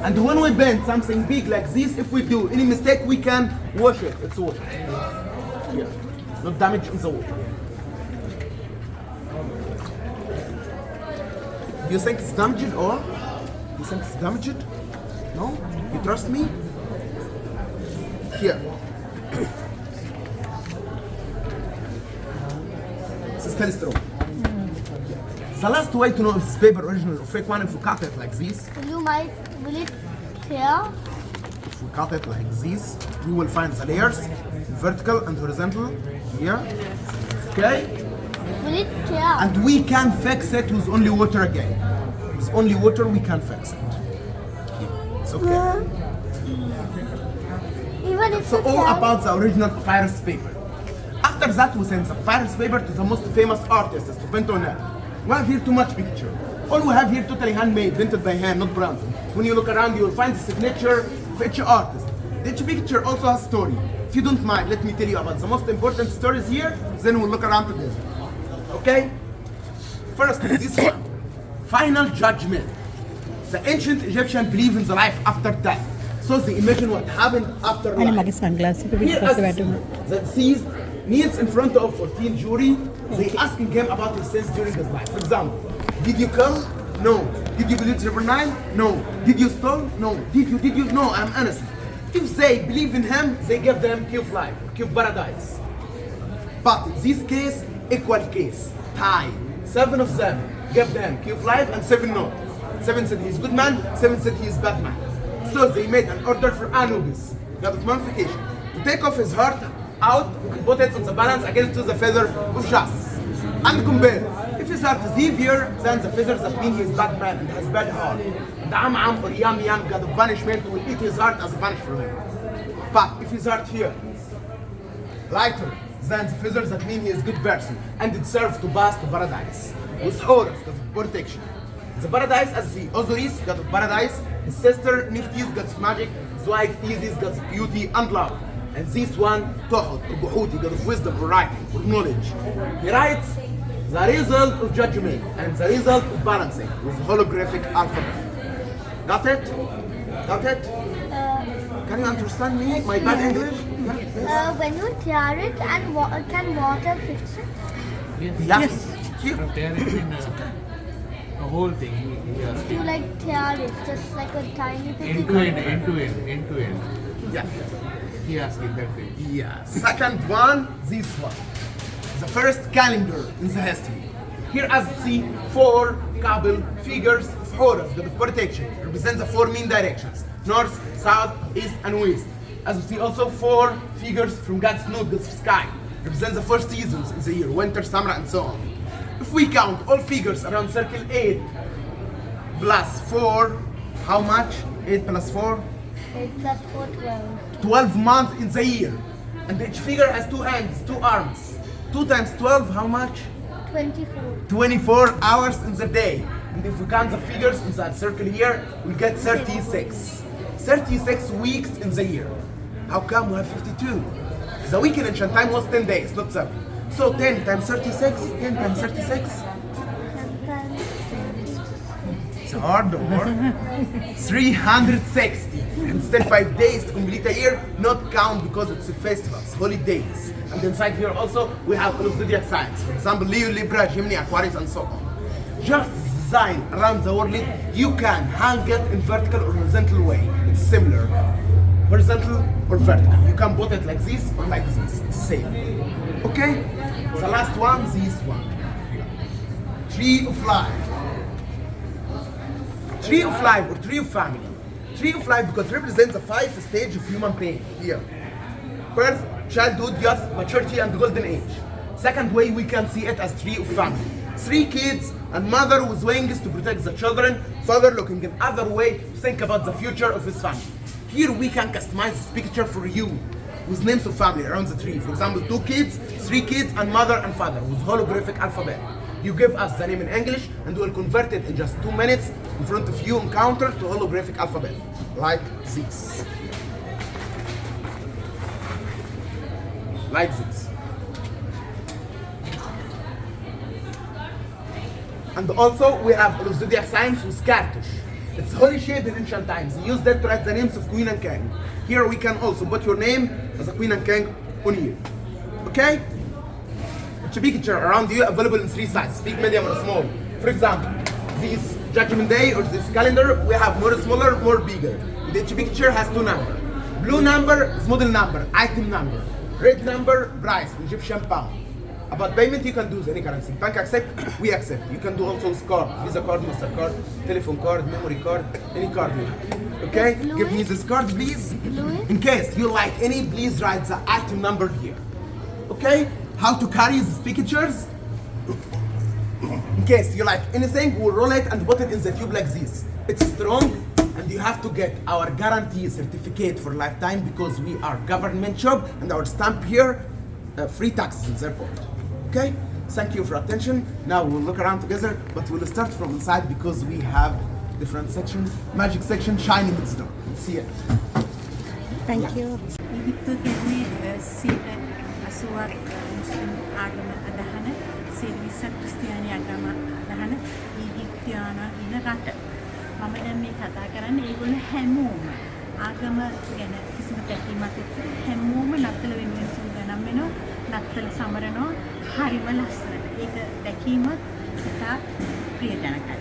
And when we bend something big like this, if we do any mistake, we can wash it. It's water. Here. Not damage in the water. Do you think it's damaged or? Do you think it's damaged? No? You trust me? Here. It's still strong. The last way to know if it's paper original or fake one, if we cut it like this. Will it tear? If we cut it like this, we will find the layers, vertical and horizontal, here. Okay? Will it tear? And we can fix it with only water again. With only water, we can fix it. It's okay. Even if So it all tears? about the original papyrus paper. After that, we send the papyrus paper to the most famous artist, to Pentonel. We have here too much picture. All we have here totally handmade, painted by hand, not branded. When you look around, you will find the signature of each artist. Each picture also has story. If you don't mind, let me tell you about the most important stories here, then we'll look around together. Okay? First, this one. Final judgment. The ancient Egyptians believe in the life after death. So they imagine what happened after අනේ life. මගේ sunglass එක Here පිටිපස්සේ as වැටුණා. the deceased kneels in front of 14 jury, they asking him about his sins during his life. For example, did you kill? No. Did you pollute River Nile? No. Did you steal? No. Did you? No, I'm innocent. If they believe in him, they give them key of life, key of paradise. But in this case, equal case, tie. 7 of them give them key of life and 7 no. 7 said he's good man, 7 said he's bad man. So they made an order for Anubis, god of mummification, to take off his heart out and put it on the balance against the feather of Jas. And compare. If his heart is heavier than the feathers, that means he is bad man and has bad heart. And Am or Yam, god of punishment, will eat his heart as a punishment for him. But if his heart here lighter than the feathers, that means he is a good person and deserves to pass to paradise. With Horus, god of protection. The paradise as the Osiris, god of paradise, his sister Nephthys, god of magic, his wife Isis, god of beauty and love. And this one, Tohut, or Buhuti, god of wisdom or writing or knowledge. He writes the result of judgment and the result of balancing with holographic alphabet. Got it? Got it? Can you understand me? My bad English? When you tear it and can water fix it? Yes. Here. Tear it in the whole thing. If you like tear it, just like a tiny bit. End to end. Yeah. He asked it that way. Yeah. Second one, this one. The first calendar in the history. Here as you see, 4 couple figures of Horus, god of protection, represent the 4 main directions: north, south, east, and west. As you see also 4 figures from God's node, gods of sky, represent the 4 seasons in the year: winter, summer, and so on. If we count all figures around circle 8 plus 4, how much? 8 plus 4? 8 plus 4, 12. 12 months in the year. And each figure has 2 hands, 2 arms. 2 times 12, how much? 24. 24 hours in the day. And if we count the figures in that circle here, we get 36. 36 weeks in the year. How come we have 52? The week in ancient time was 10 days, not 7. So 10 times 36, 10 times 36. It's hard, or 360. And still 5 days to complete a year, not count because it's festivals, holidays. And inside here also, we have all of zodiac signs. For example, Leo, Libra, Gemini, Aquarius, and so on. Just design around the world, you can hang it in vertical or horizontal way. It's similar. Horizontal or vertical. You can put it like this or like this. It's the same. Okay? The last one, this one. Tree of life. Tree of life or tree of family. Tree of life because it represents the 5 stages of human being here. Birth, childhood, youth, maturity, and golden age. Second way we can see it as tree of family. 3 kids And mother whose wing is to protect the children, father looking in other way to think about the future of his family. Here we can customize this picture for you with names of family around the tree. For example, 2 kids, 3 kids, and mother and father with holographic alphabet. You give us the name in English and we'll convert it in just 2 minutes in front of you on counter to holographic alphabet, like this. Like this. And also we have zodiac signs with cartouche. It's holy shade in ancient times. They used that to write the names of queen and king. Here we can also put your name as a queen and king on here. Okay? It's a picture around you available in 3 sizes, big, medium, or small. For example, this Judgment Day or this calendar, we have more smaller, more bigger. The picture has 2 numbers. Blue number is model number, item number. Red number, price, Egyptian pound. About payment, you can do any currency. Bank accept, we accept. You can do also with card, Visa card, MasterCard, telephone card, memory card, any card you have. Okay? Give me this card, please. In case you like any, please write the item number here. Okay? How to carry these pictures? In case you like anything, we'll roll it and put it in the tube like this. It's strong, and you have to get our guarantee certificate for lifetime because we are government job and our stamp here, free taxes in the airport. Okay? Thank you for attention. Now we'll look around together, but we'll start from inside because we have different sections. Magic section, shining with star. See it. Thank you. Egyptuwa කියන්නේ 80ක් මුස්ලිම් ආගම අදහන 20ක් ක්‍රිස්තියානි ආගම අදහන ඊජිප්තියානා ඉන්න රට. මම දැන් මේ කතා කරන්නේ ඒගොල්ලෝ හැමෝම ආගම ගැන කිසිම තැකීමක් හැමෝම නත්තල වෙනුවෙන් සූදානම් වෙනවා. නත්තල සමරනවා. හරිම ලස්සනට. ඒක දැකීමත් ඉතා ප්‍රියජනකයි.